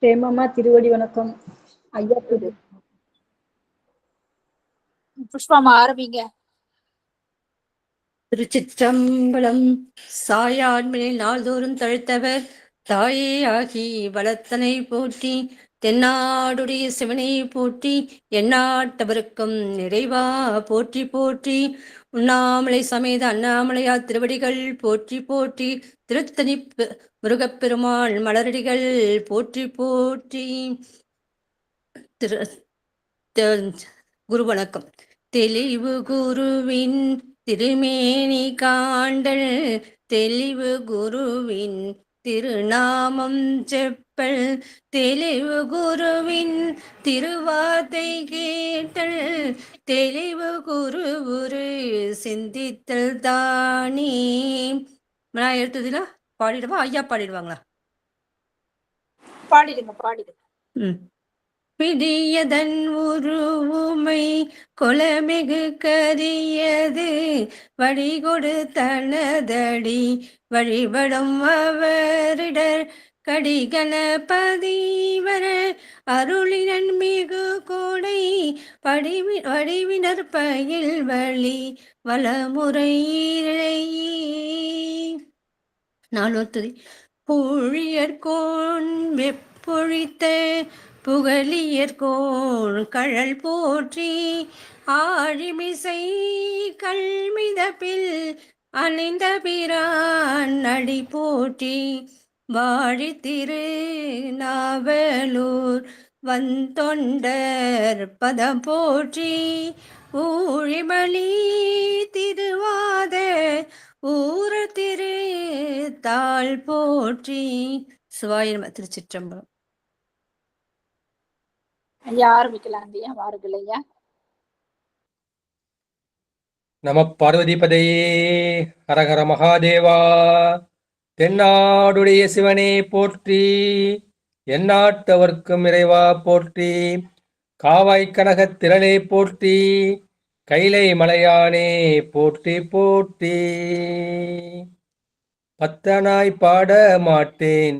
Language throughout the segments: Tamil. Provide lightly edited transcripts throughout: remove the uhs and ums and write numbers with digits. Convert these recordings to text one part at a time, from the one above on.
ஹேமம்மா திருவடி வணக்கம். ஐயா புஷ்பமா ஆரம்பிங்க. திருச்சிற்றம்பலம். சாயாண்மையை நாள்தோறும் தழைத்தவர் தாயே ஆகி வளத்தனை போற்றி, தென்னாடுடைய சிவனை போற்றி, எந்நாட்டவருக்கும் நிறைவா போற்றி போற்றி. உண்ணாமலை சமேத அண்ணாமலையார் திருவடிகள் போற்றி போற்றி. திருத்தணி முருகப்பெருமாள் மலரடிகள் போற்றி போற்றி. குரு வணக்கம். தெளிவு குருவின் திருமேனி காண்டல், தெளிவு குருவின் திருநாமம் செப்பல், தெளிவு குருவின் திருவார்த்தை கேட்டல், தெளிவு குருவுரு சிந்தித்தல் தானே. நான் எடுத்ததுல பாடிடுவா, ஐயா பாடிடுவாங்களா? பாடிடுங்க பாடிடுங்க. பிடியதன் உருவுமை கொலமிகு கரியது, வழிகொடு தனதடி வழிபடும் அவரிடர் கடிகணபதிவர அருளினன் மிகு கோடை வடிவினர் பயில் வழி வளமுறையே. நானூத்தி பூழியர்கோன் வெப்பொழித்த புகழியர்கோன் கழல் போற்றி, ஆழிமிசை கல்மிதப்பில் அணிந்த பிரான் அடி போற்றி, வாழி திரு நாவலூர் வந்தொண்டர் பதம் போற்றி, ஊழிமலி திருவாத ஊர திரு தாள் போற்றி. சிவாய திருச்சிற்றம்பலம். ஐயா ஆரம்பிக்கலாம். ஐயா வாருங்கள் ஐயா. நம பார்வதிபதையே ஹரஹர மகாதேவா. தென்னாடுடைய சிவனே போற்றி, எந்நாட்டவர்க்கும் இறைவா போற்றி, காவாய் கனகத் திரளே போற்றி, கைலை மலையானே போற்றி போற்றி. பத்தனாய் பாட மாட்டேன்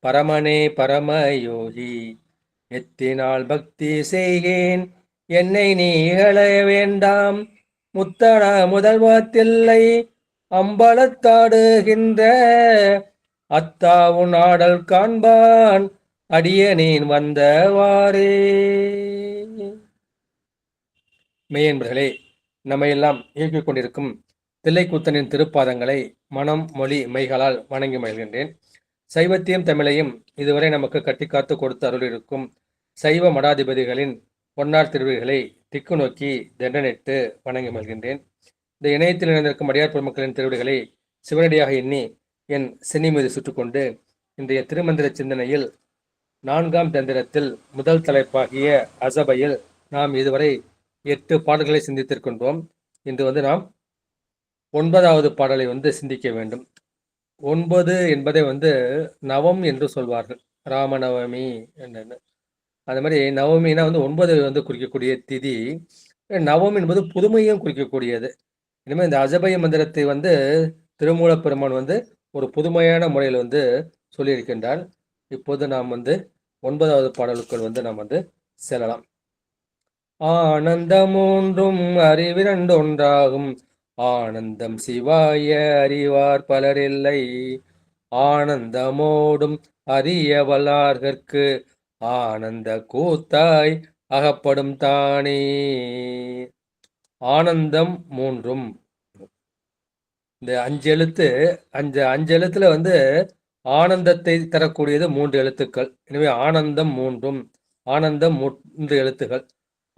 பரமனே பரமயோகி, எத்தினால் பக்தி செய்கேன் என்னை நீ இகழ வேண்டாம், முத்தன முதல்வாத்தில்லை அம்பலத்தாடுகின்ற அத்தாவுன் ஆடல் காண்பான் அடியனேன் வந்தவாறே. மெய்யன்பர்களே, நம்மையெல்லாம் இயக்கிக் கொண்டிருக்கும் தில்லைக்கூத்தனின் திருப்பாதங்களை மனம் மொழி மெய்களால் வணங்கி மகிழ்கின்றேன். சைவத்தையும் தமிழையும் இதுவரை நமக்கு கட்டிக்காத்து கொடுத்து அருளிருக்கும் சைவ மடாதிபதிகளின் பொன்னார் திருவிழிகளை திக்கு நோக்கி தண்டனிட்டு வணங்கி மகிழ்கின்றேன். இந்த இணையத்தில் இணைந்திருக்கும் அடியார் பெருமக்களின் திருவிழிகளை சிவனடியாக எண்ணி என் சென்னி மீது சுட்டுக்கொண்டு இன்றைய திருமந்திர சிந்தனையில் 4ஆம் தந்திரத்தில் முதல் தலைப்பாகிய அசபையில் நாம் இதுவரை 8 பாடல்களை சிந்தித்திருக்கின்றோம். இன்று நாம் 9வது பாடலை சிந்திக்க வேண்டும். 9 என்பதை நவம் என்று சொல்வார்கள், ராமநவமி என்று. அது மாதிரி நவமினா 9 குறிக்கக்கூடிய திதி. நவம் என்பது புதுமையும் குறிக்கக்கூடியது. இனிமேல் இந்த அஜபய மந்திரத்தை திருமூலப் பெருமான் ஒரு புதுமையான முறையில் சொல்லியிருக்கின்றார். இப்போது நாம் 9வது பாடலுக்குள் நாம் செல்லலாம். ஆனந்தம் ஒன்றும் அறிவிரண்டு ஒன்றாகும், ஆனந்தம் சிவாய அறிவார் பலரில்லை, ஆனந்தமோடும் அறிய வல்லார்கற்கு ஆனந்த கூத்தாய் அகப்படும் தானே. ஆனந்தம் மூன்றும். இந்த 5 எழுத்து, 5 எழுத்துல ஆனந்தத்தை தரக்கூடியது 3 எழுத்துக்கள். எனவே ஆனந்தம் மூன்றும், ஆனந்தம் 3 எழுத்துக்கள்.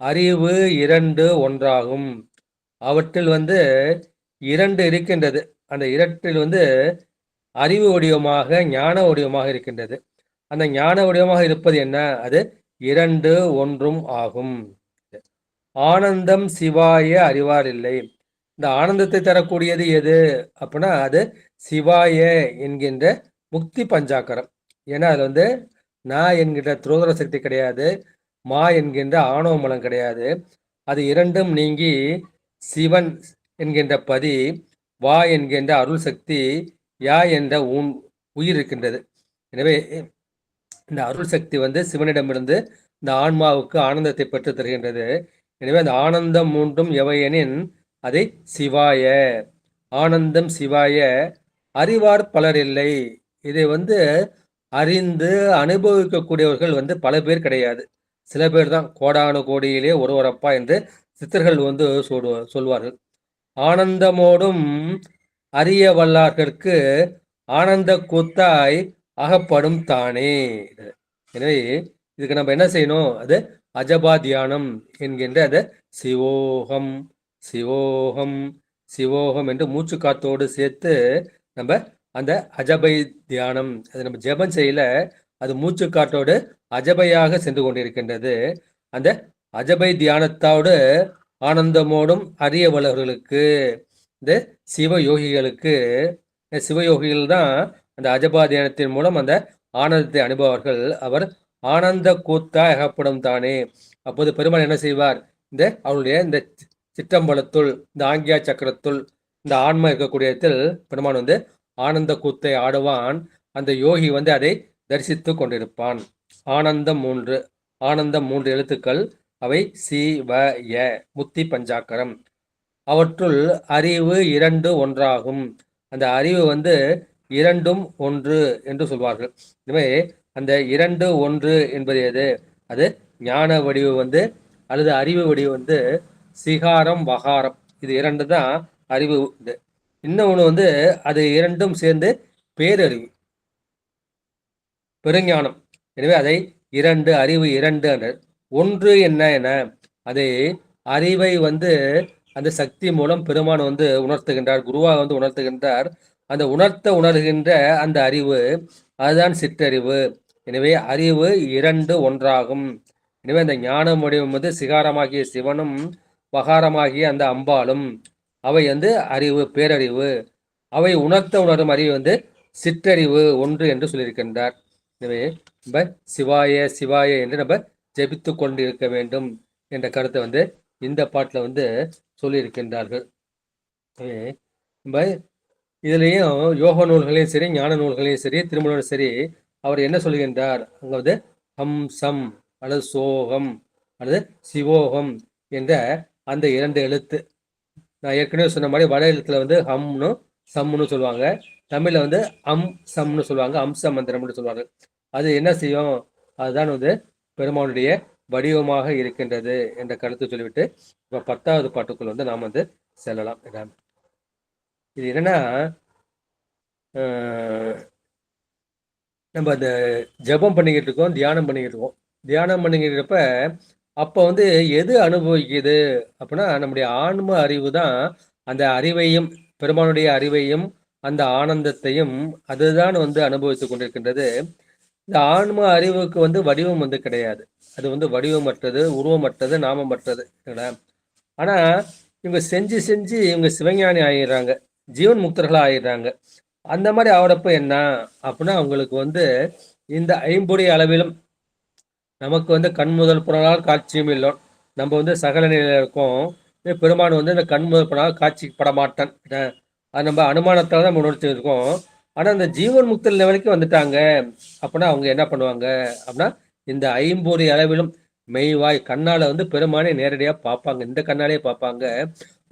அறிவு 2 ஒன்றாகும். அவற்றில் 2 இருக்கின்றது. அந்த 2 அறிவு வடிவமாக ஞான வடிவமாக இருக்கின்றது. அந்த ஞான வடிவமாக இருப்பது என்ன? அது 2 ஒன்றும் ஆகும். ஆனந்தம் சிவாய அறிவார் இல்லை. இந்த ஆனந்தத்தை தரக்கூடியது எது அப்படின்னா அது சிவாய என்கின்ற முக்தி பஞ்சாக்கரம். ஏன்னா அது நான் என்கின்ற துரோதர சக்தி கிடையாது, மா என்கின்ற ஆணவ மலம் கிடையாது. அது 2ம் நீங்கி சிவன் என்கின்ற பதி, வா என்கின்ற அருள் சக்தி, யா என்ற உயிர் இருக்கின்றது. எனவே இந்த அருள் சக்தி வந்து சிவனிடமிருந்து இந்த ஆன்மாவுக்கு ஆனந்தத்தை பெற்று தருகின்றது. எனவே அந்த ஆனந்தம் மூன்றும் எவையெனின் அதை சிவாய, ஆனந்தம் சிவாய, அறிவார் பலர் இல்லை. இதை வந்து அறிந்து அனுபவிக்கக்கூடியவர்கள் வந்து பல பேர் கிடையாது. சில பேர் தான், கோடானு கோடியிலே ஒருவரப்பா என்று சித்தர்கள் வந்து சொல்வார்கள். ஆனந்தமோடும் அறிய வல்லார்கற்கு ஆனந்த கூத்தாய் அகப்படும் தானே. எனவே இதுக்கு நம்ம என்ன செய்யணும்? அது அஜபா தியானம் என்கின்ற அது சிவோகம் சிவோகம் சிவோகம் என்று மூச்சு காத்தோடு சேர்த்து நம்ம அந்த அஜபை தியானம், அது நம்ம ஜெபம் செய்யல, அது மூச்சு காற்றோடு அஜபையாக சென்று கொண்டிருக்கின்றது. அந்த அஜபை தியானத்தோடு ஆனந்தமோடும் அறிய வல்லவர்களுக்கு, இந்த சிவயோகிகளுக்கு, சிவயோகிகள் தான் அந்த அஜபா தியானத்தின் மூலம் அந்த ஆனந்தத்தை அனுபவர்கள். அவர் ஆனந்த கூத்தா அகப்படும் தானே. அப்போது பெருமாள் என்ன செய்வார்? இந்த அவருடைய இந்த சிற்றம்பலத்துள், இந்த ஆங்கியா சக்கரத்துள், இந்த ஆன்மா இருக்கக்கூடிய இடத்தில் பெருமான் வந்து ஆனந்த கூத்தை ஆடுவான். அந்த யோகி வந்து அதை தரிசித்து கொண்டிருப்பான். ஆனந்தம் மூன்று, ஆனந்தம் மூன்று எழுத்துக்கள், அவை சிவய, முத்தி பஞ்சாக்கரம். அவற்றுள் அறிவு இரண்டு ஒன்றாகும். அந்த அறிவு வந்து இரண்டும் ஒன்று என்று சொல்வார்கள். எனவே அந்த இரண்டு ஒன்று என்பது எது? அது ஞான வடிவு வந்து, அல்லது அறிவு வடிவு வந்து சிகாரம் வகாரம், இது இரண்டு தான் அறிவு. இது இன்னொன்று வந்து அது இரண்டும் சேர்ந்து பேரறிவு, பெருஞானம். எனவே அதை இரண்டு, அறிவு இரண்டு. ஒன்று என்ன என அதை அறிவை வந்து அந்த சக்தி மூலம் பெருமான் வந்து உணர்த்துகின்றார், குருவாக வந்து உணர்த்துகின்றார். அந்த உணர்கின்ற அந்த அறிவு, அதுதான் சிற்றறிவு. எனவே அறிவு இரண்டு ஒன்றாகும். எனவே அந்த ஞான வடிவம் வந்து சிகாரமாகிய சிவனும் வகாரமாகிய அந்த அம்பாளும், அவை வந்து அறிவு, பேரறிவு. அவை உணரும் அறிவு வந்து சிற்றறிவு ஒன்று என்று சொல்லியிருக்கின்றார். எனவே நம்ம சிவாய சிவாய என்று நம்ம ஜெபித்து கொண்டிருக்க வேண்டும் என்ற கருத்தை வந்து இந்த பாட்டில் வந்து சொல்லியிருக்கின்றார்கள். நம்ம இதுலேயும் யோக நூல்களையும் சரி, ஞான நூல்களையும் சரி, திருமணம் சரி, அவர் என்ன சொல்கின்றார்? அங்கே வந்து ஹம்சம் அல்லது சோகம் அல்லது சிவோகம் என்ற அந்த இரண்டு எழுத்து, நான் ஏற்கனவே சொன்ன மாதிரி வட எழுத்துல வந்து ஹம்னு சம்னு சொல்லுவாங்க, தமிழில் வந்து அம் சம்னு சொல்லுவாங்க, அம்ச மந்திரம்னு சொல்லுவாங்க. அது என்ன செய்யும்? அதுதான் வந்து பெருமானுடைய வடிவமாக இருக்கின்றது என்ற கருத்து சொல்லிவிட்டு இப்போ 10வது பாட்டுக்குள் வந்து நாம் வந்து செல்லலாம். இது என்னன்னா, நம்ம அந்த ஜபம் பண்ணிக்கிட்டு இருக்கோம், தியானம் பண்ணிக்கிட்டு இருக்கோம். தியானம் பண்ணிக்கிட்டப்ப அப்போ வந்து எது அனுபவிக்குது அப்படின்னா, நம்முடைய ஆன்ம அறிவு தான் அந்த அறிவையும், பெருமானுடைய அறிவையும் அந்த ஆனந்தத்தையும் அதுதான் வந்து அனுபவித்து கொண்டிருக்கின்றது. இந்த ஆன்ம அறிவுக்கு வந்து வடிவம் வந்து கிடையாது. அது வந்து வடிவமற்றது, உருவமற்றது, நாமமற்றது. ஆனா இவங்க செஞ்சு செஞ்சு இவங்க சிவஞானி ஆகிடுறாங்க, ஜீவன் முக்தர்களாக ஆகிடுறாங்க. அந்த மாதிரி ஆகிறப்ப என்ன அப்படின்னா, அவங்களுக்கு வந்து இந்த ஐம்பொறி அளவிலும் நமக்கு வந்து கண் முதல் புறனால் காட்சியும் இல்லை. நம்ம வந்து சகல நிலையில இருக்கோம். பெருமான் வந்து இந்த கண் முதல் புறனால் காட்சி பட மாட்டான். அது நம்ம அனுமானத்தால் தான் உணர்ச்சி இருக்கோம். ஆனால் இந்த ஜீவன் முக்தல் லெவலுக்கு வந்துட்டாங்க அப்படின்னா அவங்க என்ன பண்ணுவாங்க அப்படின்னா, இந்த ஐம்பொறி அளவிலும் மெய்வாய் கண்ணால் வந்து பெருமானை நேரடியாக பார்ப்பாங்க, இந்த கண்ணாலே பார்ப்பாங்க.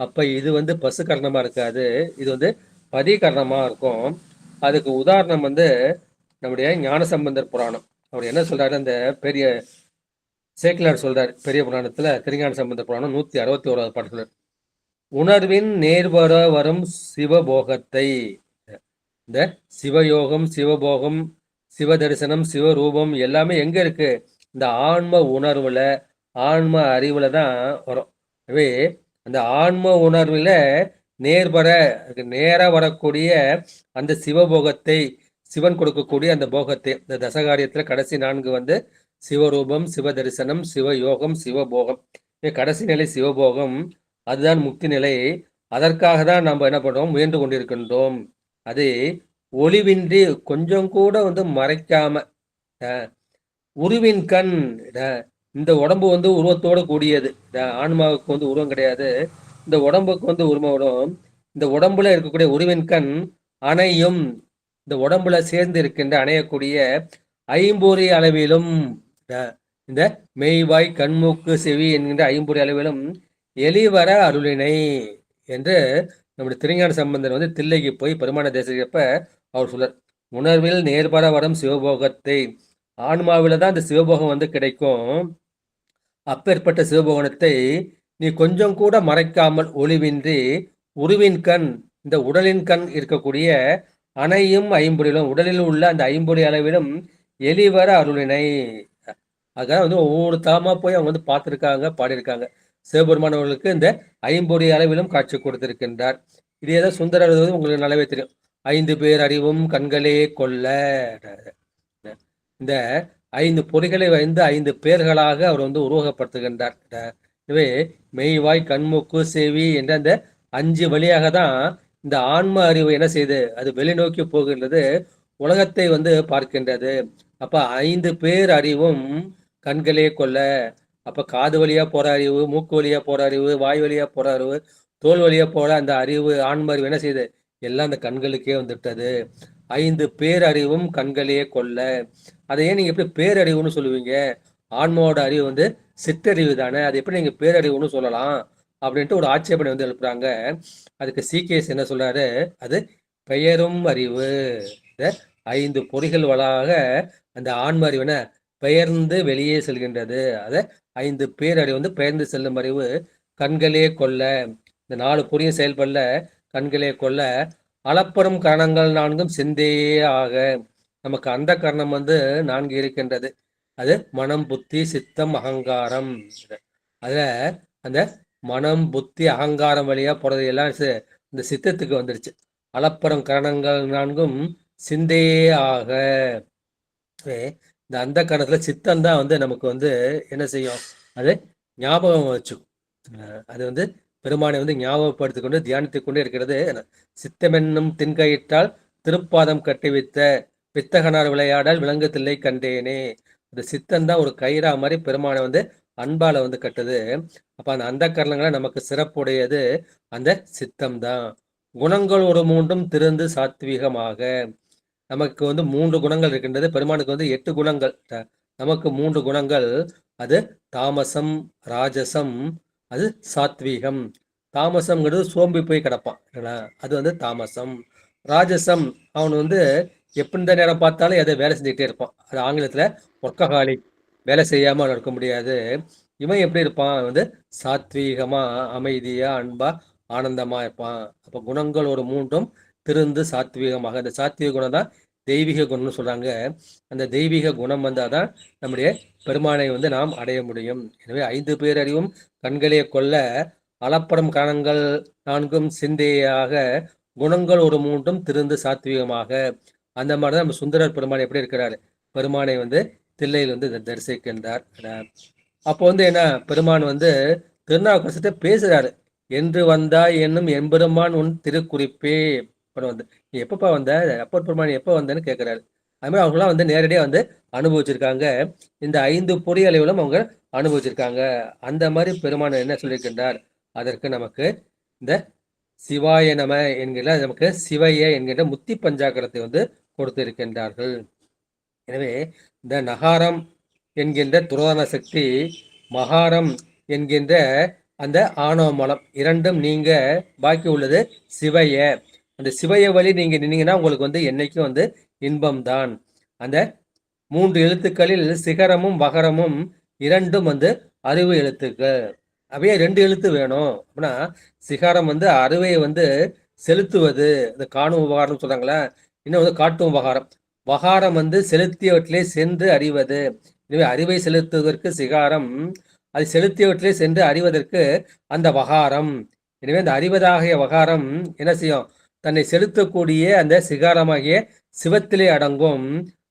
அப்போ இது வந்து பசு கரணமாக இருக்காது, இது வந்து பதிகரணமாக இருக்கும். அதுக்கு உதாரணம் வந்து நம்முடைய ஞானசம்பந்தர் புராணம். அவர் என்ன சொல்றாரு? அந்த பெரிய சேக்கிலார் சொல்றாரு பெரிய புராணத்துல, திருஞான சம்பந்த புராணம் 161வது பாட்டு சொல்றாரு, உணர்வின் நேர்வர வரும் சிவபோகத்தை. இந்த சிவயோகம், சிவபோகம், சிவ தரிசனம், சிவரூபம் எல்லாமே எங்க இருக்கு? இந்த ஆன்ம உணர்வுல, ஆன்ம அறிவுல தான் வரும். எனவே அந்த ஆன்ம உணர்வுல நேர்வர, நேர வரக்கூடிய அந்த சிவபோகத்தை, சிவன் கொடுக்கக்கூடிய அந்த போகத்தை, இந்த தசகாரியத்துல கடைசி 4 வந்து சிவரூபம், சிவ தரிசனம், சிவயோகம், சிவபோகம். கடைசி நிலை சிவபோகம், அதுதான் முக்தி நிலை. அதற்காக தான் நம்ம என்ன பண்றோம்? முயன்று கொண்டிருக்கின்றோம். அது ஒளிவின்றி கொஞ்சம் கூட வந்து மறைக்காம, உருவின் கண், இந்த உடம்பு வந்து உருவத்தோடு கூடியது. ஆன்மாவுக்கு வந்து உருவம் கிடையாது, இந்த உடம்புக்கு வந்து உருவம் வரும். இந்த உடம்புல இருக்கக்கூடிய உருவின் கண் அணையும், இந்த உடம்புல சேர்ந்து இருக்கின்ற அணையக்கூடிய ஐம்பொறி அளவிலும் இந்த மெய்வாய் கண்மூக்கு செவி என்கின்ற ஐம்பொறி அளவிலும் எளிவர அருளினை என்று நம்முடைய திருஞான சம்பந்தர் வந்து தில்லைக்கு போய் பெருமான தேசிக்கப்ப அவர் சொல்றார், உணர்வில் நேர்பட வரும் சிவபோகத்தை, ஆன்மாவில தான் இந்த சிவபோகம் வந்து கிடைக்கும். அப்பேற்பட்ட சிவபோகனத்தை நீ கொஞ்சம் கூட மறைக்காமல் ஒளிவின்றி உருவின் கண், இந்த உடலின் கண் இருக்கக்கூடிய அணையும் ஐம்பொறியிலும், உடலில் உள்ள அந்த ஐம்பொறி அளவிலும் எளிவர அருளினை. அதுக்காக வந்து ஒவ்வொரு தாமா போய் அவங்க வந்து பார்த்துருக்காங்க, பாடியிருக்காங்க. சிவபெருமானவர்களுக்கு இந்த ஐம்பொறி அளவிலும் காட்சி கொடுத்திருக்கின்றார். இதே தான் சுந்தரர் உங்களுக்கு நல்லாவே தெரியும். 5 பேர் அறிவும் கண்களே கொல்ல, இந்த 5 பொறிகளை வந்து 5 பேர்களாக அவர் வந்து உருவகப்படுத்துகின்றார். எனவே மெய்வாய் கண்மூக்கு செவி என்ற அந்த 5 வழியாக தான் இந்த ஆன்ம அறிவு என்ன செய்யுது, அது வெளிநோக்கி போகின்றது, உலகத்தை வந்து பார்க்கின்றது. அப்ப 5 பேர் அறிவும் கண்களே கொல்ல. அப்ப காது வழியா போற அறிவு, மூக்கு வழியா போற அறிவு, வாய் வழியா போற அறிவு, தோல் வழியா போற அந்த அறிவு, ஆன்ம அறிவு என்ன செய்யுது, எல்லாம் அந்த கண்களுக்கே வந்துட்டது. 5 பேரறிவும் கண்களே கொல்ல. அதை ஏன் நீங்க எப்படி பேரறிவுன்னு சொல்லுவீங்க? ஆன்மாவோட அறிவு வந்து சிற்றறிவு தானே, அது எப்படி நீங்க பேரறிவுன்னு சொல்லலாம் அப்படின்ட்டு ஒரு ஆட்சேபனை வந்து எழுப்புறாங்க. அதுக்கு சீகேஸ் என்ன சொல்றாரு, அது பெயரும் அறிவு. இந்த 5 பொறிகள் வளாக அந்த ஆன்ம அறிவுன பெயர்ந்து வெளியே செல்கின்றது. அதை 5 பேரறிவு வந்து பெயர்ந்து செல்லும் அறிவு கண்களே கொல்ல. இந்த 4 பொறியும் செயல்படல, கண்களே கொல்ல. அளப்பரும் கரணங்கள் 4 சிந்தையே ஆக. நமக்கு அந்த கரணம் வந்து 4 இருக்கின்றது. அது மனம், புத்தி, சித்தம், அகங்காரம். அதுல அந்த மனம், புத்தி, அகங்காரம் வழியா போறது எல்லாம் இந்த சித்தத்துக்கு வந்துருச்சு. அளப்பரும் கரணங்கள் 4 சிந்தையே ஆக. இந்த அந்த கரணத்துல சித்தம் தான் வந்து நமக்கு வந்து என்ன செய்யும், அது ஞாபகம் வச்சுக்கும். அது வந்து பெருமானை வந்து ஞாபகப்படுத்திக் கொண்டு தியானித்துக் கொண்டே இருக்கிறது. சித்தமென்னும் தின்கையிட்டால் திருப்பாதம் கட்டிவித்த பித்தகனார் விளையாடல் விலங்குத்தில்லை கண்டேனே. அந்த சித்தம் தான் ஒரு கயிறா மாதிரி பெருமானை வந்து அன்பால வந்து கட்டுது. அப்ப அந்த கரணங்களை நமக்கு சிறப்புடையது அந்த சித்தம் தான். குணங்கள் ஒரு 3 திருந்து சாத்வீகமாக. நமக்கு வந்து 3 குணங்கள் இருக்கின்றது, பெருமானுக்கு வந்து 8 குணங்கள். நமக்கு 3 குணங்கள், அது தாமசம், ராஜசம், அது சாத்வீகம். தாமசம்ங்கிறது சோம்பி போய் கிடப்பான், அது வந்து தாமசம். ராஜசம் அவன் வந்து எப்படி நேரம் பார்த்தாலும் எதை வேலை செஞ்சுக்கிட்டே இருப்பான், அது ஆங்கிலத்துல ஒர்க்கஹாலிக், வேலை செய்யாம இருக்க முடியாது. இவன் எப்படி இருப்பான், வந்து சாத்வீகமா, அமைதியா, அன்பா, ஆனந்தமா இருப்பான். அப்ப குணங்கள் ஒரு 3 திருந்து சாத்வீகமாக. அந்த சாத்வீக குணம் தான் தெய்வீக குணம்னு சொல்றாங்க. அந்த தெய்வீக குணம் வந்தாதான் நம்முடைய பெருமானை வந்து நாம் அடைய முடியும். எனவே 5 பேரறிவும் கண்களே கொல்ல, அளப்படும் கரணங்கள் 4 சிந்தையாக, குணங்கள் ஒரு 3 திருந்து சாத்வீகமாக. அந்த மாதிரிதான் நம்ம சுந்தரர் பெருமான் எப்படி இருக்கிறாரு, பெருமானை வந்து தில்லையில் வந்து தரிசிக்கின்றார். அப்போ வந்து என்ன, பெருமான் வந்து திருநாவுக்கரசத்தை பேசுறாரு. என்று வந்தாய் என்னும் எம்பெருமான் உன் திருக்குறிப்பே. வந்து நீ எப்பப்பா வந்த, அப்பர் பெருமான் எப்போ வந்தேன்னு கேட்கிறாரு. அது மாதிரி அவங்களாம் வந்து நேரடியாக வந்து அனுபவிச்சிருக்காங்க. இந்த 5 பொறி அளவிலும் அவங்க அனுபவிச்சிருக்காங்க. அந்த மாதிரி பெருமான் என்ன சொல்லியிருக்கின்றார், அதற்கு நமக்கு இந்த சிவாய நம என்கிற, நமக்கு சிவைய என்கின்ற முத்தி பஞ்சாக்கரத்தை வந்து கொடுத்திருக்கின்றார்கள். எனவே இந்த நகாரம் என்கின்ற துரோதன சக்தி, மகாரம் என்கின்ற அந்த ஆணவ மலம் இரண்டும் நீங்க பாக்கி உள்ளது சிவைய. அந்த சிவைய வழி நீங்க நின்னீங்கன்னா உங்களுக்கு வந்து என்னைக்கும் வந்து இன்பம் தான். அந்த 3 எழுத்துக்களில் சிகரமும் வகரமும் 2 வந்து அறிவு எழுத்துக்கள். அவையே 2 எழுத்து வேணும். அப்படின்னா சிகரம் வந்து அறிவை வந்து செலுத்துவது, இந்த காணும் உபகாரம் சொல்றாங்களா, இன்னும் வந்து காட்டும் உபகாரம். வகாரம் வந்து செலுத்தியவற்றிலே சென்று அறிவது. எனவே அறிவை செலுத்துவதற்கு சிகாரம், அது செலுத்தியவற்றிலே சென்று அறிவதற்கு அந்த வகாரம். எனவே அந்த அறிவதாகிய வகாரம் என்ன செய்யும், தன்னை செலுத்தக்கூடிய அந்த சிகாரமாகிய சிவத்திலே அடங்கும்.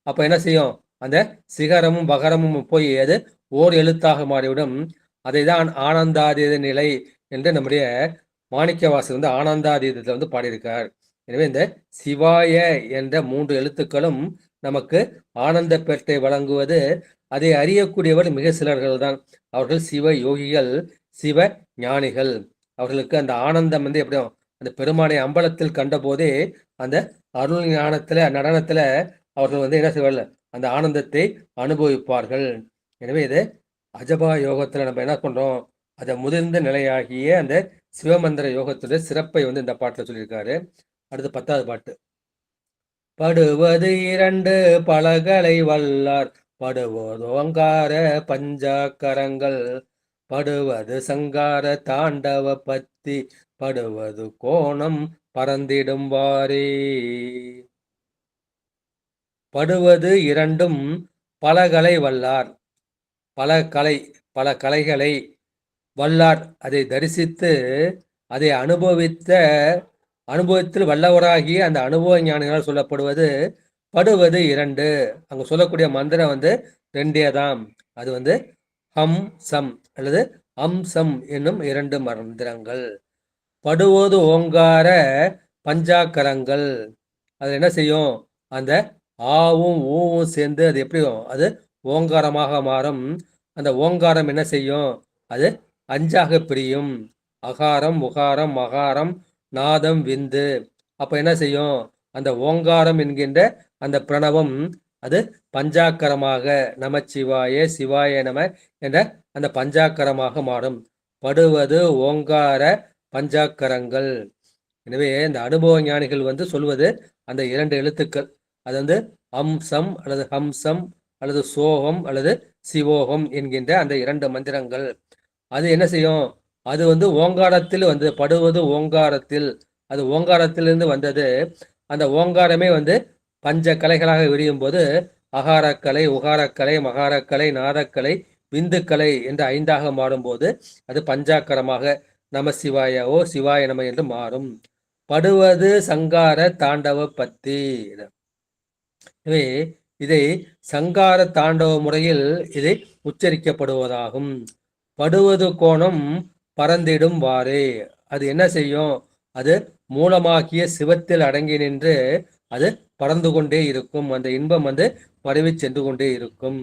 அப்ப என்ன செய்யும், அந்த சிகாரமும் வகரமும் போய் அது ஓர் எழுத்தாக மாறிவிடும். அதை தான் ஆனந்தாதீத நிலை என்று நம்முடைய மாணிக்கவாசகர் வந்து ஆனந்தாதீதத்தில் வந்து பாடியிருக்கார். எனவே இந்த சிவாய என்ற 3 எழுத்துக்களும் நமக்கு ஆனந்த பெற்றை வழங்குவது. அதை அறியக்கூடியவர் மிக சிலர்கள் தான். அவர்கள் சிவ யோகிகள், சிவ ஞானிகள். அவர்களுக்கு அந்த ஆனந்தம் வந்து எப்படி, அந்த பெருமானை அம்பலத்தில் கண்ட போதே அந்த அருள் ஞானத்துல, நடனத்துல அவர்கள் வந்து என்ன செய்வார்கள், அந்த ஆனந்தத்தை அனுபவிப்பார்கள். எனவே இது அஜபா யோகத்துல நம்ம என்ன பண்றோம், அதை முதிர்ந்த நிலையாகிய அந்த சிவமந்திர யோகத்துடைய சிறப்பை வந்து இந்த பாட்டுல சொல்லியிருக்காரு. அடுத்து 10வது பாட்டு. படுவது 2 பலகலை வல்லார், படுவது ஓங்கார பஞ்சாக்கரங்கள், படுவது சங்கார தாண்டவ பத்தி, படுவது கோணம் பறந்திடும் வாரே. படுவது 2 பலகலை வல்லார், பல கலைகளை வல்லார், அதை தரிசித்து அதை அனுபவத்தில் வல்லவராகிய அந்த அனுபவ ஞானிகளால் சொல்லப்படுவது படுவது 2. அங்க சொல்லக்கூடிய மந்திரம் வந்து 2 தான். அது வந்து ஹம் சம் அல்லது அம்சம் என்னும் 2 மந்திரங்கள். படுவது ஓங்கார பஞ்சாக்கரங்கள், அது என்ன செய்யும், அந்த ஆவும் ஊவும் சேர்ந்து அது எப்படி அது ஓங்காரமாக மாறும். அந்த ஓங்காரம் என்ன செய்யும், அது 5ஆக பிரியும். அகாரம் உகாரம் மகாரம் நாதம் விந்து. அப்ப என்ன செய்யும், அந்த ஓங்காரம் என்கின்ற அந்த பிரணவம் அது பஞ்சாக்கரமாக நமச்சிவாய சிவாய நம என்ற அந்த பஞ்சாக்கரமாக மாறும். படுவது ஓங்கார பஞ்சாக்கரங்கள். எனவே இந்த அனுபவ ஞானிகள் வந்து சொல்வது அந்த 2 எழுத்துக்கள், அது வந்து அம்சம் அல்லது ஹம்சம் அல்லது சோகம் அல்லது சிவோகம் என்கின்ற அந்த 2 மந்திரங்கள். அது என்ன செய்யும், அது வந்து ஓங்காரத்தில் வந்து படுவது ஓங்காரத்தில், அது ஓங்காரத்திலிருந்து வந்தது. அந்த ஓங்காரமே வந்து பஞ்ச கலைகளாக விரியும் போது அகாரக்கலை உகாரக்கலை மகாரக்கலை நாதக்கலை விந்துக்கலை என்று 5ஆக மாறும்போது அது பஞ்சாக்கரமாக நம சிவாயோ சிவாய நம என்று மாறும். படுவது சங்கார தாண்டவ பத்தி. எனவே இதை சங்கார தாண்டவ முறையில் இதை உச்சரிக்கப்படுவதாகும். படுவது கோணம் பறந்திடும் வாரே, அது என்ன செய்யும், அது மூலமாகிய சிவத்தில் அடங்கி நின்று அது பறந்து கொண்டே இருக்கும். அந்த இன்பம் வந்து பரவி சென்று கொண்டே இருக்கும்.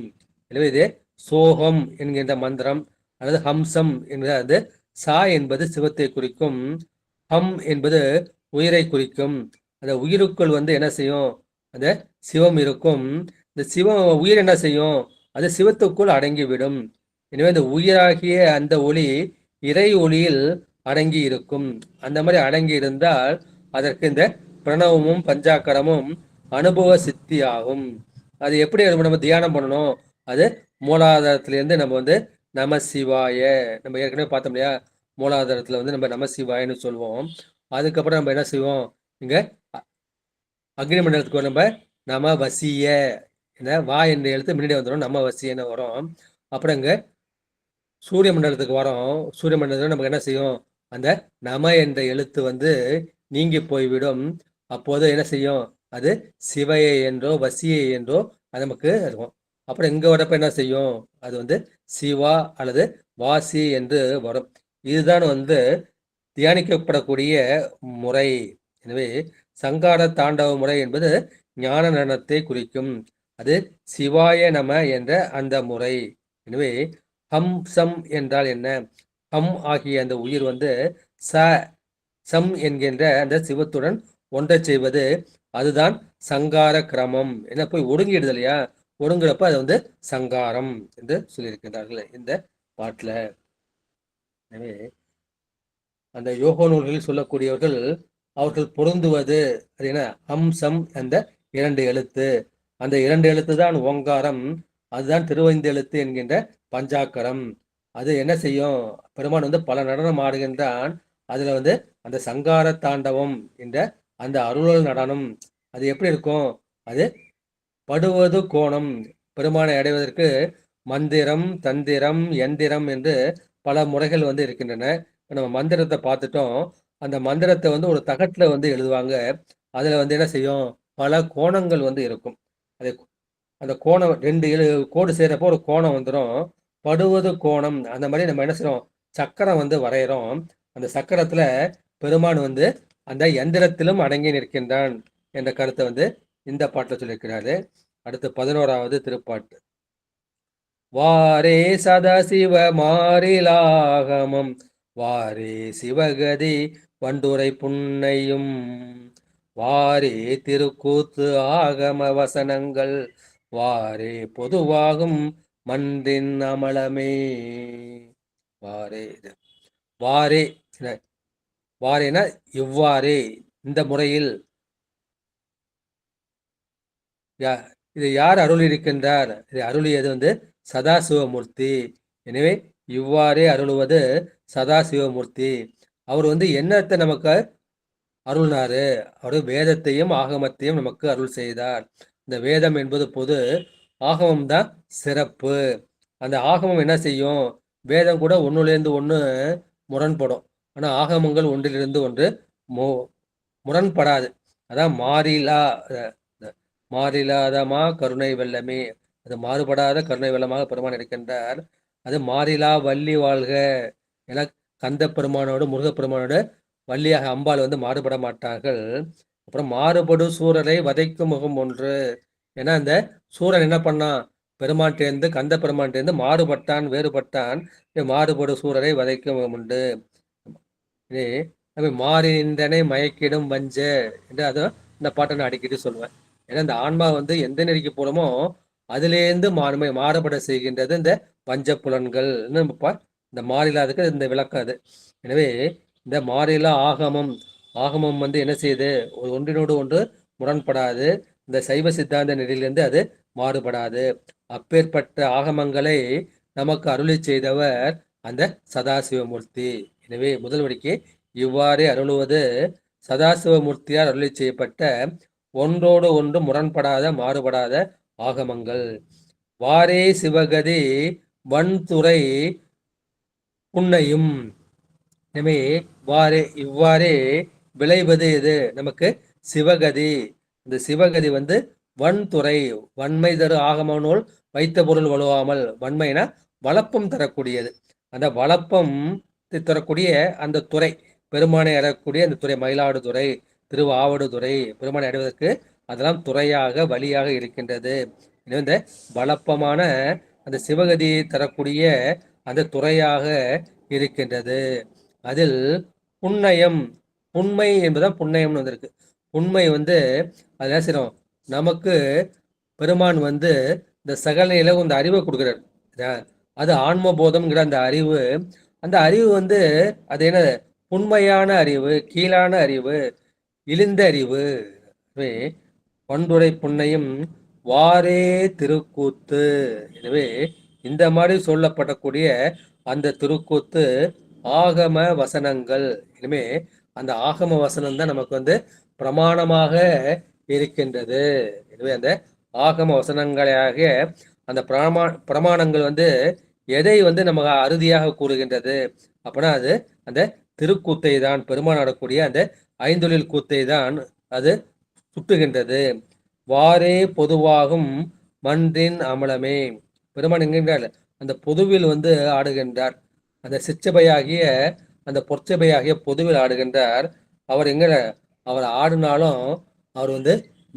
எனவே இது சோகம் என்கின்ற மந்திரம் அல்லது ஹம்சம் என்கிற அது சா என்பது சிவத்தை குறிக்கும், ஹம் என்பது உயிரை குறிக்கும். அந்த உயிருக்குள் வந்து என்ன செய்யும், அந்த சிவம் இருக்கும். இந்த உயிர் என்ன செய்யும், அது சிவத்துக்குள் அடங்கிவிடும். எனவே இந்த உயிராகிய அந்த ஒளி இறை ஒளியில் அடங்கி இருக்கும். அந்த மாதிரி அடங்கி இருந்தால் அதற்கு இந்த பிரணவமும் பஞ்சாக்கரமும் அனுபவ சித்தி ஆகும். அது எப்படி நம்ம தியானம் பண்ணணும், அது மூலாதாரத்திலிருந்து நம்ம வந்து நம சிவாய, நம்ம ஏற்கனவே பார்த்தோம் இல்லையா, மூலாதாரத்துல வந்து நம்ம நம சிவாயன்னு சொல்லுவோம். அதுக்கப்புறம் நம்ம என்ன செய்வோம், இங்க அக்னி மண்டலத்துக்கு நம்ம நம வசிய, வா என்ற எழுத்து முன்னாடி வந்துடும், நம வசியன்னு வரும். அப்புறம் இங்க சூரிய மண்டலத்துக்கு வரோம். சூரிய மண்டலத்துல நமக்கு என்ன செய்யும், அந்த நம என்ற எழுத்து வந்து நீங்கி போய்விடும். அப்போது என்ன செய்யும், அது சிவையை என்றோ வசியை என்றோ அது நமக்கு இருக்கும். அப்புறம் இங்க வரப்ப என்ன செய்யும், அது வந்து சிவா அல்லது வாசி என்று வரும். இதுதான் வந்து தியானிக்கப்படக்கூடிய முறை. எனவே சங்கார தாண்டவ முறை என்பது ஞான நடனத்தை குறிக்கும். அது சிவாய நம என்ற அந்த முறை. எனவே ஹம் சம் என்றால் என்ன, ஹம் ஆகிய அந்த உயிர் வந்து சம் என்கின்ற அந்த சிவத்துடன் ஒன்றை செய்வது, அதுதான் சங்கார கிரமம். என்ன போய் ஒடுங்கிடுது இல்லையா, ஒடுங்குறப்ப அது வந்து சங்காரம் என்று சொல்லியிருக்கிறார்கள் இந்த பாட்டுல. எனவே அந்த யோக நூல்களில் சொல்லக்கூடியவர்கள் அவர்கள் பொருந்துவது அது என்ன, ஹம்சம் அந்த 2 எழுத்து, அந்த 2 எழுத்து தான் ஓங்காரம், அதுதான் திருவைந்து எழுத்து என்கின்ற பஞ்சாக்கரம். அது என்ன செய்யும், பெருமான் வந்து பல நடனம் ஆடுகின்றான். அதுல வந்து அந்த சங்கார தாண்டவம் என்ற அந்த அருளல் நடனம் அது எப்படி இருக்கும், அது படுவது கோணம். பெருமானை அடைவதற்கு மந்திரம் தந்திரம் எந்திரம் என்று பல முறைகள் வந்து இருக்கின்றன. நம்ம மந்திரத்தை பார்த்துட்டோம். அந்த மந்திரத்தை வந்து ஒரு தகட்டுல வந்து எழுதுவாங்க. அதுல வந்து என்ன செய்யும், பல கோணங்கள் வந்து இருக்கும். அது அந்த கோணம் 2 கோடு செய்யறப்போ ஒரு கோணம் வந்துடும், படுவது கோணம். அந்த மாதிரி நம்ம என்ன செய்யறோம், சக்கரம் வந்து வரைகிறோம். அந்த சக்கரத்துல பெருமான் வந்து அந்த எந்திரத்திலும் அடங்கி நிற்கின்றான் என்ற கருத்தை வந்து இந்த பாட்டில் சொல்லியிருக்கிறாரு. அடுத்து 11வது திருப்பாட்டு. வாரே சதசிவ மாறிலாகமம், வாரே சிவகதி வண்டுரை புன்னையும், வாரே திருக்கூத்து ஆகம வசனங்கள், வாரே பொதுவாகும் மன்றின் அமலமே. வாரே இது வாரே வாரேனா இவ்வாறே, இந்த முறையில். இதை யார் அருளியிருக்கின்றார்? இதை அருளியது சதாசிவமூர்த்தி. எனவே இவ்வாறே அருளுவது சதாசிவமூர்த்தி. அவர் என்னத்தை நமக்கு அருள்னாரு? அவர் வேதத்தையும் ஆகமத்தையும் நமக்கு அருள் செய்தார். இந்த வேதம் என்பது பொது, ஆகமம் தான் சிறப்பு. அந்த ஆகமம் என்ன செய்யும்? வேதம் கூட ஒன்றுலேருந்து ஒன்று முரண்படும். ஆனால் ஆகமங்கள் ஒன்றிலிருந்து ஒன்று முரண்படாது. அதான் மாறிலாதமா கருணை வெள்ளமே. அது மாறுபடாத கருணை வெள்ளமாக பெருமான் இருக்கின்றார். அது மாறிலா வள்ளி வாழ்க என கந்த பெருமானோடு முருகப்பெருமானோடு வள்ளியாக அம்பாள் மாறுபட மாட்டார்கள். அப்புறம் மாறுபடு சூரரை வதைக்கும் முகம் ஒன்று. ஏன்னா அந்த சூரன் என்ன பண்ணான்? பெருமான்டேந்து கந்த பெருமான்டேந்து மாறுபட்டான், வேறுபட்டான். மாறுபடு சூரரை வதைக்கும் முகம் உண்டு. மாறி நின்றனை மயக்கிடும் வஞ்ச என்று அதை இந்த பாட்டை நான் அடிக்கடி சொல்லுவேன். ஏன்னா இந்த ஆன்மா எந்த நெறிக்கு போறோமோ அதுலேருந்து மாறுபட செய்கின்றது இந்த பஞ்ச புலன்கள். இந்த மாறிலாதுக்கு இந்த விளக்கம் அது. எனவே இந்த மாறிலா ஆகமம் என்ன செய்யுது? ஒன்றினோடு ஒன்று முரண்படாது. இந்த சைவ சித்தாந்த நெறியிலிருந்து அது மாறுபடாது. அப்பேற்பட்ட ஆகமங்களை நமக்கு அருளி செய்தவர் அந்த சதாசிவமூர்த்தி. எனவே முதல்வடிக்கு இவ்வாறே அருளுவது சதாசிவமூர்த்தியார் அருளி செய்யப்பட்ட ஒன்றோடு ஒன்று முரண்படாத மாறுபடாத ஆகமங்கள். வாரே சிவகதி வன்துறை புன்னையும். எனவே இவ்வாறே விளைவது எது? நமக்கு சிவகதி. இந்த சிவகதி வன்துறை, வன்மை தரு ஆகம நூல் வைத்த பொருள் வலுவாமல். வன்மைனா வளப்பம் தரக்கூடியது. அந்த வளப்பம் தரக்கூடிய அந்த துறை, பெருமானை அடையக்கூடிய அந்த துறை, மயிலாடுதுறை, திருவாவடுதுறை, பெருமானை அடைவதற்கு அதெல்லாம் துறையாக வழியாக இருக்கின்றது. இந்த வளப்பமான அந்த சிவகதியை தரக்கூடிய அந்த துறையாக இருக்கின்றது. அதில் புன்னயம், புண்மை என்பதுதான் புன்னயம்னு வந்திருக்கு. புண்மை அது என்ன செய்யணும்? நமக்கு பெருமான் இந்த சகல நிலை இந்த அறிவை கொடுக்குறாரு. அது ஆன்மபோதம்ங்கிற அந்த அறிவு. அந்த அறிவு அது என்ன? புண்மையான அறிவு, கீழான அறிவு, இழிந்த அறிவு. பண்டுரை புன்னையும் வாரே திருக்கூத்து. எனவே இந்த மாதிரி சொல்லப்படக்கூடிய அந்த திருக்கூத்து ஆகம வசனங்கள். இனிமே அந்த ஆகம வசனம் தான் நமக்கு பிரமாணமாக இருக்கின்றது. எனவே அந்த ஆகம வசனங்களாக அந்த பிரமாணங்கள் எதை நமக்கு அறுதியாக கூறுகின்றது அப்படின்னா அது அந்த திருக்கூத்தை தான், பெருமான் ஆடக்கூடிய அந்த ஐந்தொழில் கூத்தை தான் அது சுட்டுகின்றது. வாரே பொதுவாகும் மன்றின் அமலமே. பெருமான் என்கின்றார் அந்த பொதுவில் ஆடுகின்றார். அந்த சிச்சபையாகிய அந்த பொற்சபையாகிய பொதுவில் ஆடுகின்றார். அவர் அவர் ஆடினாலும் அவர்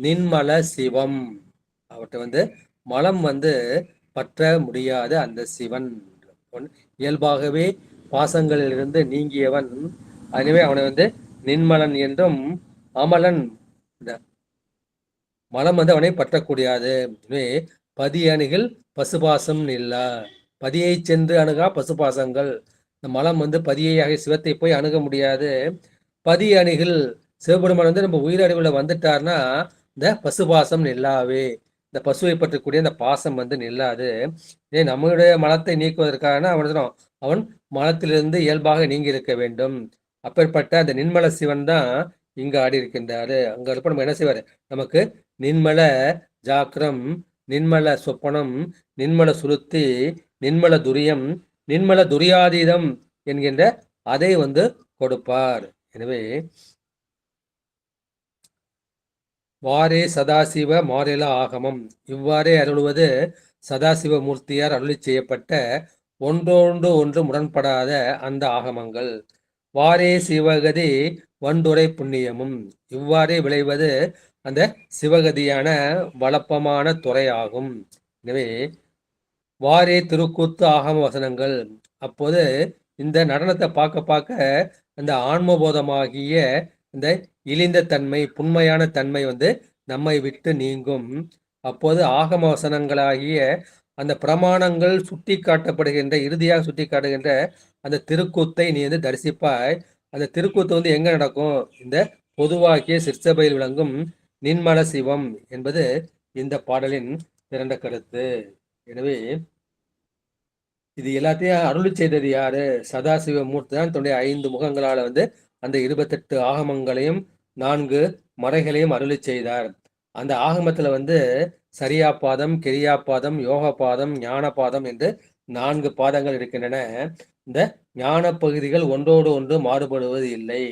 நின்மல சிவம். அவர்கிட்ட மலம் பற்ற முடியாத அந்த சிவன் இயல்பாகவே பாசங்களிலிருந்து நீங்கியவன். எனவே அவனை நின்மலன் என்றும், அமலன் மலம் அவனை பற்றக்கூடியாது. பதி அணுகில் பசுபாசம் இல்ல. பதியை சென்று அணுகா பசுபாசங்கள். இந்த மலம் பதியையாக சிவத்தை போய் அணுக முடியாது. பதி அணுகில் சிவபெருமான் நம்ம உயிரறிவுல வந்துட்டார்னா இந்த பசுபாசம் நில்லாவே. இந்த பசுவை பற்றக்கூடிய அந்த பாசம் நில்லாது. நம்மளுடைய மலத்தை நீக்குவதற்காக அவன் மலத்திலிருந்து இயல்பாக நீங்கி இருக்க வேண்டும். அப்பேற்பட்ட அந்த நின்மல சிவன் தான் இங்க ஆடி இருக்கின்றாரு. அங்க இருப்ப நம்ம என்ன செய்வாரு? நமக்கு நின்மல ஜாக்கிரம், நின்மல சொப்பனம், நின்மல சுளுத்தி, நின்மல துரியம், நின்மல துரியாதீதம் என்கின்ற அதை கொடுப்பார். எனவே வாரே சதாசிவ மாறில ஆகமம். இவ்வாறே அருளுவது சதாசிவ மூர்த்தியார் அருளி செய்யப்பட்ட ஒன்றோண்டு ஒன்று முரண்படாத அந்த ஆகமங்கள். வாரே சிவகதி வன்துறை புண்ணியமும். இவ்வாறே விளைவது அந்த சிவகதியான வளப்பமான துறை ஆகும். எனவே வாரே திருக்கூத்து ஆகம வசனங்கள். அப்போது இந்த நடனத்தை பார்க்க அந்த ஆன்மபோதமாகிய இந்த இழிந்த தன்மை, புண்மையான தன்மை நம்மை விட்டு நீங்கும். அப்போது ஆகம வசனங்களாகிய அந்த பிரமாணங்கள் சுட்டி காட்டப்படுகின்ற, இறுதியாக சுட்டி காட்டுகின்ற அந்த திருக்கூத்தை நீ வந்து தரிசிப்பாய். அந்த திருக்கூத்து வந்து எங்க நடக்கும்? இந்த பொதுவாக்கிய சிற்சபையில் விளங்கும் நின்மல சிவம் என்பது இந்த பாடலின் திரண்ட கருத்து. எனவே இது எல்லாத்தையும் அருளி செய்தது யாரு? சதாசிவ மூர்த்தி தான் தன்னுடைய 5 முகங்களால வந்து அந்த 28 ஆகமங்களையும் 4 மறைகளையும் அருளி செய்தார். அந்த ஆகமத்துல வந்து சரியாபாதம், கிரியாபாதம், யோகபாதம், ஞானபாதம் என்று 4 பாதங்கள் இருக்கின்றன. இந்த ஞான பகுதிகள் ஒன்றோடு ஒன்று மாறுபடுவது இல்லை.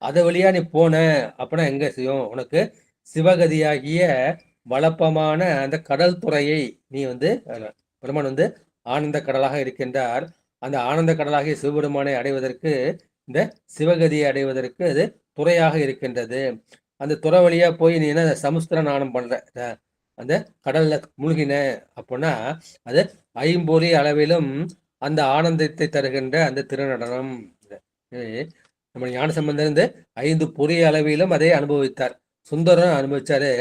அது வழியா நீ போன அப்படின்னா எங்க செய்யும்? உனக்கு சிவகதியாகிய வளப்பமான அந்த கடல் துறையை நீ வந்து பெருமான் வந்து ஆனந்த கடலாக இருக்கின்றார். அந்த ஆனந்த கடலாகிய சிவபெருமானை அடைவதற்கு, இந்த சிவகதியை அடைவதற்கு அது துறையாக இருக்கின்றது. அந்த துறை வழியா போய் நீ என்ன சமுத்திர நாணம் பண்ற, அந்த கடல்ல மூழ்கின அப்படின்னா அது 5 அளவிலும் அந்த ஆனந்தத்தை தருகின்ற அந்த திருநடனம். நம்ம ஞானசம்பந்தர் இந்த 5 பொறி அளவிலும் அதை அனுபவித்தார். சுந்தரம் அனுபவிச்சாரு.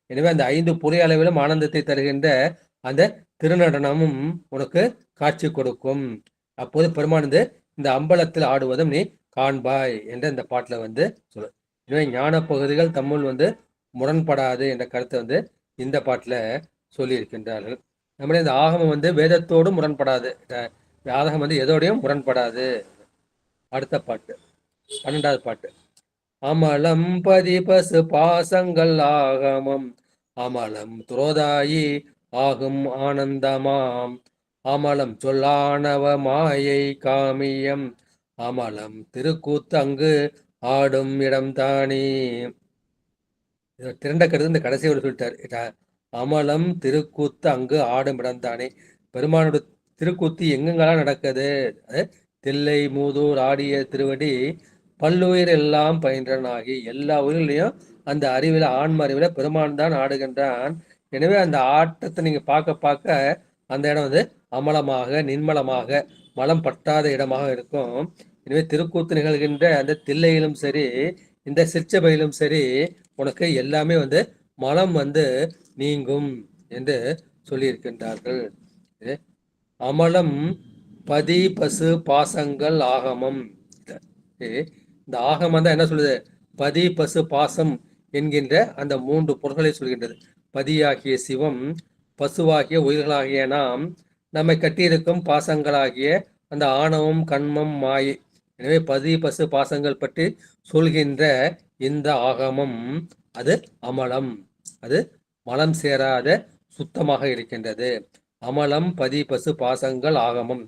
எனவே அந்த 5 பொறி அளவிலும் ஆனந்தத்தை தருகின்ற அந்த திருநடனமும் உனக்கு காட்சி கொடுக்கும். அப்போது பெருமான் வந்து இந்த அம்பலத்தில் ஆடுவதும் நீ காண்பாய் என்ற இந்த பாட்டுல வந்து சொல்லு. எனவே ஞான பகுதிகள் தம்முள் வந்து முரண்படாது என்ற கருத்தை வந்து இந்த பாட்டுல சொல்லி இருக்கின்றார்கள். நம்மளே இந்த ஆகமம் வந்து வேதத்தோடு முரண்படாது, ஆகமம் வந்து எதோடையும் முரண்படாது. அடுத்த பாட்டு 12வது பாட்டு. அமலம் பதிபசு பாசங்கள் ஆகமம் அமலம் துரோதாயி ஆகும் ஆனந்தமாம் அமலம் சொல்லானவ மாயை காமியம் அமலம் திருக்கூத்து அங்கு ஆடும் இடம் தானே. திரண்ட கருத்து இந்த கடைசியோடு சொல்லிட்டார். அமலம் திருக்கூத்து அங்கு ஆடும் இடம் தானே. பெருமானோட திருக்கூத்து எங்கெங்கெல்லாம் நடக்குது? தில்லை மூதூர் ஆடிய திருவடி பல்லுயிர் எல்லாம் பயின்றனாகி, எல்லா உயிரிலையும் அந்த அறிவில, ஆன்ம அறிவில பெருமான் தான் ஆடுகின்றான். எனவே அந்த ஆட்டத்தை நீங்க பார்க்க பார்க்க அந்த இடம் வந்து அமலமாக, நின்மலமாக, மலம் பட்டாத இடமாக இருக்கும். எனவே திருக்கூத்து நிகழ்கின்ற அந்த தில்லையிலும் சரி, இந்த சிற்சபையிலும் சரி, உனக்கு எல்லாமே வந்து மலம் வந்து நீங்கும் என்று சொல்லியிருக்கின்றார்கள். அமலம் பதி பசு பாசங்கள் ஆகமம். இந்த ஆகமம் தான் என்ன சொல்லுது? பதி பசு பாசம் என்கின்ற அந்த 3 பொருள்களை சொல்கின்றது. பதியாகிய சிவம், பசுவாகிய உயிர்களாகிய நாம், நம்மை கட்டியிருக்கும் பாசங்களாகிய அந்த ஆணவம், கண்மம், மாயை. எனவே பதி பசு பாசங்கள் பற்றி சொல்கின்ற இந்த ஆகமம் அது அமலம், அது மலம் சேராத சுத்தமாக இருக்கின்றது. அமலம் பதி பசு பாசங்கள் ஆகமம்.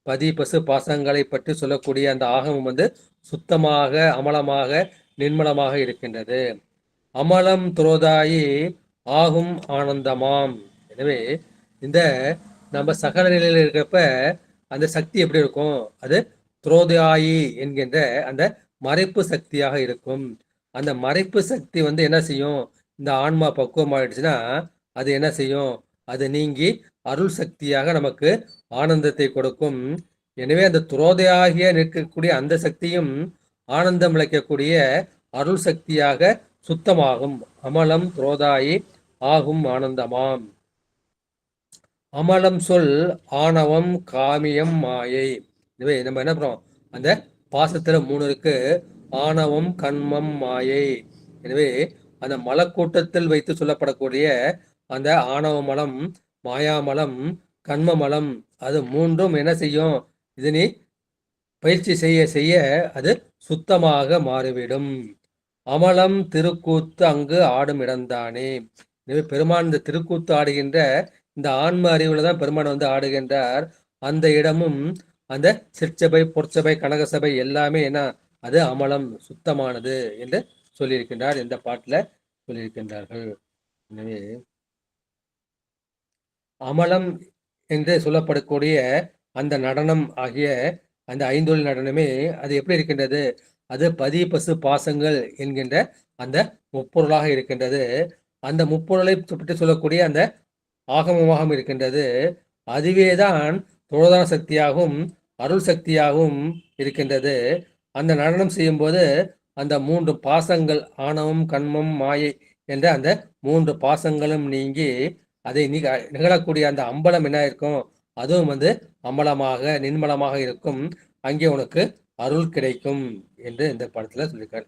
பதி பசு பாசங்களை பற்றி சொல்லக்கூடிய அந்த ஆகமம் வந்து சுத்தமாக, அமலமாக, நிர்மலமாக இருக்கின்றது. அமலம் துரோதாயி ஆகும் ஆனந்தமாம். எனவே இந்த நம்ம சகல நிலையில் இருக்கிறப்ப அந்த சக்தி எப்படி இருக்கும்? அது துரோதாயி என்கின்ற அந்த மறைப்பு சக்தியாக இருக்கும். அந்த மறைப்பு சக்தி வந்து என்ன செய்யும்? இந்த ஆன்மா பக்குவம் ஆயிடுச்சுன்னா அது என்ன செய்யும்? அது நீங்கி அருள் சக்தியாக நமக்கு ஆனந்தத்தை கொடுக்கும். எனவே அந்த துரோதையாகிய நிற்கக்கூடிய அந்த சக்தியும் ஆனந்தம் விளைக்கக்கூடிய அருள் சக்தியாக சுத்தமாகும். அமலம் துரோதாயி ஆகும் ஆனந்தமாம். அமலம் சொல் ஆணவம் காமியம் மாயை. எனவே நம்ம என்ன பண்றோம்? அந்த பாசத்துல 3 இருக்கு. ஆணவம், கண்மம், மாயை. எனவே அந்த மலக்கூட்டத்தில் வைத்து சொல்லப்படக்கூடிய அந்த ஆணவ மலம், மாயாமலம், கண்ம மலம், அது 3ம் என்ன செய்யும்? இது நீ பயிற்சி செய்ய செய்ய அது சுத்தமாக மாறிவிடும். அமலம் திருக்கூத்து அங்கு ஆடும் இடம்தானே. எனவே பெருமான் இந்த திருக்கூத்து ஆடுகின்ற இந்த ஆன்ம அறிவுல தான் பெருமான் வந்து ஆடுகின்றார். அந்த இடமும் அந்த சிற்சபை, பொற்சபை, கனகசபை எல்லாமே என்ன? அது அமலம், சுத்தமானது என்று சொல்லியிருக்கின்றார். இந்த பாட்டுல சொல்லியிருக்கின்றார்கள். எனவே அமலம் என்று சொல்லப்படக்கூடிய அந்த நடனம் ஆகிய அந்த 5 நடனமே அது எப்படி இருக்கின்றது? அது பதி பசு பாசங்கள் என்கின்ற அந்த முப்பொருளாக இருக்கின்றது. அந்த முப்பொருளை பற்றி சொல்லக்கூடிய அந்த ஆகமமாகவும் இருக்கின்றது. அதுவேதான் துரோதான சக்தியாகவும் அருள் சக்தியாகவும் இருக்கின்றது. அந்த நடனம் செய்யும் போது அந்த 3 பாசங்கள், ஆணவம், கண்மம், மாயை என்ற அந்த 3 பாசங்களும் நீங்கி அதை நிகழக்கூடிய அந்த அம்பலம் என்ன இருக்கும், அதுவும் வந்து அம்பலமாக நிர்மலமாக இருக்கும். அங்கே உனக்கு அருள் கிடைக்கும் என்று இந்த படத்துல சொல்லியிருக்காரு.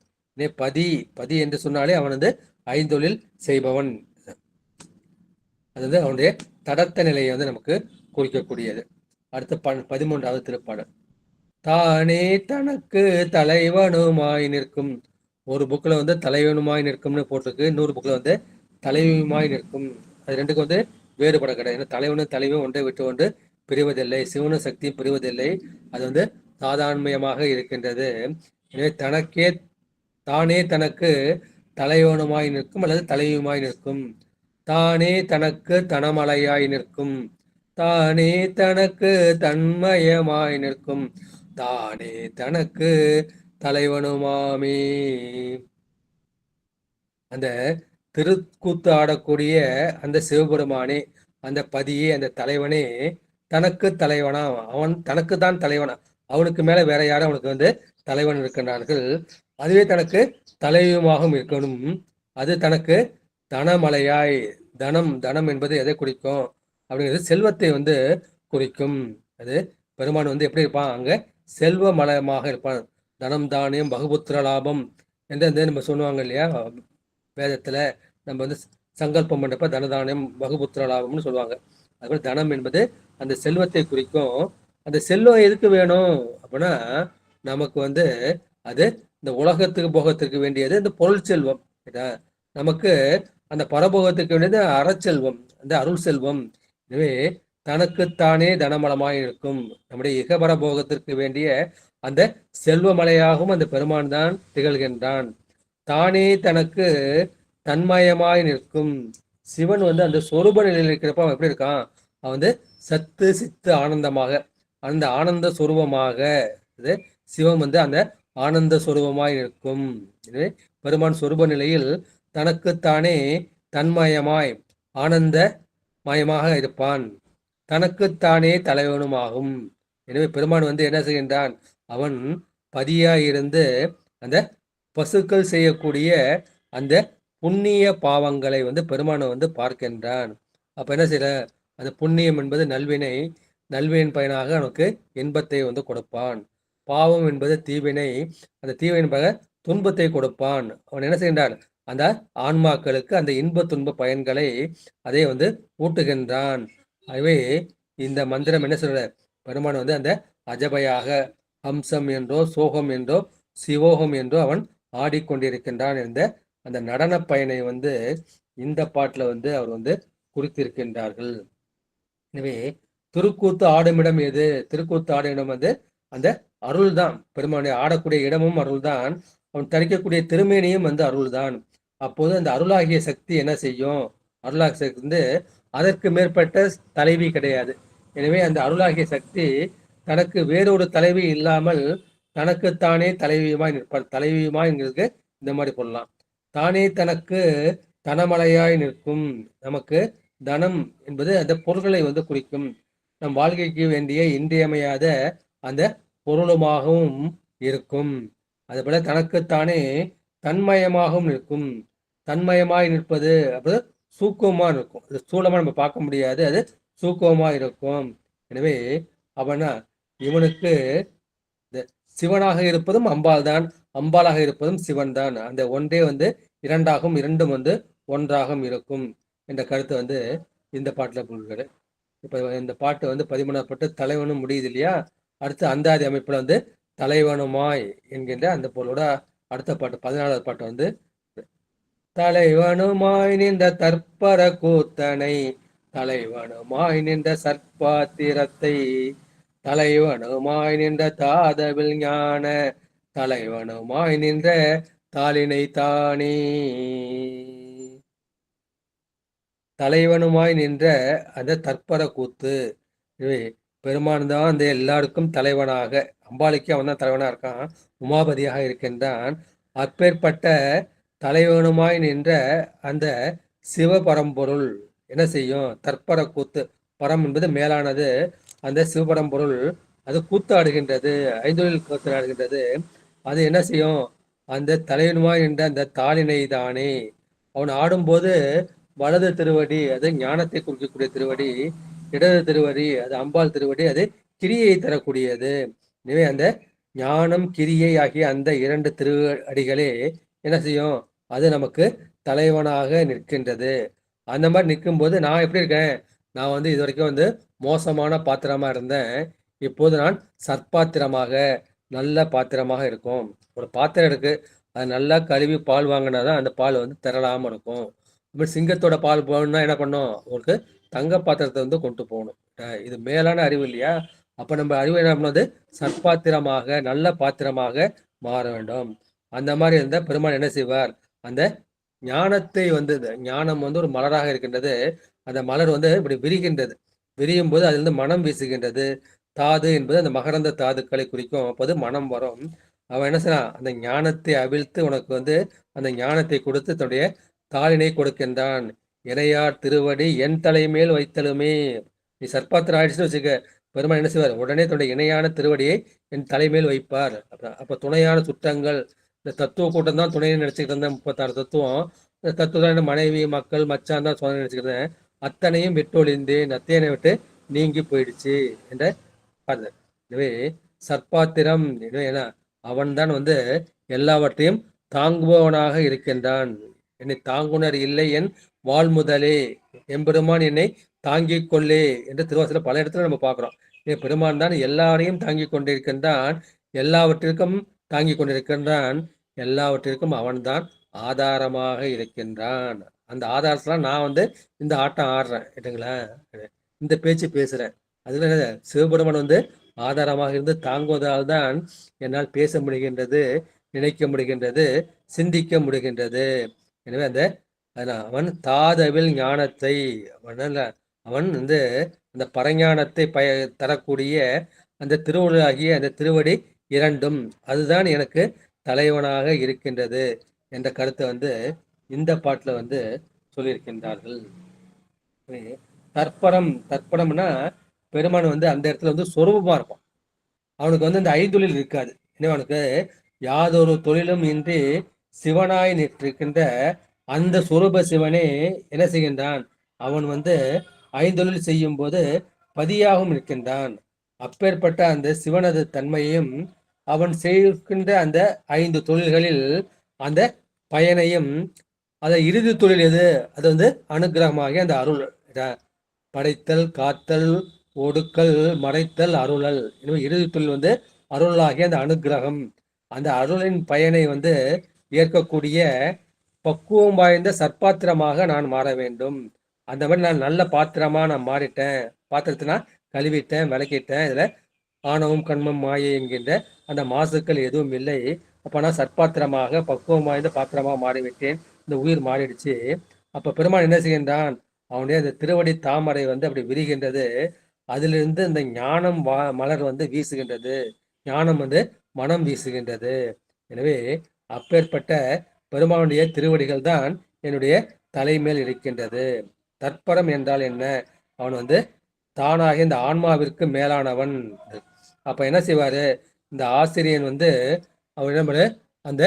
பதி பதி என்று சொன்னாலே அவன் வந்து ஐந்தொழில் செய்பவன். அது வந்து அவனுடைய தடத்த நிலையை வந்து நமக்கு குறிக்கக்கூடியது. அடுத்த 13வது திருப்பாடல். தானே தனக்கு தலைவனுமாய் நிற்கும். ஒரு புக்கில் வந்து தலைவனுமாய் நிற்கும்னு போட்டிருக்கு, இன்னொரு புக்கில் வந்து தலைவியுமாய் நிற்கும். அது ரெண்டுக்கும் வந்து வேறுபட கிடையாது. தலைவனும் தலைவியும் ஒன்றை விட்டு ஒன்று பிரிவதில்லை, சிவனும் சக்தியும் பிரிவதில்லை. அது வந்து சாதாரணமயமாக இருக்கின்றது. எனவே தானே தனக்கு தலைவனுமாய் நிற்கும் அல்லது தலைவியுமாய் நிற்கும். தானே தனக்கு தனமலையாய் நிற்கும். தானே தனக்கு தன்மயமாய் நிற்கும். தானே தனக்கு தலைவனுமாமே. அந்த திருக்கூத்து ஆடக்கூடிய அந்த சிவபெருமானே, அந்த பதியே, அந்த தலைவனே தனக்கு தலைவனா, அவன் தனக்கு தான் தலைவனா, அவனுக்கு மேல வேற யாரும் அவனுக்கு வந்து தலைவன் இருக்கின்றார்கள். அதுவே தனக்கு தலைவியுமாகவும் இருக்கணும். அது தனக்கு தனமலையாய், தனம் என்பது எதை குறிக்கும் அப்படிங்கிறது செல்வத்தை வந்து குறிக்கும். அது பெருமான் வந்து எப்படி இருப்பான், அங்க செல்வ மலமாக இருப்பான். தனம் தானியம் பகுபுத்திர லாபம் என்று வந்து நம்ம சொல்லுவாங்க இல்லையா, வேதத்துல நம்ம வந்து சங்கல்பம் பண்றப்ப தனதானியம் பகுபுத்திர லாபம்னு சொல்லுவாங்க. அதுபோல தனம் என்பது அந்த செல்வத்தை குறிக்கும். அந்த செல்வம் எதுக்கு வேணும் அப்படின்னா, நமக்கு வந்து அது இந்த உலகத்துக்கு போகத்திற்கு வேண்டியது இந்த பொருள் செல்வம். நமக்கு அந்த பரபோகத்துக்கு வேண்டியது அறச்செல்வம், அந்த அருள் செல்வம். எனவே தனக்குத்தானே தனமலமாய் இருக்கும். நம்முடைய இகபர போகத்திற்கு வேண்டிய அந்த செல்வமலையாகவும் அந்த பெருமான் தான் திகழ்கின்றான். தானே தனக்கு தன்மயமாய் நிற்கும். சிவன் வந்து அந்த சொரூப நிலையில் இருக்கிறப்ப அவன் எப்படி இருக்கான், அவன் வந்து சத்து சித்து ஆனந்தமாக, அந்த ஆனந்த சொரூபமாக சிவம் வந்து அந்த ஆனந்த சொரூபமாய் நிற்கும். எனவே பெருமான் சொரூப நிலையில் தனக்குத்தானே தன்மயமாய் ஆனந்த மயமாக இருப்பான். தனக்குத்தானே தலைவனுமாகும். எனவே பெருமான் வந்து என்ன செய்கின்றான், அவன் பதியாயிருந்து அந்த பசுக்கள் செய்யக்கூடிய அந்த புண்ணிய பாவங்களை வந்து பெருமானை வந்து பார்க்கின்றான். அப்ப என்ன செய்யற, அந்த புண்ணியம் என்பது நல்வினை, நல்வின் பயனாக அவனுக்கு இன்பத்தை வந்து கொடுப்பான். பாவம் என்பது தீவினை, அந்த தீவினை பயனாக துன்பத்தை கொடுப்பான். அவன் என்ன செய்கின்றான், அந்த ஆன்மாக்களுக்கு அந்த இன்ப துன்ப பயன்களை அதை வந்து ஊட்டுகின்றான். ஆகவே இந்த மந்திரம் என்ன சொல்ற, பெருமான் வந்து அந்த அஜபயாக ஹம்சம் என்றோ சோகம் என்றோ சிவோகம் என்றோ அவன் ஆடிக்கொண்டிருக்கின்றான் என்ற அந்த நடன பயனை வந்து இந்த பாட்டுல வந்து அவர் வந்து குறித்திருக்கின்றார்கள். எனவே திருக்கூத்து ஆடுமிடம் எது, திருக்கூத்து ஆடுமிடம் வந்து அந்த அருள் தான். பெருமானுடைய ஆடக்கூடிய இடமும் அருள் தான், அவன் தரிக்கக்கூடிய திருமேனியும் வந்து அருள் தான். அப்போது அந்த அருளாகிய சக்தி என்ன செய்யும், அருளாகிய சக்தி வந்து அதற்கு மேற்பட்ட தலைவி கிடையாது. எனவே அந்த அருளாகிய சக்தி தனக்கு வேறொரு தலைவி இல்லாமல் தனக்குத்தானே தலைவியுமாய் நிற்பார். தலைவியுமாய்ங்கிறதுக்கு இந்த மாதிரி சொல்லலாம். தானே தனக்கு தனமலையாய் நிற்கும். நமக்கு தனம் என்பது அந்த பொருள்களை வந்து குறிக்கும். நம் வாழ்க்கைக்கு வேண்டிய இன்றியமையாத அந்த பொருளுமாகவும் இருக்கும். அதுபோல தனக்குத்தானே தன்மயமாகவும் நிற்கும். தன்மயமாய் நிற்பது அப்படி சூக்குவமா இருக்கும். அது ஸ்தூலமா நம்ம பார்க்க முடியாது, அது சூக்குவமா இருக்கும். எனவே அவனா இவனுக்கு சிவனாக இருப்பதும் அம்பாள் தான், அம்பாளாக இருப்பதும் சிவன் தான். அந்த ஒன்றே வந்து இரண்டாகும், இரண்டும் வந்து ஒன்றாகவும் இருக்கும் என்ற கருத்து வந்து இந்த பாட்டுல புரிகிறது. இப்ப இந்த பாட்டு வந்து 13வது பாட்டு தலைவனும் முடியுது இல்லையா, அடுத்து அந்தாதி அமைப்புல வந்து தலைவனுமாய் என்கின்ற அந்த பொருளோட அடுத்த பாட்டு 14வது பாட்டு வந்து தலைவனுமாய் நின்ற தற்பர கூத்தனை, தலைவனுமாய் நின்ற சற்பாத்திரத்தை, தலைவனுமாய் நின்ற தாதவில் ஞான, தலைவனுமாய் நின்ற தாளினை தானே. தலைவனுமாய் நின்ற அந்த தற்பர கூத்து. பெருமான் தான் அந்த எல்லாருக்கும் தலைவனாக, அம்பாளுக்கு அவன் தான் தலைவனா இருக்கான், உமாபதியாக இருக்கின்றான். அப்பேற்பட்ட தலைவனுமாய் நின்ற அந்த சிவபரம்பொருள் என்ன செய்யும், தற்பர கூத்து. பரம் என்பது மேலானது, அந்த சிவபரம்பொருள் அது கூத்தாடுகின்றது, ஐந்தொழில் கூத்தாடுகின்றது. அது என்ன செய்யும், அந்த தலைவனுமாய் நின்ற அந்த தாளினை தானே, அவன் ஆடும்போது வலது திருவடி அது ஞானத்தை குறிக்கக்கூடிய திருவடி, இடது திருவடி அது அம்பாள் திருவடி அது கிரியை தரக்கூடியது. எனவே அந்த ஞானம் கிரியை ஆகிய அந்த 2 திருவடிகளே என்ன செய்யும், அது நமக்கு தலைவனாக நிற்கின்றது. அந்த மாதிரி நிற்கும்போது நான் எப்படி இருக்கேன், நான் வந்து இது வரைக்கும் வந்து மோசமான பாத்திரமா இருந்தேன். இப்போது நான் சற்பாத்திரமாக நல்ல பாத்திரமாக இருக்கும். ஒரு பாத்திரம் இருக்கு, அது நல்லா கழுவி பால் வாங்கினாதான் அந்த பால் வந்து திரளாம இருக்கும். இப்படி சிங்கத்தோட பால் போகணும்னா என்ன பண்ணும், உங்களுக்கு தங்க பாத்திரத்தை வந்து கொண்டு போகணும். இது மேலான அறிவு இல்லையா? அப்ப நம்ம அறிவு என்ன பண்ணுவது, சற்பாத்திரமாக நல்ல பாத்திரமாக மாற வேண்டும். அந்த மாதிரி இருந்தா பெருமாள் என்ன செய்வார், அந்த ஞானத்தை வந்து ஞானம் வந்து ஒரு மலராக இருக்கின்றது. அந்த மலர் வந்து இப்படி விரிகின்றது. விரியும் போது அதிலிருந்து மனம் வீசுகின்றது. தாது என்பது அந்த மகரந்த தாதுக்களை குறிக்கும். அப்போது மனம் வரும். அவன் என்ன செய்யறான், அந்த ஞானத்தை அவிழ்த்து உனக்கு வந்து அந்த ஞானத்தை கொடுத்து தன்னுடைய தாளினை கொடுக்கின்றான். இணையார் திருவடி என் தலைமேல் வைத்தலுமே. நீ சர்ப்பாத்திரம் ஆயிடுச்சுன்னு வச்சுக்க, பெருமாள் என்ன செய்வார், உடனே தன்னுடைய இணையான திருவடியை என் தலைமேல் வைப்பார். அப்ப துணையான சுற்றங்கள், இந்த தத்துவ கூட்டம் தான் துணையை நினைச்சுக்கிட்டு இருந்தேன். 36 தத்துவம். இந்த தத்துவம் மனைவி மக்கள் மச்சான் தான் துணை நினைச்சுக்கிட்டேன். அத்தனையும் விட்டொழிந்தேன், அத்தனை விட்டு நீங்கி போயிடுச்சு என்ற பாரு. எனவே சர்ப்பாத்திரம் ஏன்னா அவன் தான் வந்து எல்லாவற்றையும் தாங்குபவனாக இருக்கின்றான். என்னை தாங்குனர் இல்லை என் வாழ்முதலே, எம்பெருமான் என்னை தாங்கிக் கொள்ளே என்று திருவாசல பல இடத்துல நம்ம பார்க்கிறோம். பெருமான் தான் எல்லாரையும் தாங்கிக் கொண்டிருக்கின்றான், எல்லாவற்றிற்கும் தாங்கிக் கொண்டிருக்கின்றான், எல்லாவற்றிற்கும் அவன்தான் ஆதாரமாக இருக்கின்றான். அந்த ஆதாரத்துல நான் வந்து இந்த ஆட்டம் ஆடுறேன் இல்லைங்களா, இந்த பேச்சு பேசுறேன். அதுல சிவபெருமான் வந்து ஆதாரமாக இருந்து தாங்குவதால் தான் என்னால் பேச முடிகின்றது, நினைக்க முடிகின்றது, சிந்திக்க முடிகின்றது. எனவே அந்த அவன் தாதவில் ஞானத்தை அவன் வந்து அந்த பரஞானத்தை தரக்கூடிய அந்த திருவள்ளுவாகிய அந்த திருவடி 2ம் அதுதான் எனக்கு தலைவனாக இருக்கின்றது என்ற கருத்தை வந்து இந்த பாட்டுல வந்து சொல்லியிருக்கின்றார்கள். தற்பரம்னா பெருமான் வந்து அந்த இடத்துல வந்து சொரூபமா இருப்பான். அவனுக்கு வந்து இந்த ஐந்தொழில் இருக்காது. எனவே அவனுக்கு யாதொரு தொழிலும் இன்றி சிவனாய் நிற்றிருக்கின்ற அந்த சொரூப சிவனே என்ன செய்கின்றான், அவன் வந்து ஐந்தொழில் செய்யும் போது பதியாகவும் இருக்கின்றான். அப்பேற்பட்ட அந்த சிவனது தன்மையும் அவன் செய்கின்ற அந்த 5 தொழில்களில் அந்த பயனையும், அதை இறுதி தொழில் எது, அது வந்து அனுகிரகமாகிய அந்த அருள், படைத்தல் காத்தல் ஒடுக்கல் மறைத்தல் அருளல். எனவே இறுதி தொழில் வந்து அருளாகிய அந்த அனுகிரகம். அந்த அருளின் பயனை வந்து ஏற்கக்கூடிய பக்குவம் வாய்ந்த சற்பாத்திரமாக நான் மாற வேண்டும். அந்த மாதிரி நான் நல்ல பாத்திரமா நான் மாறிட்டேன். பாத்திரத்தினா கழுவிட்டேன், விளக்கிட்டேன். இதுல ஆணவம் கண்மம் மாயை என்கின்ற அந்த மாசுக்கள் எதுவும் இல்லை. அப்ப நான் சற்பாத்திரமாக பக்குவம் வாய்ந்த பாத்திரமாக மாறிவிட்டேன். இந்த உயிர் மாறிடுச்சு. அப்ப பெருமான் என்ன செய்கின்றான், அவனுடைய அந்த திருவடி தாமரை வந்து அப்படி விரிகின்றது. அதிலிருந்து இந்த ஞானம் மலர் வந்து வீசுகின்றது, ஞானம் வந்து மனம் வீசுகின்றது. எனவே அப்பேற்பட்ட பெருமானுடைய திருவடிகள் தான் என்னுடைய தலைமேல் இருக்கின்றது. தற்பரம் என்றால் என்ன, அவன் வந்து தானாக இந்த ஆன்மாவிற்கு மேலானவன். அப்ப என்ன செய்வாரு, இந்த ஆசிரியன் வந்து அவர் என்ன பண்ண, அந்த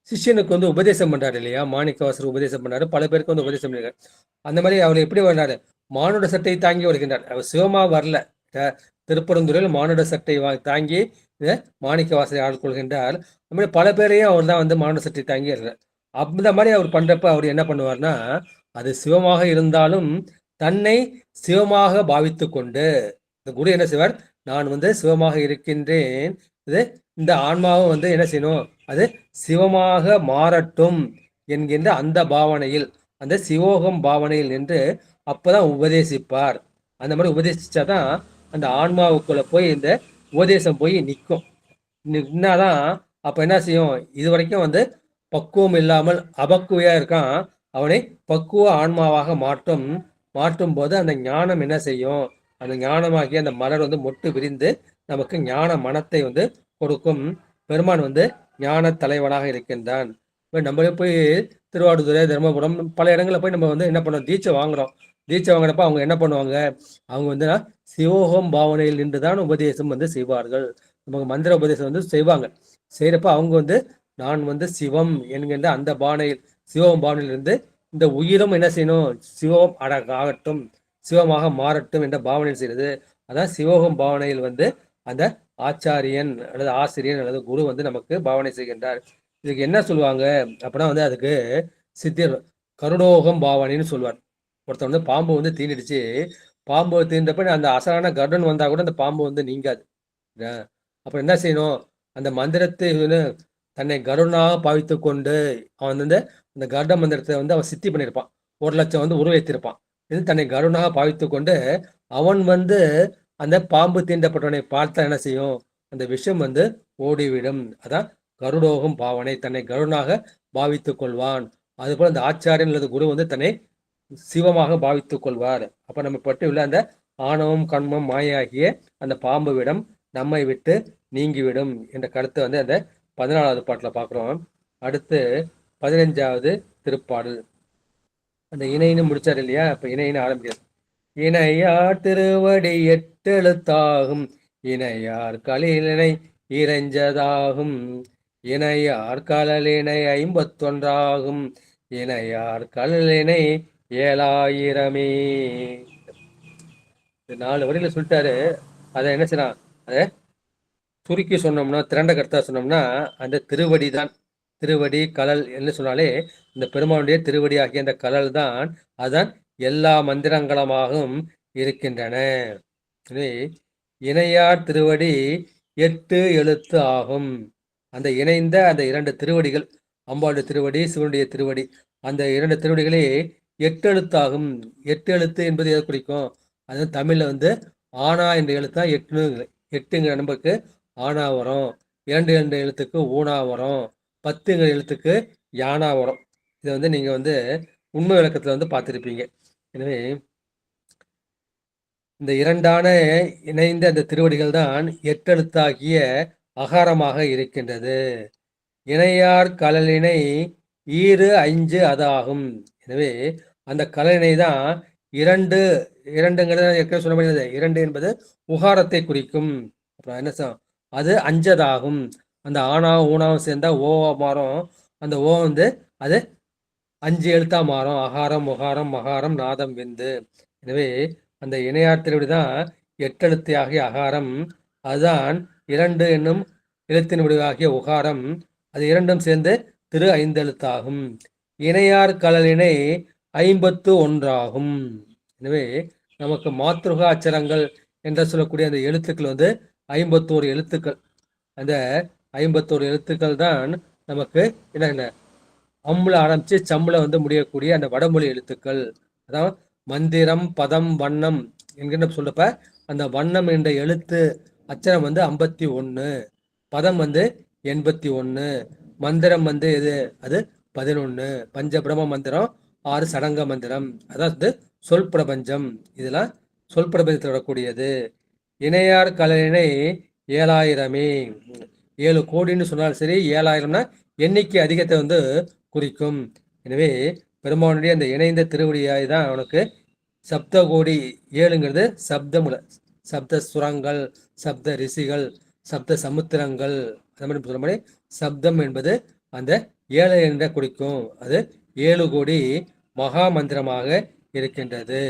சிஷ்யனுக்கு வந்து உபதேசம் பண்றாரு இல்லையா, மாணிக்கவாசர் உபதேசம் பண்ணாரு, பல பேருக்கு வந்து உபதேசம் பண்ணிருக்காரு. அந்த மாதிரி அவர் எப்படி வர்றாரு, மானுட சட்டை தாங்கி வருகின்றார். அவர் சிவமா வரல, திருப்பரந்துறையில் மானுட சட்டை தாங்கி மாணிக்கவாசரை ஆட்கொள்கின்றார். அந்த மாதிரி பல பேரையும் அவர் தான் வந்து மானுட சட்டை தாங்கி இருக்கிறார். அந்த மாதிரி அவர் பண்றப்ப அவர் என்ன பண்ணுவார்னா, அது சிவமாக இருந்தாலும் தன்னை சிவமாக பாவித்து கொண்டு, இந்த குரு என்ன செய்வார், நான் வந்து சிவமாக இருக்கின்றேன், இது இந்த ஆன்மாவும் வந்து என்ன செய்யணும், அது சிவமாக மாறட்டும் என்கின்ற அந்த பாவனையில், அந்த சிவோகம் பாவனையில் நின்று அப்பதான் உபதேசிப்பார். அந்த மாதிரி உபதேசிச்சாதான் அந்த ஆன்மாவுக்குள்ள போய் இந்த உபதேசம் போய் நிற்கும். நின்னாதான் அப்ப என்ன செய்யும், இது வரைக்கும் வந்து பக்குவம் இல்லாமல் அபக்குவையா இருக்கான், அவனை பக்குவ ஆன்மாவாக மாற்றும் போது அந்த ஞானம் என்ன செய்யும், அந்த ஞானமாகிய அந்த மலர் வந்து மொட்டு விரிந்து நமக்கு ஞான மனத்தை வந்து கொடுக்கும். பெருமான் வந்து ஞான தலைவனாக இருக்கின்றான். நம்மளே போய் திருவாடுதுறை தர்மபுரம் பல இடங்களில் போய் நம்ம வந்து என்ன பண்ணோம், தீட்சை வாங்குறோம். தீட்சை வாங்குறப்ப அவங்க என்ன பண்ணுவாங்க, அவங்க வந்து சிவோகம் பாவனையில் நின்றுதான் உபதேசம் வந்து செய்வார்கள். நமக்கு மந்திர உபதேசம் வந்து செய்வாங்க. செய்யறப்ப அவங்க வந்து நான் வந்து சிவம் என்கின்ற அந்த பாவனையில், சிவோகம் பாவனையில் இருந்து இந்த உயிரும் என்ன செய்யணும், சிவம் ஆகட்டும், சிவமாக மாறட்டும் என்ற பாவனை செய்கிறது. அதான் சிவோகம் பாவனையில் வந்து அந்த ஆச்சாரியன் அல்லது ஆசிரியன் அல்லது குரு வந்து நமக்கு பாவனை செய்கின்றார். இதுக்கு என்ன சொல்லுவாங்க அப்படின்னா வந்து அதுக்கு சித்திர் கருடோகம் பாவனைன்னு சொல்லுவார். ஒருத்தர் வந்து பாம்பு வந்து தீண்டிடுச்சு, பாம்பு தீண்டப்ப அந்த அசலான கருடன் வந்தா கூட அந்த பாம்பு வந்து நீங்காது. அப்புறம் என்ன செய்யணும், அந்த மந்திரத்தை தன்னை கருடனாக பாவித்து கொண்டு அவன் வந்து அந்த கருட மந்திரத்தை வந்து அவன் சித்தி பண்ணியிருப்பான், 1,00,000 வந்து உருவேற்றிருப்பான். இது தன்னை கருடனாக பாவித்து கொண்டு அவன் வந்து அந்த பாம்பு தீண்டப்பட்டவனை பார்த்தா என்ன செய்யும், அந்த விஷம் வந்து ஓடிவிடும். அதான் கருடோகம் பாவனை, தன்னை கருடனாக பாவித்துக் கொள்வான். அதுபோல அந்த ஆச்சாரியன் அல்லது குரு வந்து தன்னை சிவமாக பாவித்துக் கொள்வார். அப்ப நம்ம பற்றியுள்ள அந்த ஆணவம் கண்மம் மாயாகிய அந்த பாம்பு விடம் நம்மை விட்டு நீங்கிவிடும் என்ற கருத்தை வந்து அந்த 14வது பாட்டுல பாக்குறோம். அடுத்து 15வது திருப்பாடல். அந்த இணைன்னு முடிச்சாரு இல்லையா, இப்ப இணைன்னு ஆரம்பிக்கிறது. இணையார் திருவடி 8 எழுத்தாகும், இணையார் கலிலினை இறைஞ்சதாகும், இணையார் கலலினை 51 இணையார் கலலினை 7000. 4 வரியில சொல்லிட்டாரு. அதை என்ன செய்யலாம், அதை சுருக்கி சொன்னோம்னா, திரண்ட கருத்தா சொன்னோம்னா அந்த திருவடி தான். திருவடி கலல் என்ன சொன்னாலே இந்த பெருமானுடைய திருவடி ஆகிய அந்த கலல் தான், அதான் எல்லா மந்திரங்களமாகவும் இருக்கின்றன. இணையார் திருவடி 8 எழுத்து ஆகும். அந்த இணைந்த அந்த 2 திருவடிகள், அம்பாளுடைய திருவடி சிவனுடைய திருவடி, அந்த 2 திருவடிகளே 8 எழுத்தாகும். 8 எழுத்து என்பது எதை குறிக்கும், அது தமிழ்ல வந்து ஆனா என்ற எழுத்தா 8ங்கிற நம்பருக்கு ஆனா வரும், 2 எழுத்துக்கு ஊனா வரும், 10ங்கிற எழுத்துக்கு யானா வரும். இதை வந்து நீங்க வந்து உண்மை விளக்கத்துல வந்து பார்த்திருப்பீங்க. எனவே இந்த 2ஆன இணைந்த அந்த திருவடிகள் தான் 8 எழுத்தாகிய அகாரமாக இருக்கின்றது. இணையார் கலலினை 5 அதாகும். எனவே அந்த கலலினை தான் 2ங்கிறது சொல்ல முடியாது. 2 என்பது உகாரத்தை குறிக்கும். அப்புறம் என்ன அது 5 அந்த ஆனாவும் ஊனாவும் சேர்ந்தா ஓவா மாறும். அந்த ஓ வந்து அது 5 எழுத்தா மாறும். அகாரம் உகாரம் மகாரம் நாதம் விந்து. எனவே அந்த இணையார் திருவடி தான் 8 எழுத்து ஆகிய அகாரம், அதுதான் 2 என்னும் எழுத்தின் முடிவாகிய உகாரம், அது 2ம் சேர்ந்து 5 எழுத்தாகும். இணையார் கலலினை 51 எனவே நமக்கு மாத்ருகா அச்சரங்கள் என்று சொல்லக்கூடிய அந்த எழுத்துக்கள் வந்து 51 எழுத்துக்கள். அந்த 51 எழுத்துக்கள் தான் நமக்கு என்ன அம்முல ஆரம்பிச்சு சம்முல வந்து முடியக்கூடிய அந்த வடமொழி எழுத்துக்கள். அதாவது மந்திரம் பதம் வண்ணம் என்கின்ற சொல்லப்ப அந்த வண்ணம் என்ற எழுத்து அச்சரம் வந்து 51, பதம் வந்து 81, மந்திரம் வந்து எது அது 11, பஞ்சபிரம மந்திரம் 6 சடங்க மந்திரம், அதாவது சொல் பிரபஞ்சம். இதெல்லாம் சொல் பிரபஞ்சத்தில் வரக்கூடியது. இணையார் கலலினை 7000, 7 கோடின்னு சொன்னாலும் சரி, 7000னா எண்ணிக்கை அதிகத்தை வந்து குறிக்கும். எனவே பெருமானுடைய அந்த இணைந்த திருவடியாய் தான் அவனுக்கு சப்த கோடி. 7ங்கிறது சப்தமுல, சப்த சுரங்கள், சப்த ரிஷிகள், சப்த சமுத்திரங்கள். அது மாதிரி சொல்ல மாதிரி சப்தம் என்பது அந்த 7 என்ற குறிக்கும். அது 7 கோடி மகா மந்திரமாக இருக்கின்றது.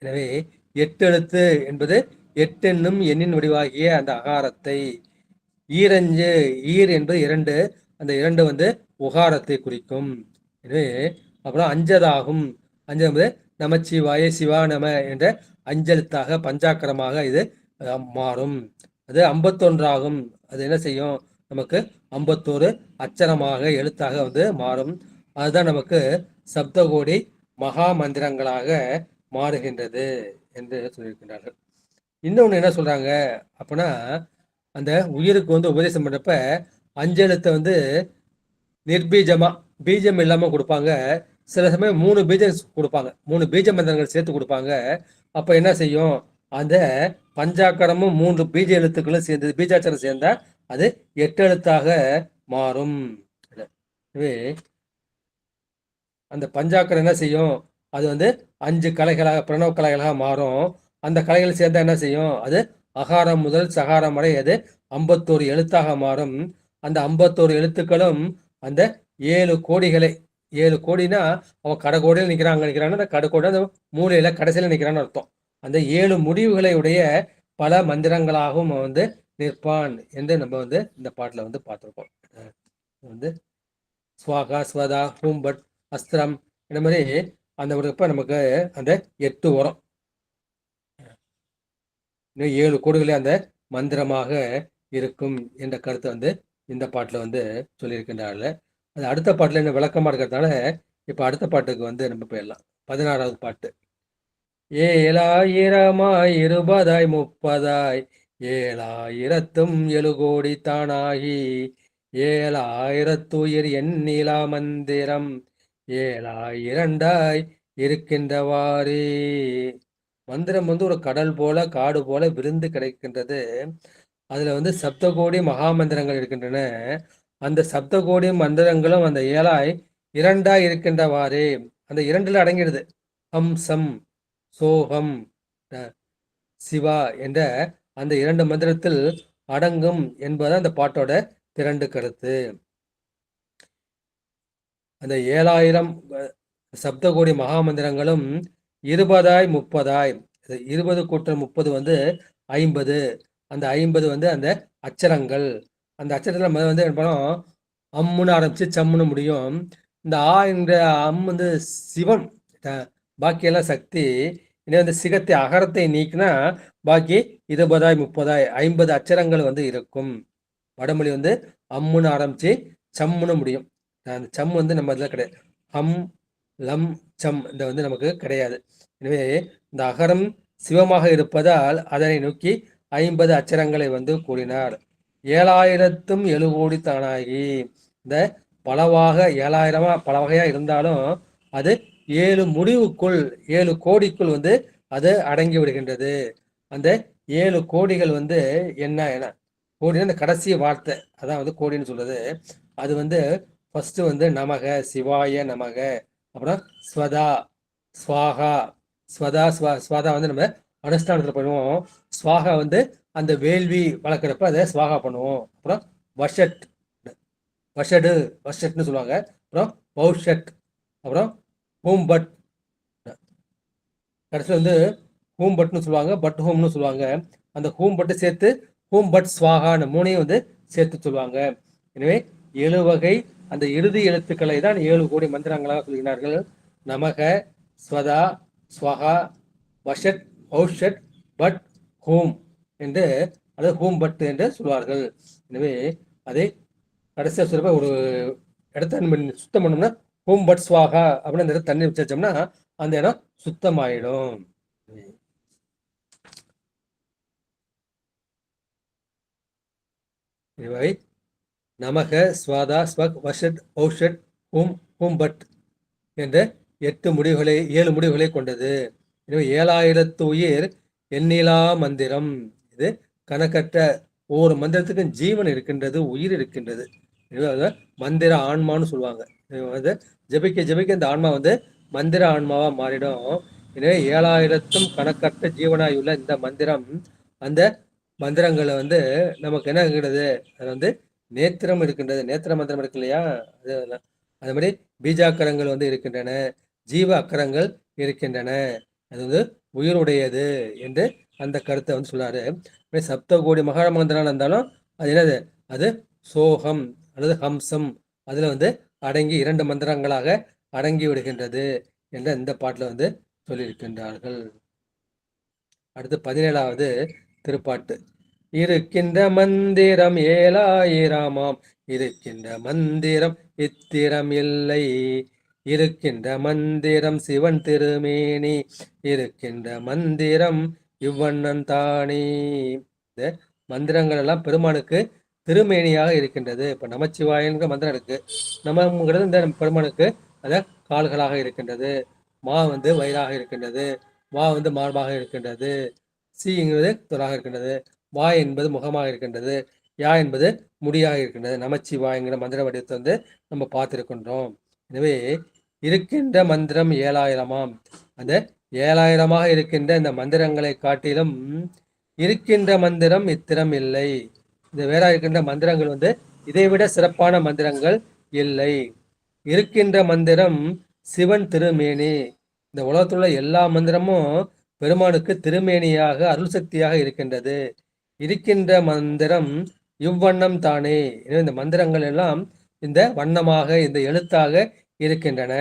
எனவே 8 எழுத்து என்பது 8 என்னும் எண்ணின் வடிவாகிய அந்த அகாரத்தை, ஈரஞ்சு ஈர் என்பது 2, அந்த 2 வந்து உகாரத்தை குறிக்கும். எனவே அப்புறம் 5 5 என்பது நமச்சிவாய சிவா நம என்ற 5 எழுத்தாக பஞ்சாக்கரமாக இது மாறும். அது 51 அது என்ன செய்யும், நமக்கு 51 அச்சரமாக எழுத்தாக வந்து மாறும். அதுதான் நமக்கு சப்தகோடி மகா மந்திரங்களாக மாறுகின்றது என்று சொல்லியிருக்கின்றார்கள். இன்னொன்று என்ன சொல்றாங்க அப்படின்னா, அந்த உயிருக்கு வந்து உபதேசம் பண்றப்ப 5 எழுத்தை வந்து நிர்பீஜமா பீஜம் இல்லாம கொடுப்பாங்க. சில சமயம் 3 பீஜம் கொடுப்பாங்க, 3 பீஜ மந்திரங்கள் சேர்த்து கொடுப்பாங்க. அப்ப என்ன செய்யும், அந்த பஞ்சாக்கரமும் 3 பீஜ எழுத்துக்களும் சேர்ந்து பீஜாச்சரம் சேர்ந்தா அது 8 எழுத்தாக மாறும். எனவே அந்த பஞ்சாக்கரம் என்ன செய்யும், அது வந்து 5 கலைகளாக பிரணவ கலைகளாக மாறும். அந்த கலைகள் சேர்ந்தா என்ன செய்யும், அது அகாரம் முதல் சகாரம் வரை அது 51 எழுத்தாக மாறும். அந்த 51 எழுத்துக்களும் அந்த 7 கோடிகளை 7 கோடினா அவன் கடைக்கோடியில் நிற்கிறான், அங்கே நிற்கிறான்னு அந்த கடைக்கோடி அந்த மூலையில கடைசியில் நிற்கிறான்னு அர்த்தம். அந்த 7 முடிவுகளை உடைய பல மந்திரங்களாகவும் அவன் வந்து நிற்பான் என்று நம்ம வந்து இந்த பாட்டில் வந்து பார்த்துருக்கோம். வந்து ஸ்வாகா, ஸ்வதா, ஹூம், பட், அஸ்திரம் இந்த மாதிரி அந்த ஒரு இப்போ நமக்கு அந்த 8 வரும். இன்னும் 7 கோடுகளே அந்த மந்திரமாக இருக்கும் என்ற கருத்தை வந்து இந்த பாட்டில் வந்து சொல்லியிருக்கின்றார்கள். அது அடுத்த பாட்டில் இன்னும் விளக்கமாக இருக்கிறதுனால இப்போ அடுத்த பாட்டுக்கு வந்து நம்ம போயிடலாம். 16வது பாட்டு. 7000 20 30 7000 7 கோடி தானாகி 7000 உயிர் எண்ணிலா மந்திரம் 7000 இருக்கின்றவாறே. மந்திரம் வந்து ஒரு கடல் போல காடு போல விருந்து கிடைக்கின்றது. அதுல வந்து சப்தகோடி மகாமந்திரங்கள் இருக்கின்றன. அந்த சப்தகோடி மந்திரங்களும் அந்த 7000 இருக்கின்றவாறே அந்த 2ல அடங்கிடுது. ஹம்சம் சோகம் சிவா என்ற அந்த 2 மந்திரத்தில் அடங்கும் என்பது அந்த பாட்டோட திரண்டு கருத்து. அந்த 7000 சப்தகோடி மகாமந்திரங்களும் 20 30 20 கூட்டல் 30 வந்து 50. அந்த 50 வந்து அந்த அச்சரங்கள். அந்த அச்சரத்தில் நம்ம வந்து என்ன பண்ணோம், அம்முன்னு ஆரம்பிச்சு சம்முன்னு முடியும். இந்த ஆ என்ற அம் வந்து சிவம், பாக்கியெல்லாம் சக்தி. இன்னும் வந்து சிகத்தை அகரத்தை நீக்கினா பாக்கி 20 30 50 அச்சரங்கள் வந்து இருக்கும். வடமொழி வந்து அம்முன்னு ஆரம்பிச்சு சம்முன்னு முடியும். அந்த சம் வந்து நம்ம இதில் கிடையாது. ஹம் லம் சம் இந்த வந்து நமக்கு கிடையாது. எனவே இந்த அகரம் சிவமாக இருப்பதால் அதனை நோக்கி 50 அச்சரங்களை வந்து கூறினார். 7000 7 கோடி தானாகி இந்த பலவாக 7000 பல வகையா இருந்தாலும் அது 7 முடிவுக்குள் 7 கோடிக்குள் வந்து அது அடங்கி விடுகின்றது. அந்த 7 கோடிகள் வந்து என்ன கோடின்னு அந்த கடைசி வார்த்தை அதான் வந்து கோடின்னு சொல்றது. அது வந்து ஃபர்ஸ்ட் வந்து நமக சிவாய நமக, அப்புறம் ஸ்வதா ஸ்வாகா ஸ்வதா ஸ்வாதா வந்து நம்ம அனுஷ்டானத்தில் பண்ணுவோம். ஸ்வாகா வந்து அந்த வேள்வி வளர்க்குறப்ப அதை ஸ்வாகா பண்ணுவோம். அப்புறம் வஷட் வஷட்னு சொல்லுவாங்க. அப்புறம் பௌஷட், அப்புறம் ஹூம்பட், கடைசியில் வந்து ஹூம்பட்னு சொல்லுவாங்க, பட் ஹோம்னு சொல்லுவாங்க. அந்த ஹூம்பட்டு சேர்த்து ஹூம்பட் ஸ்வாகான்னு 3ஐயும் வந்து சேர்த்து சொல்லுவாங்க. எனவே 7 வகை அந்த இறுதி எழுத்துக்களை தான் 7 கோடி மந்திரங்களாக சொல்கிறார்கள். நமக ஸ்வதா ஸ்வஹா வஷட் ஔஷட் பட் ஹோம் என்று அது ஹோம் பட் என்று சொல்வார்கள். எனவே அதை கடைசியாக சொல்ல ஒரு இடத்த நம்ம சுத்தம் பண்ணோம்னா ஹோம் பட் ஸ்வாகா அப்படின்னு அந்த இடத்த தண்ணி வச்சோம்னா அந்த இடம் சுத்தமாயிடும். இவை நமக ஸ்வாதா ஸ்வக் வஷட் ஔஷட் ஹோம் ஹோம் பட் என்ற 8 முடிவுகளை 7 முடிவுகளை கொண்டது. எனவே 7000 உயிர் எண்ணிலா மந்திரம். இது கணக்கற்ற ஒவ்வொரு மந்திரத்துக்கும் ஜீவன் இருக்கின்றது, உயிர் இருக்கின்றது. எனவே மந்திர ஆன்மான்னு சொல்லுவாங்க. வந்து ஜபிக்க ஜபிக்க இந்த ஆன்மா வந்து மந்திர ஆன்மாவா மாறிடும். எனவே 7000 கணக்கற்ற ஜீவனாயுள்ள இந்த மந்திரம் அந்த மந்திரங்களை வந்து நமக்கு என்ன இருக்கிறது, அது வந்து நேத்திரம் இருக்கின்றது. நேத்திர மந்திரம் இருக்கு இல்லையா, அது மாதிரி பீஜாக்கரங்கள் வந்து இருக்கின்றன, ஜீவ அக்கரங்கள் இருக்கின்றன. அது வந்து உயிருடையது என்று அந்த கருத்தை வந்து சொல்றாரு. சப்த கோடி மகா மந்திரம் இருந்தாலும் அது என்னது, அது சோகம் அல்லது ஹம்சம் அதுல வந்து அடங்கி 2 மந்திரங்களாக அடங்கி விடுகின்றது என்ற இந்த பாட்டில் வந்து சொல்லியிருக்கின்றார்கள். அடுத்து 17வது திருப்பாட்டு. இருக்கின்ற மந்திரம் 7000 இருக்கின்ற மந்திரம் இத்திரம் இல்லை, இருக்கின்ற மந்திரம் சிவன் திருமேனி, இருக்கின்ற மந்திரம் இவ்வண்ணன் தானே. இந்த மந்திரங்கள் எல்லாம் பெருமானுக்கு திருமேனியாக இருக்கின்றது. இப்ப நமச்சிவாயங்கிற மந்திரம் இருக்கு, நமங்கிறது இந்த பெருமானுக்கு அத கால்களாக இருக்கின்றது. மா வந்து வயிறாக இருக்கின்றது, வா வந்து மார்பாக இருக்கின்றது, சீங்கிறது தொடாக இருக்கின்றது, வா என்பது முகமாக இருக்கின்றது, யா என்பது முடியாக இருக்கின்றது. நமச்சிவாயங்கிற மந்திர வடிவத்தை வந்து நம்ம பார்த்திருக்கின்றோம். எனவே இருக்கின்ற மந்திரம் 7000. அந்த 7000 இருக்கின்ற இந்த மந்திரங்களை காட்டிலும் இருக்கின்ற மந்திரம் இத்திரம் இல்லை. இந்த வேற இருக்கின்ற மந்திரங்கள் வந்து இதைவிட சிறப்பான மந்திரங்கள் இல்லை. இருக்கின்ற மந்திரம் சிவன் திருமேனி. இந்த உலகத்துள்ள எல்லா மந்திரமும் பெருமானுக்கு திருமேனியாக அருள் சக்தியாக இருக்கின்றது. இருக்கின்ற மந்திரம் இவ்வண்ணம் தானே. எனவே இந்த மந்திரங்கள் எல்லாம் இந்த வண்ணமாக இந்த எழுத்தாக இருக்கின்றன.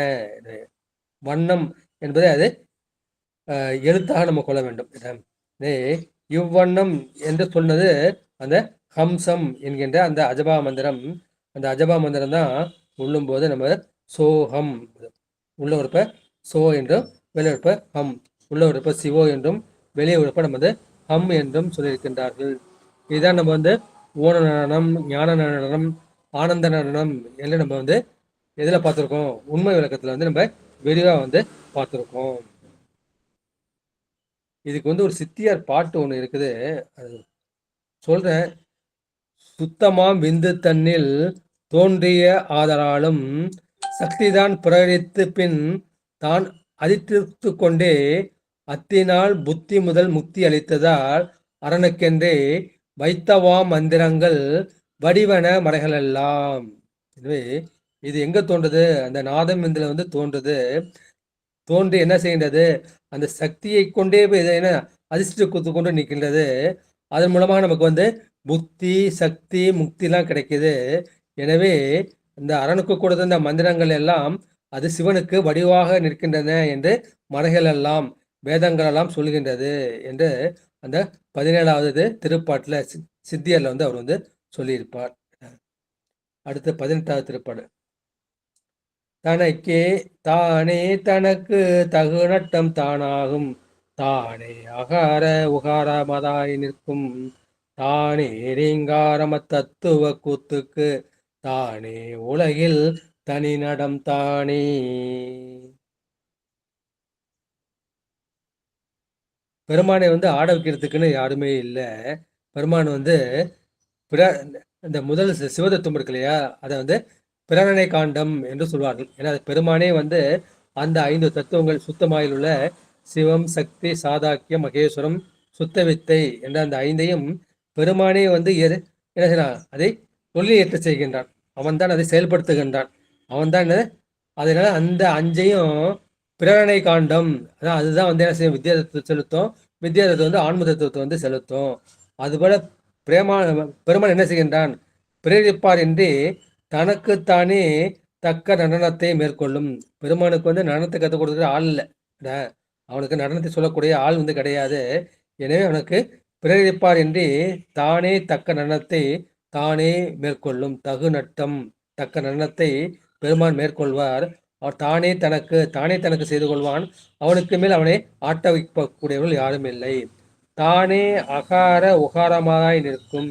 வண்ணம் என்பதை அது எழுத்தாக நம்ம கொள்ள வேண்டும். இவ்வண்ணம் என்று சொன்னது அந்த ஹம்சம் என்கின்ற அந்த அஜபா மந்திரம். அந்த அஜபா மந்திரம் தான் உள்ளும் போது நம்ம சோஹம், உள்ள உறுப்ப சோ என்றும் வெளியே உறுப்ப ஹம், உள்ள உறுப்ப சிவோ என்றும் வெளியே உறுப்ப நம்ம ஹம் என்றும் சொல்லியிருக்கின்றார்கள். இதுதான் நம்ம ஓண நடனம், ஞான நடனம், ஆனந்த நடனம் என்று நம்ம எதில் பார்த்துருக்கோம், உண்மை விளக்கத்தில் நம்ம விரிவாக பார்த்துருக்கோம். இதுக்கு ஒரு சித்தியார் பாட்டு ஒன்று இருக்குது, அது சொல்றேன். சுத்தமாம் விந்து தன்னில் தோன்றிய ஆதலாலும் சக்திதான் பிரகடித்து பின் தான் அதிர்த்து கொண்டே அத்தினால் புத்தி முதல் முக்தி அளித்ததால் அரணுக்கென்றே வைத்தவாம் மந்திரங்கள் வடிவன மறைகளெல்லாம். எனவே இது எங்க தோன்றுது? அந்த நாதம் இதில் தோன்றுது. தோன்றி என்ன செய்கின்றது? அந்த சக்தியை கொண்டே என்ன அதிர்ஷ்ட குத்து கொண்டு நிற்கின்றது. அதன் மூலமாக நமக்கு புத்தி சக்தி முக்திலாம் கிடைக்குது. எனவே இந்த அரணுக்கு கொடுத்த இந்த மந்திரங்கள் எல்லாம் அது சிவனுக்கு வடிவாக நிற்கின்றன என்று மறைகள் எல்லாம் வேதங்கள் எல்லாம் சொல்கின்றது என்று அந்த 17வது திருப்பாட்டில் சித்தியர்ல அவர் சொல்லியிருப்பார். அடுத்து 18வது திருப்பாடு. தனக்கே தானே தனக்கு தகு நட்டம் தானாகும் தானே அகார உகாரமதாய் நிற்கும் தானே ரீங்காரம தத்துவ கூத்துக்கு தானே உலகில் தனி நடம் தானே. பெருமானை ஆட வைக்கிறதுக்குன்னு யாருமே இல்லை. பெருமான் இந்த முதல் சிவதத்துவம் இருக்கு இல்லையா, அதை பிரரணை காண்டம் என்று சொல்வார்கள். ஏன்னா பெருமானே அந்த 5 தத்துவங்கள் சுத்தமாயில் உள்ள சிவம், சக்தி, சாதாக்கியம், மகேஸ்வரம், சுத்தவித்தை என்ற அந்த 5ஐயும் பெருமானே என்ன செய்யறான்? அதை தொழிலேற்ற செய்கின்றான். அவன் தான் அதை செயல்படுத்துகின்றான். அவன் தான் அதனால அந்த 5ஐயும் பிரரணை காண்டம், அதான் அதுதான் என்ன செய்யும்? வித்யா தத்துவத்தை செலுத்தும். வித்யா தத்துவம் ஆன்ம தத்துவத்தை செலுத்தும். அதுபோல பெருமான் என்ன செய்கின்றான்? பிரேரிப்பார் என்று தனக்குத்தானே தக்க நடனத்தை மேற்கொள்ளும். பெருமானுக்கு நடனத்தை கற்றுக் கொடுக்குற ஆள் இல்லை. அவனுக்கு நடனத்தை சொல்லக்கூடிய ஆள் கிடையாது. எனவே அவனுக்கு பிரேரிப்பார் என்று தானே தக்க நடனத்தை தானே மேற்கொள்ளும். தகு நட்டம், தக்க நடனத்தை பெருமான் மேற்கொள்வார். அவர் தானே தனக்கு செய்து கொள்வான். அவனுக்கு மேல் அவனை ஆட்ட வைக்கக்கூடியவர்கள் யாரும் இல்லை. தானே அகார உகாரமாய் நிற்கும்.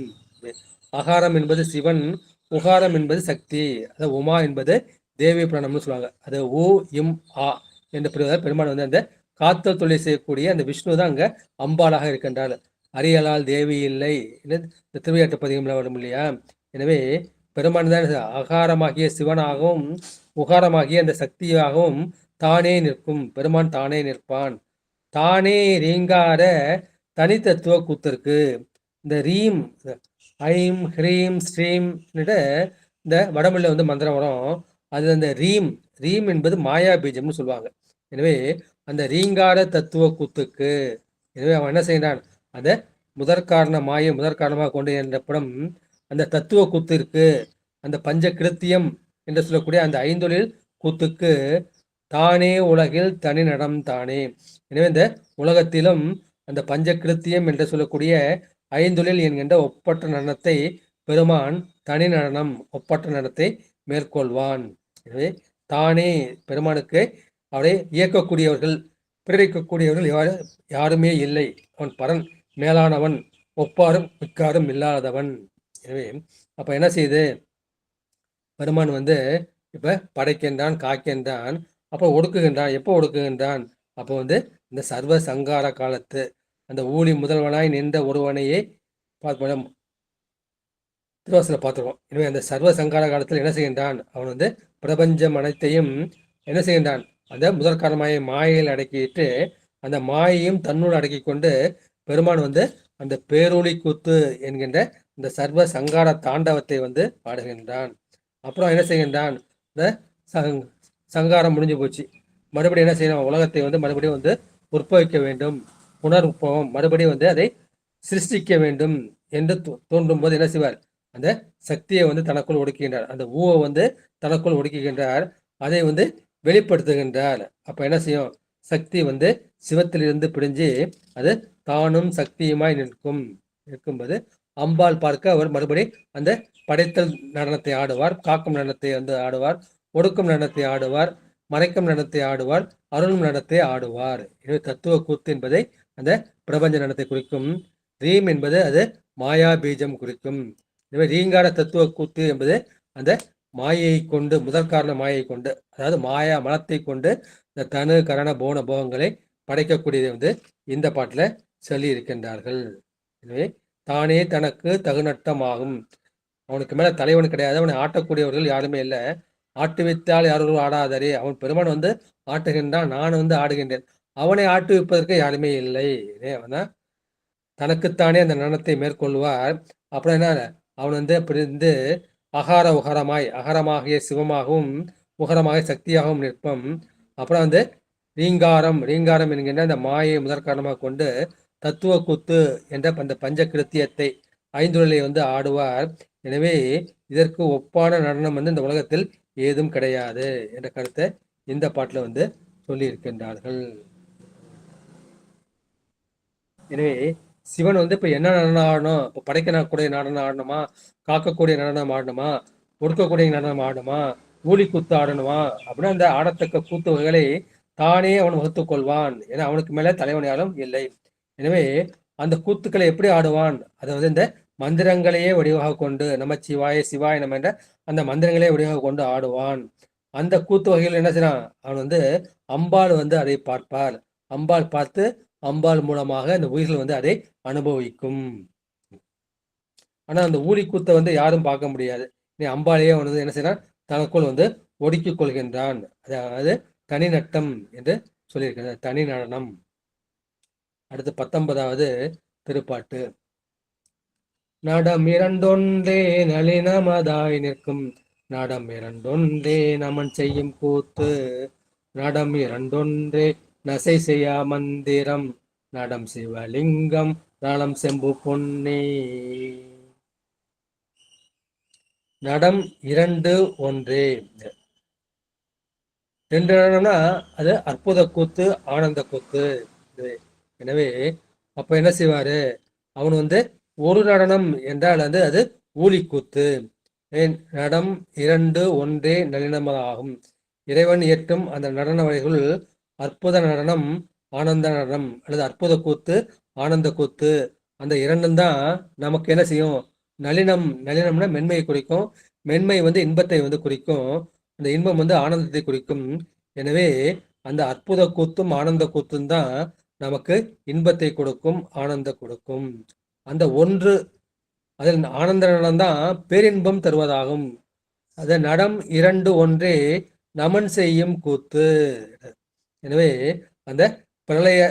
அகாரம் என்பது சிவன், உகாரம் என்பது சக்தி, அது உமா என்பது தேவி பிராணம்னு சொல்லுவாங்க. அது ஊ இம் ஆ என்ற பெருமான் அந்த காத்தல் தொழில் செய்யக்கூடிய அந்த விஷ்ணு தான் அங்க அம்பாளாக இருக்கின்றார். அரியலால் தேவி இல்லை இந்த திருவிளையாட்டு பதிகம்ல வரும் இல்லையா. எனவே பெருமான் தான் அகாரமாகிய சிவனாகவும் உகாரமாகிய அந்த சக்தியாகவும் தானே நிற்கும். பெருமான் தானே நிற்பான். தானே ரீங்கார தனித்தத்துவ கூத்திற்கு இந்த ரீம், ஐம், ஹ்ரீம், ஸ்ரீம் இந்த வடமொழியில மந்திரம் வரும். அது அந்த ரீம் என்பது மாயா பீஜம்னு சொல்லுவாங்க. எனவே அந்த ரீங்கார தத்துவ கூத்துக்கு, எனவே அவன் என்ன செய்யறான்? அந்த முதற்காரண மாயை முதற்காரணமாக கொண்டு என்றப்படும் அந்த தத்துவ கூத்திற்கு, அந்த பஞ்ச கிருத்தியம் என்று சொல்லக்கூடிய அந்த 5 கூத்துக்கு தானே உலகில் தனி நடம் தானே. எனவே இந்த உலகத்திலும் அந்த பஞ்ச கிருத்தியம் என்று சொல்லக்கூடிய 5 என்கின்ற ஒப்பற்ற நடனத்தை பெருமான் தனி நடனம் ஒப்பற்ற நடனத்தை மேற்கொள்வான். எனவே தானே பெருமானுக்கு அவரை இயக்கக்கூடியவர்கள், பிரேரிக்கக்கூடியவர்கள் யாருமே இல்லை. அவன் பரன், மேலானவன், ஒப்பாரும் மிக்காரும் இல்லாதவன். எனவே அப்ப என்ன செய்யுது? பெருமான் இப்ப படைக்கின்றான், காக்கின்றான், அப்ப ஒடுக்குகின்றான். எப்போ ஒடுக்குகின்றான்? அப்போ இந்த சர்வ சங்கார காலத்து அந்த ஊழி முதல்வனாய் நின்ற ஒருவனையே பார்ப்போம், திருவாசல பார்த்துருவோம். எனவே அந்த சர்வ சங்கார காலத்தில் என்ன செய்கின்றான்? அவன் பிரபஞ்சம் அனைத்தையும் என்ன செய்கின்றான்? அந்த முதற்காரணமாய மாயையில் அடக்கிட்டு அந்த மாயையும் தன்னோடு அடக்கி கொண்டு பெருமான் அந்த பேரொளி கூத்து என்கின்ற இந்த சர்வ சங்கார தாண்டவத்தை ஆடுகின்றான். அப்புறம் என்ன செய்கின்றான்? இந்த சங்காரம் முடிஞ்சு போச்சு. மறுபடியும் என்ன செய்யணும், உலகத்தை வந்து மறுபடியும் வந்து உற்பவிக்க வேண்டும், புனருற்பவம், மறுபடியும் வந்து அதை சிருஷ்டிக்க வேண்டும் என்று தோன்றும் போது என்ன செய்வார், அந்த சக்தியை வந்து தனக்குள் ஒடுக்குகின்றார், அந்த ஊவை வந்து தனக்குள் ஒடுக்குகின்றார், அதை வந்து வெளிப்படுத்துகின்றார். அப்ப என்ன செய்யும், சக்தி வந்து சிவத்திலிருந்து பிடிஞ்சு அது தானும் சக்தியுமாய் நிற்கும்போது அம்பாள் பார்க்க அவர் மறுபடி அந்த படைத்தல் நடனத்தை ஆடுவார், காக்கும் நடனத்தை வந்து ஆடுவார், ஒடுக்கும் நடனத்தை ஆடுவார், மறைக்கும் நடனத்தை ஆடுவார், அருளும் நடனத்தை ஆடுவார். எனவே தத்துவ கூத்து என்பதை அந்த பிரபஞ்ச நடனத்தை குறிக்கும். ரீம் என்பது அது மாயா பீஜம் குறிக்கும். எனவே ரீங்கார தத்துவ கூத்து என்பது அந்த மாயை கொண்டு, முதற்காரண மாயை கொண்டு, அதாவது மாயா மலத்தை கொண்டு இந்த தனு கரண போன போகங்களை படைக்கக்கூடியதை வந்து இந்த பாட்டில் சொல்லி இருக்கின்றார்கள். எனவே தானே தனக்கு தகுநட்டமாகும். அவனுக்கு மேல தலைவன் கிடையாது, அவனை ஆட்டக்கூடியவர்கள் யாருமே இல்லை. ஆட்டுவித்தால் யாரும் ஆடாதரே, அவன் பெருமான் வந்து ஆட்டுகின்றான், நான் வந்து ஆடுகின்றேன், அவனை ஆட்டுவிப்பதற்கு யாருமே இல்லை. அவன் தனக்குத்தானே அந்த நடனத்தை மேற்கொள்வார். அப்புறம் என்ன, அவன் வந்து அப்படி இருந்து அகார உகரமாய், அகரமாகிய சிவமாகவும் உகரமாக சக்தியாகவும் நிற்பம். அப்புறம் வந்து ரீங்காரம், ரீங்காரம் என்கின்ற அந்த மாயை முதற்காரணமாக கொண்டு தத்துவ கூத்து என்ற அந்த பஞ்ச கிருத்தியத்தை ஐந்துழலை வந்து ஆடுவார். எனவே இதற்கு ஒப்பான நடனம் வந்து இந்த உலகத்தில் ஏதும் கிடையாது என்ற கருத்தை இந்த பாட்டில் வந்து சொல்லி இருக்கின்றார்கள். எனவே சிவன் வந்து இப்ப என்ன நடனம் ஆடணும், இப்போ படைக்கக்கூடிய நடனம் ஆடணுமா, காக்கக்கூடிய நடனம் ஆடணுமா, ஒடுக்கக்கூடிய நடனம் ஆடணுமா, ஊழி கூத்து ஆடணுமா அப்படின்னா அந்த ஆடத்தக்க கூத்து வகைகளை தானே அவன் வகுத்துக் கொள்வான். ஏன்னா அவனுக்கு மேல தலைவன் யாரும் இல்லை. எனவே அந்த கூத்துக்களை எப்படி ஆடுவான், அதாவது இந்த மந்திரங்களையே வடிவாக கொண்டு, நமச்சிவாய சிவாய நம்ம என்ற அந்த மந்திரங்களே வடிவாக கொண்டு ஆடுவான். அந்த கூத்து வகைகள் என்ன செய்யறான், அவன் வந்து அம்பாள் வந்து அதை பார்ப்பார், அம்பாள் பார்த்து அம்பாள் மூலமாக அந்த உயிர்கள் வந்து அதை அனுபவிக்கும். ஆனா அந்த ஊழி கூத்தை வந்து யாரும் பார்க்க முடியாது. நீ அம்பாளையே அவன் வந்து என்ன செய்யறான், தனக்குள் வந்து ஒடுக்கிக் கொள்கின்றான். அதாவது தனி நட்டம் என்று சொல்லியிருக்கிறார், தனி நடனம். அடுத்து 19வது திருப்பாட்டு. நடம் இரண்டொன்றே நளினமதாய் நிற்கும், நடம் இரண்டொன்றே நமன் செய்யும் கூத்து, நடம் இரண்டொன்றே நசை செய்யா மந்திரம், நடம் சிவலிங்கம் நலம் செம்பு பொன்னே. நடம் இரண்டு ஒன்றே, ரெண்டு நடனம்னா அது அற்புத கூத்து, ஆனந்த கூத்து. எனவே அப்ப என்ன செய்வாரு, அவன் வந்து ஒரு நடனம் என்றால் வந்து அது ஊழி கூத்து. நடம் இரண்டு ஒன்றே நளினமாகும். இறைவன் இயற்றும் அந்த நடன வகைகள் அற்புத நடனம், ஆனந்த நடனம் அல்லது அற்புத கூத்து, ஆனந்த கூத்து. அந்த இரண்டும் தான் நமக்கு என்ன செய்யும், நளினம், நளினம்னா மென்மையை குறிக்கும், மென்மை வந்து இன்பத்தை வந்து குறிக்கும், அந்த இன்பம் வந்து ஆனந்தத்தை குறிக்கும். எனவே அந்த அற்புத கூத்தும் ஆனந்த கூத்தும் தான் நமக்கு இன்பத்தை கொடுக்கும், ஆனந்த கொடுக்கும். அந்த ஒன்று, அதில் ஆனந்த நடனம் தான் பேரின்பம் தருவதாகும். அது நடம் இரண்டு ஒன்றே நமன் செய்யும் கூத்து. எனவே அந்த பிரளய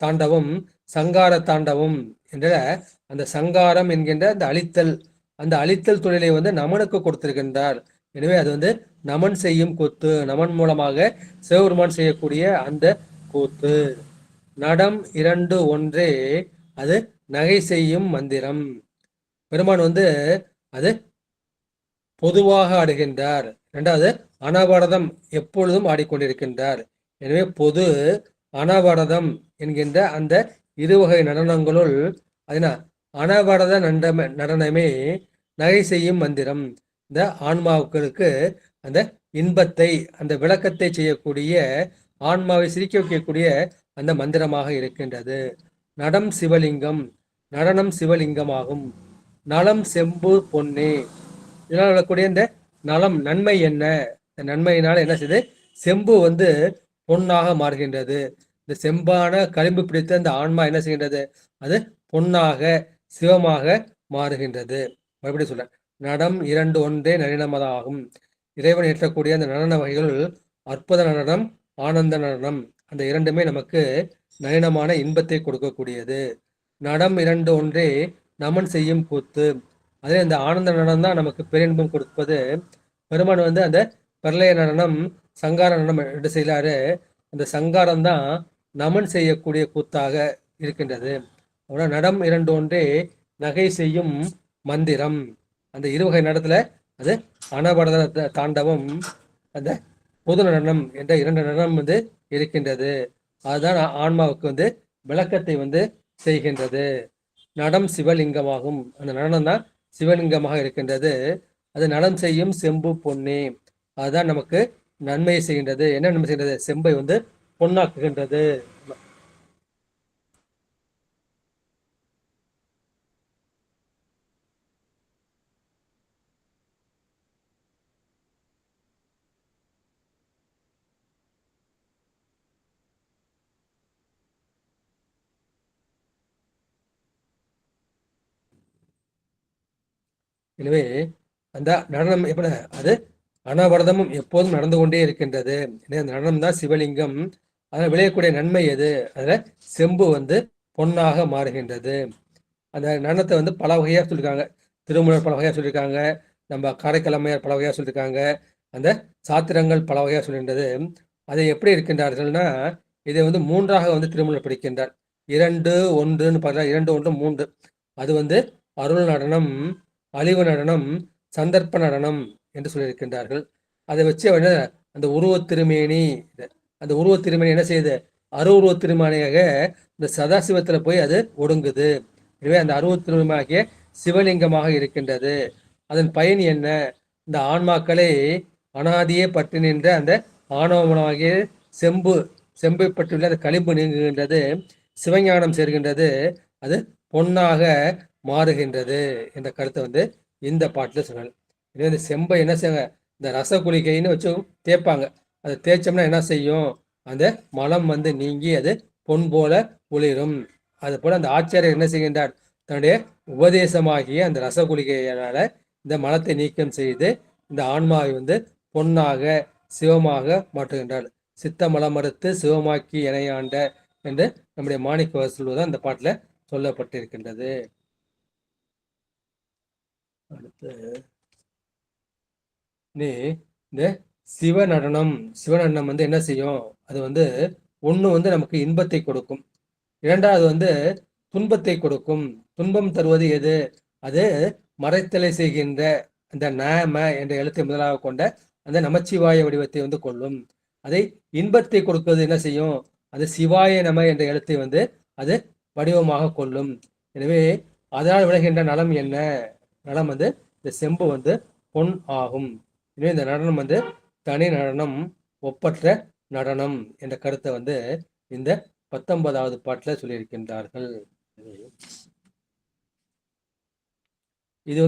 தாண்டவம், சங்கார தாண்டவம் என்ற அந்த சங்காரம் என்கின்ற அந்த அழித்தல், அந்த அழித்தல் தொழிலை வந்து நமனுக்கு கொடுத்திருக்கின்றார். எனவே அது வந்து நமன் செய்யும் கூத்து, நமன் மூலமாக சிவபெருமான் செய்யக்கூடிய அந்த கூத்து. நடம் இரண்டு ஒன்றே அது நகை செய்யும் மந்திரம். பெருமான் வந்து அது பொதுவாக ஆடுகின்றார். இரண்டாவது அனவரதம் எப்பொழுதும் ஆடிக்கொண்டிருக்கின்றார். எனவே பொது அனவரதம் என்கின்ற அந்த இருவகை நடனங்களுள் அதனா அனவரத நடனமே நகை செய்யும் மந்திரம். இந்த ஆன்மாவுக்களுக்கு அந்த இன்பத்தை, அந்த விளக்கத்தை செய்யக்கூடிய, ஆன்மாவை சிரிக்க வைக்கக்கூடிய அந்த மந்திரமாக இருக்கின்றது. நடம் சிவலிங்கம், நடனம் சிவலிங்கமாகும். நலம் செம்பு பொன்னே, இதனால் வரக்கூடிய இந்த நலம் நன்மை என்ன, இந்த நன்மையினால என்ன செய்யுது, செம்பு வந்து பொன்னாக மாறுகின்றது. இந்த செம்பான களிம்பு பிடித்த இந்த ஆன்மா என்ன செய்கின்றது, அது பொன்னாக சிவமாக மாறுகின்றது. மறுபடியும் சொல்ல, நடம் இரண்டு ஒன்றே நளினமதாகும். இறைவன் ஏற்றக்கூடிய அந்த நடன வகைகள் அற்புத நடனம், ஆனந்த நடனம், அந்த இரண்டுமே நமக்கு நளினமான இன்பத்தை கொடுக்கக்கூடியது. நடம் இரண்டு ஒன்றே நமன் செய்யும் கூத்து, அதில் இந்த ஆனந்த நடனம் தான் நமக்கு பேரின்பம் கொடுப்பது. பெருமான் வந்து அந்த பிரளய நடனம், சங்கார நடனம் என்று செய்கிறாரு. அந்த சங்காரம் தான் நமன் செய்யக்கூடிய கூத்தாக இருக்கின்றது. அப்புறம் நடம் 2 ஒன்றே நகை செய்யும் மந்திரம். அந்த இருவகை நடத்துல அது அனவரத தாண்டவம், அந்த பொது நடனம் என்ற 2 நடனம் இருக்கின்றது. அதுதான் ஆன்மாவுக்கு விளக்கத்தை செய்கின்றது. நடம் சிவலிங்கமாகும். அந்த நடனம் தான் சிவலிங்கமாக இருக்கின்றது. அது நடம் செய்யும் செம்பு பொன்னே. அதுதான் நமக்கு நன்மையை செய்கின்றது. என்ன நன்மை செய்கின்றது? செம்பை பொன்னாக்குகின்றது. எனவே அந்த நடனம் எப்படி அது அனவரதமும் எப்போதும் நடந்து கொண்டே இருக்கின்றது. அந்த நடனம் தான் சிவலிங்கம். அதில் விளையக்கூடிய நன்மை எது? அதுல செம்பு பொன்னாக மாறுகின்றது. அந்த நடனத்தை பல வகையா சொல்லியிருக்காங்க. திருமூலர் பல வகையா சொல்லியிருக்காங்க. நம்ம காரைக்கிழமையார் பல வகையா சொல்லியிருக்காங்க. அந்த சாத்திரங்கள் பல வகையா சொல்கின்றது. அதை எப்படி இருக்கின்றார்கள்னா, இதை 3ஆக திருமூலர் பிடிக்கின்றார். 2 1ன்னு பார்த்தா 2 1 3. அது அருள் நடனம், அழிவு நடனம், சந்தர்ப்ப நடனம் என்று சொல்லியிருக்கின்றார்கள். அதை வச்சு அந்த உருவத் திருமேனி, அந்த உருவத் திருமேனி என்ன செய்யுது? அருவுருவத் திருமேனியாக இந்த சதாசிவத்துல போய் அது ஒடுங்குது. எனவே அந்த அருவத் திருமேனியாகிய சிவலிங்கமாக இருக்கின்றது. அதன் பயன் என்ன? இந்த ஆன்மாக்களை அனாதியே பற்றி நின்ற அந்த ஆணவமாகிய செம்பை பற்றியுள்ள அந்த களிம்பு நீங்குகின்றது. சிவஞானம் சேர்கின்றது. அது பொன்னாக மாறுகின்றது என்ற கருத்தை இந்த பாட்டில் சொன்னாங்க. இதே இந்த செம்பை என்ன செய்வாங்க? இந்த ரசகுலிகைன்னு வச்சு தேய்ப்பாங்க. அதை தேய்ச்சோம்னா என்ன செய்யும்? அந்த மலம் நீங்கி அது பொன் போல ஒளிரும். அது போல அந்த ஆச்சாரியர் என்ன செய்கின்றார்? தன்னுடைய உபதேசமாகிய அந்த ரசகுலிகையினால இந்த மலத்தை நீக்கம் செய்து இந்த ஆன்மாவை பொன்னாக சிவமாக மாற்றுகின்றார். சித்த மலம் மறுத்து சிவமாக்கி இணையாண்ட என்று நம்முடைய மாணிக்க சொல்வதுதான் இந்த பாட்டில் சொல்லப்பட்டிருக்கின்றது. அடுத்து இந்த சிவநடனம் என்ன செய்யும்? அது ஒண்ணு நமக்கு இன்பத்தை கொடுக்கும். இரண்டாவது துன்பத்தை கொடுக்கும். துன்பம் தருவது எது? அது மறைத்தலை செய்கின்ற அந்த நாம என்ற எழுத்தை முதலாக கொண்ட அந்த நமச்சிவாய வடிவத்தை கொள்ளும். அதை இன்பத்தை கொடுப்பது என்ன செய்யும்? அது சிவாய நம என்ற எழுத்தை அது வடிவமாக கொள்ளும். எனவே அதனால் விளைகின்ற நலம் என்ன? நலம் இந்த செம்பு பொன் ஆகும். எனவே இந்த நடனம் தனி நடனம், ஒப்பற்ற நடனம் என்ற கருத்தை இந்த 19வது பாட்டில் சொல்லியிருக்கின்றார்கள். இது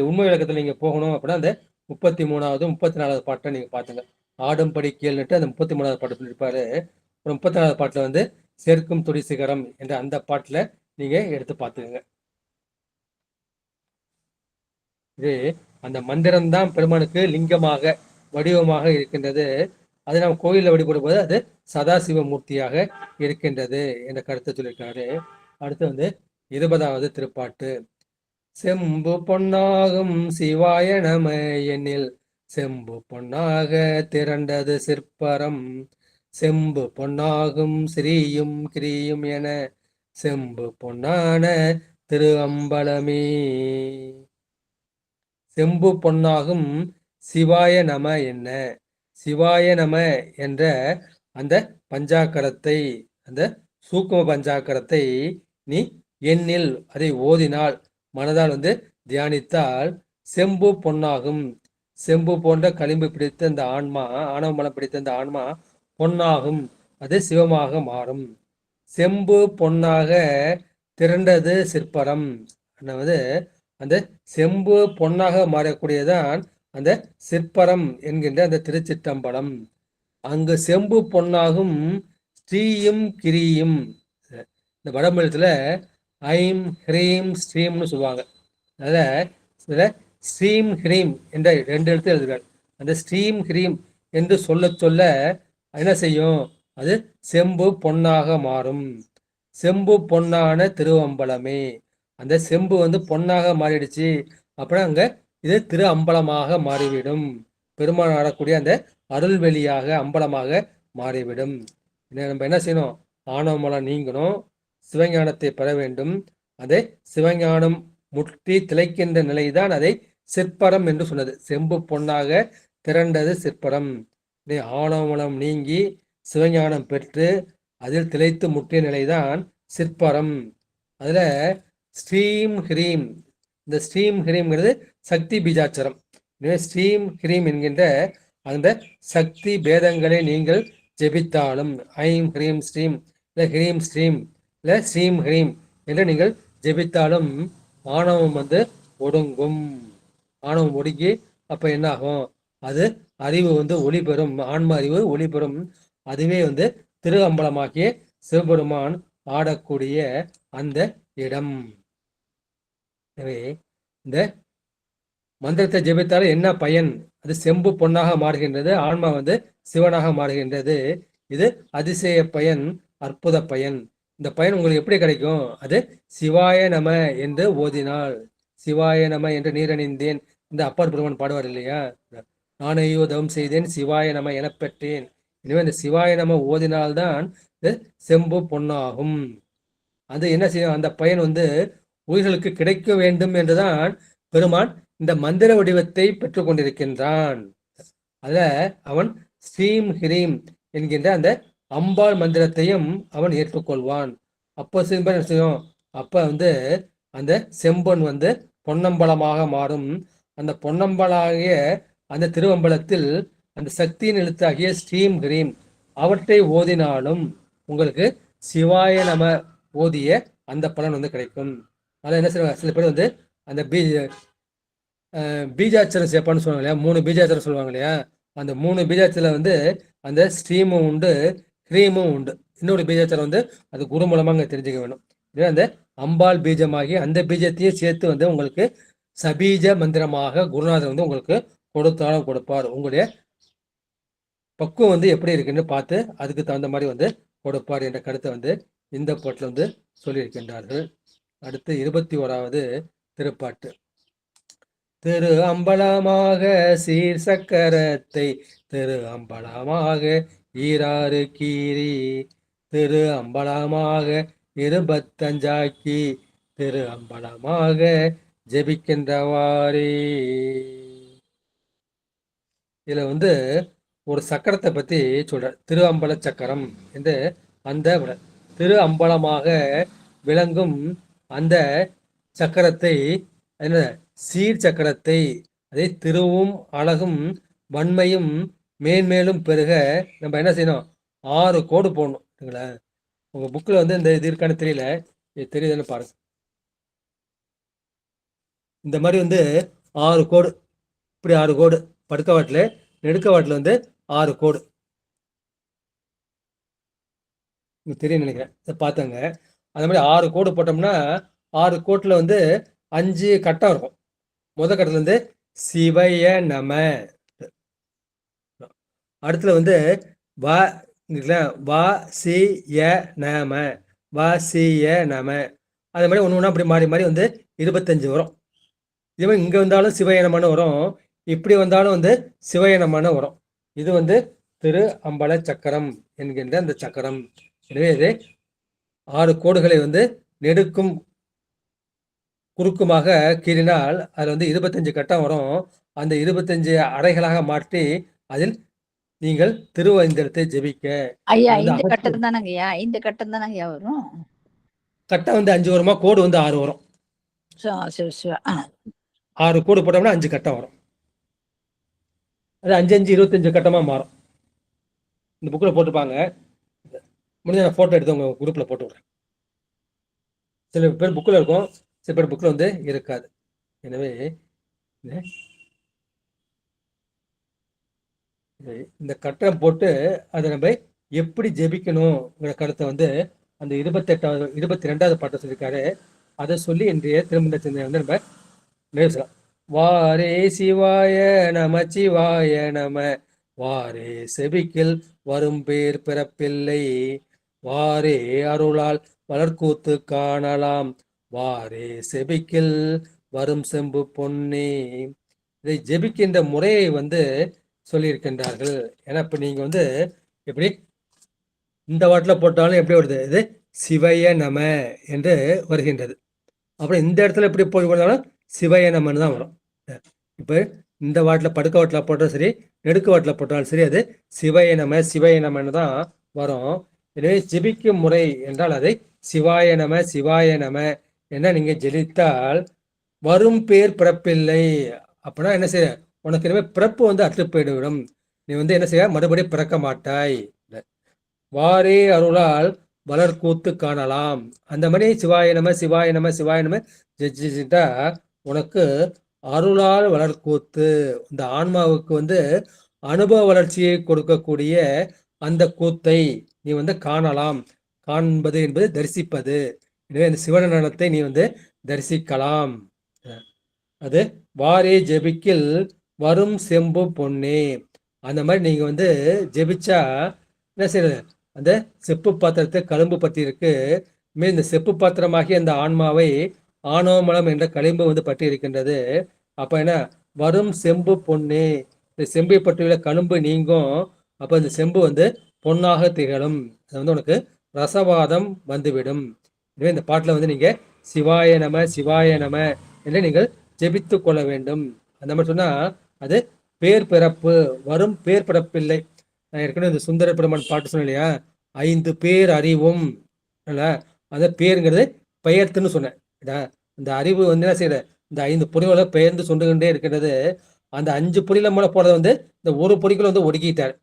உண்மை விளக்கத்தில் நீங்க போகணும் அப்படின்னா அந்த 33வது 34வது பாட்டை நீங்க பாத்துங்க. ஆடும்படி கேள்னுட்டு அந்த 33வது பாட்டு சொல்லியிருப்பாரு. அப்புறம் 34வது பாட்டுல சேர்க்கும் துடி சிகரம் என்ற அந்த பாட்டுல நீங்க எடுத்து பார்த்துக்கங்க. இது அந்த மந்திரம் தான் பெருமானுக்கு லிங்கமாக வடிவமாக இருக்கின்றது. அது நாம் கோயிலில் வழிபடும் போது அது சதாசிவ மூர்த்தியாக இருக்கின்றது என்ற கருத்தை சொல்லியிருக்காரு. அடுத்து 20வது திருப்பாட்டு. செம்பு பொன்னாகும் சிவாய நம எண்ணில் செம்பு பொன்னாக திரண்டது சிற்பரம். செம்பு பொன்னாகும் ஸ்ரீயும் கிரியும் என செம்பு பொன்னான திரு அம்பலமே. செம்பு பொன்னாகும் சிவாய நம என்ன? சிவாய நம என்ற அந்த பஞ்சாக்கரத்தை, அந்த சூக்கும பஞ்சாக்கரத்தை நீ எண்ணில் அதை ஓதினால், மனதால் தியானித்தால் செம்பு பொன்னாகும். செம்பு போன்ற களிம்பு பிடித்த இந்த ஆன்மா, ஆணவ மலம் பிடித்த இந்த ஆன்மா பொன்னாகும். அது சிவமாக மாறும். செம்பு பொன்னாக திரண்டது சிற்பரம். அந்த செம்பு பொன்னாக மாறக்கூடியதான் அந்த சிற்பரம் என்கின்ற அந்த திருச்சிற்றம்பலம். அங்கு செம்பு பொன்னாகும் ஸ்ரீயும் கிரியும். இந்த வடமொழித்துல ஐம் ஹ்ரீம் ஸ்ரீம்னு சொல்லுவாங்க. அதில் ஸ்ரீம் ஹ்ரீம் என்ற 2 எழுத்து எழுதுகிறார். அந்த ஸ்ரீம் ஹ்ரீம் என்று சொல்ல சொல்ல என்ன செய்யும்? அது செம்பு பொன்னாக மாறும். செம்பு பொன்னான திருவம்பலமே. அந்த செம்பு பொன்னாக மாறிடுச்சு அப்படின்னா அங்க இது திரு அம்பலமாக மாறிவிடும். பெருமான் ஆடக்கூடிய அந்த அருள்வெளியாக அம்பலமாக மாறிவிடும். நம்ம என்ன செய்யணும்? ஆணவமலம் நீங்கணும், சிவஞானத்தை பெற வேண்டும். அதை சிவஞானம் முற்றி திளைக்கின்ற நிலைதான் அதை சிற்பரம் என்று சொன்னது. செம்பு பொன்னாக திரண்டது சிற்பரம். ஆணவமலம் நீங்கி சிவஞானம் பெற்று அதில் திளைத்து முற்றிய நிலைதான் சிற்பரம். அதுல ஸ்ரீம் ஹ்ரீம், இந்த ஸ்ரீம் ஹ்ரீம்ங்கிறது சக்தி பீஜாட்சரம். ஸ்ரீம் ஹ்ரீம் என்கின்ற அந்த சக்தி பேதங்களை நீங்கள் ஜெபித்தாலும், ஐம் ஹ்ரீம் ஸ்ரீம் இல்லை ஹ்ரீம் ஸ்ரீம் இல்லை ஸ்ரீம் ஹ்ரீம் என்று நீங்கள் ஜெபித்தாலும் ஆணவம் ஒடுங்கும். ஆணவம் ஒடுங்கி அப்ப என்ன ஆகும்? அது அறிவு ஒளி பெறும், ஆன்ம அறிவு ஒளி பெறும். அதுவே திரு அம்பலமாகிய சிவபெருமான் ஆடக்கூடிய அந்த இடம். எனவே இந்த மந்திரத்தை ஜெபித்தாலும் என்ன பயன்? அது செம்பு பொன்னாக மாறுகின்றது, ஆன்மா சிவனாக மாறுகின்றது. இது அதிசய பயன், அற்புத பயன். இந்த பயன் உங்களுக்கு எப்படி கிடைக்கும்? அது சிவாய நம என்று ஓதினால். சிவாய நம என்று நீரணிந்தேன், இந்த அப்பர் பெருமான் பாடுவார் இல்லையா? நானையோ தவம் செய்தேன் சிவாய நம என பெற்றேன். எனவே இந்த சிவாய நம ஓதினால்தான் செம்பு பொன்னாகும். அது என்ன செய்யும்? அந்த பயன் உயிர்களுக்கு கிடைக்க வேண்டும் என்றுதான் பெருமான் இந்த மந்திர வடிவத்தை பெற்றுக் கொண்டிருக்கின்றான். அத அவன் ஸ்ரீம் ஹிரீம் என்கின்ற அந்த அம்பாள் மந்திரத்தையும் அவன் ஏற்றுக்கொள்வான். அப்போ சிம்பன் செய்யும், அப்ப அந்த செம்பன் பொன்னம்பலமாக மாறும். அந்த பொன்னம்பலாகிய அந்த திருவம்பலத்தில் அந்த சக்தியின் எழுத்தாகிய ஸ்ரீம் ஹிரீம் அவற்றை ஓதினாலும் உங்களுக்கு சிவாய நம ஓதிய அந்த பலன் கிடைக்கும். அதான் என்ன செய்வாங்க, சில பேர் அந்த பீஜாச்சரம் சேர்ப்பான்னு சொல்லுவாங்க இல்லையா? 3 பீஜாச்சரம் சொல்லுவாங்க இல்லையா? அந்த 3 பீஜாச்சல அந்த ஸ்ரீமும் உண்டு, ஹ்ரீமும் உண்டு. இன்னொரு பீஜாச்சரம் அது குரு மூலமாக தெரிஞ்சுக்க வேணும். அந்த அம்பாள் பீஜமாகி அந்த பீஜத்தையும் சேர்த்து உங்களுக்கு சபீஜ மந்திரமாக குருநாதர் உங்களுக்கு கொடுத்தாலும் கொடுப்பார். உங்களுடைய பக்குவம் எப்படி இருக்குன்னு பார்த்து அதுக்கு தகுந்த மாதிரி கொடுப்பார் என்ற கருத்தை இந்த பாட்டில் சொல்லியிருக்கின்றார்கள். அடுத்து 21வது திருப்பாட்டு. திரு அம்பலமாக சீர் சக்கரத்தை திரு அம்பலமாக ஈராறு கீரி திரு அம்பலமாக 25 திரு அம்பலமாக ஜெபிக்கின்றவாரே. இதுல ஒரு சக்கரத்தை பத்தி சொல்ற. திரு அம்பல சக்கரம் என்று அந்த திரு அம்பலமாக விளங்கும் அந்த சக்கரத்தை, என்ன சீர் சக்கரத்தை, அதை திருவும் அழகும் வன்மையும் மேன்மேலும் பெருக நம்ம என்ன செய்யணும்? 6 கோடு போடணும். உங்க புக்கில் இந்த இது இருக்கான்னு தெரியல, தெரியுதுன்னு பாருங்க. இந்த மாதிரி 6 கோடு, இப்படி 6 கோடு, படுக்கவாட்டில் நெடுக்கவாட்டில் 6 கோடு தெரியும் நினைக்கிறேன், பார்த்தாங்க. அந்த மாதிரி 6 கோடு போட்டோம்னா 6 கோட்டில் 5 கட்டம் இருக்கும். முதல் கட்டத்துல சிவய நம, அடுத்துல வ வா சி ய நம, வா சி ய நம. அது மாதிரி ஒன்று ஒன்றா அப்படி மாறி மாறி 25 வரும். இதுவே இங்கே வந்தாலும் சிவயனமான வரும், இப்படி வந்தாலும் சிவயனமான வரும். இது திரு அம்பல சக்கரம் என்கின்ற அந்த சக்கரம். எனவே இது 6 கோடுகளை நெடுக்கும் குறுக்குமாக கீறினால் அதில் 25 கட்டம் வரும். அந்த 25 அறைகளாக மாற்றி அதில் நீங்கள் திருவந்திரத்தை ஜெபிக்க. ஐயா இந்த கட்டம் தானங்கய்யா, இந்த கட்டம் தானங்கய்யா வரும். கட்டம் 5 வருமா, கோடு 6 வரும். 6 கோடு போட்டோம்னா 5 கட்டம் வரும். அது 5 5 25 கட்டமா மாறும். இந்த புக்கில் போட்டுப்பாங்க. முடிஞ்ச நான் போட்டோ எடுத்து உங்க குரூப்ல போட்டு விடுறேன். சில பேர் புக்கில் இருக்கும், சில பேர் புக்கில் இருக்காது. எனவே இந்த கட்டம் போட்டு அதை நம்ம எப்படி ஜெபிக்கணுங்கிற கருத்தை அந்த 22வது பாட்டை சொல்லியிருக்காரு. அதை சொல்லி இன்றைய திருமண சிந்தனை நம்ம நேசலாம். வாரே சிவாய நம சிவாய நம, வாரே செபிக்கில் வரும் பேர் பிறப்பில்லை, வாரே அருளால் வளர்க்கூத்து காணலாம், வாரே செபிக்கில் வரும் செம்பு பொன்னே. இதை ஜெபிக்கின்ற முறையை சொல்லியிருக்கின்றார்கள். ஏன்னா இப்ப நீங்க வந்து எப்படி இந்த வாட்டில் போட்டாலும் எப்படி வருது, இது சிவய நம என்று வருகின்றது. அப்புறம் இந்த இடத்துல எப்படி போட்டாலும் சிவய நமன்னு தான் வரும். இப்போ இந்த வாட்டில் படுக்க வாட்டில் போட்டாலும் சரி, நெடுக்கு வாட்டில் போட்டாலும் சரி, அது சிவய நமன்னு தான் வரும். எனவே ஜெபிக்கும் முறை என்றால் அதை சிவாய நம என்ன நீங்க ஜெபித்தால் வரும் பேர் பிறப்பில்லை. அப்படின்னா என்ன செய்ய, உனக்கு இனிமே பிறப்பு வந்து அற்று போய்விடும். நீ வந்து என்ன செய்ய, மறுபடியும் பிறக்க மாட்டாய். வாரே அருளால் வளர்க்கூத்து காணலாம். அந்த மாதிரி சிவாய நம ஜெயிச்சுட்டா உனக்கு அருளால் வளர்க்கூத்து, இந்த ஆன்மாவுக்கு வந்து அனுபவ வளர்ச்சியை கொடுக்கக்கூடிய அந்த கூத்தை நீ வந்து காணலாம். காண்பது என்பது தரிசிப்பது. எனவே அந்த சிவநடனத்தை நீ வந்து தரிசிக்கலாம். அது வாரே ஜெபிக்கில் வரும் செம்பு பொன்னே. அந்த மாதிரி நீங்க வந்து ஜெபிச்சா என்ன செய்யறது, அந்த செப்பு பாத்திரத்தை கழும்பு பற்றி இருக்கு. இந்த செப்பு பாத்திரமாகி அந்த ஆன்மாவை ஆணவமலம் என்ற களிம்பு வந்து பற்றி இருக்கின்றது. அப்ப என்ன வரும் செம்பு பொன்னே, இந்த செம்பை பற்றியுள்ள கழும்பு நீங்கும். அப்ப இந்த செம்பு வந்து பொன்னாக திகழும். அது வந்து உனக்கு ரசவாதம் வந்துவிடும். எனவே இந்த பாட்டில் வந்து நீங்க சிவாய நம என்று நீங்கள் ஜெபித்து கொள்ள வேண்டும். அந்த மாதிரி சொன்னா அது பேர் பிறப்பு வரும், பேர் பிறப்பில்லை. நான் ஏற்கனவே இந்த சுந்தர பெருமான் பாட்டு சொன்னேன் இல்லையா, 5 பேர் அறிவும். அந்த பேருங்கிறது பெயர்த்துன்னு சொன்னேன். இந்த அறிவு வந்து என்ன செய்யற, இந்த 5 பொறிகளை பெயர்ந்து சொல்லுகின்றே இருக்கிறது. அந்த 5 பொறியில மூல போறதை வந்து இந்த ஒரு பொறிக்குள்ள வந்து ஒடுக்கிட்டார்.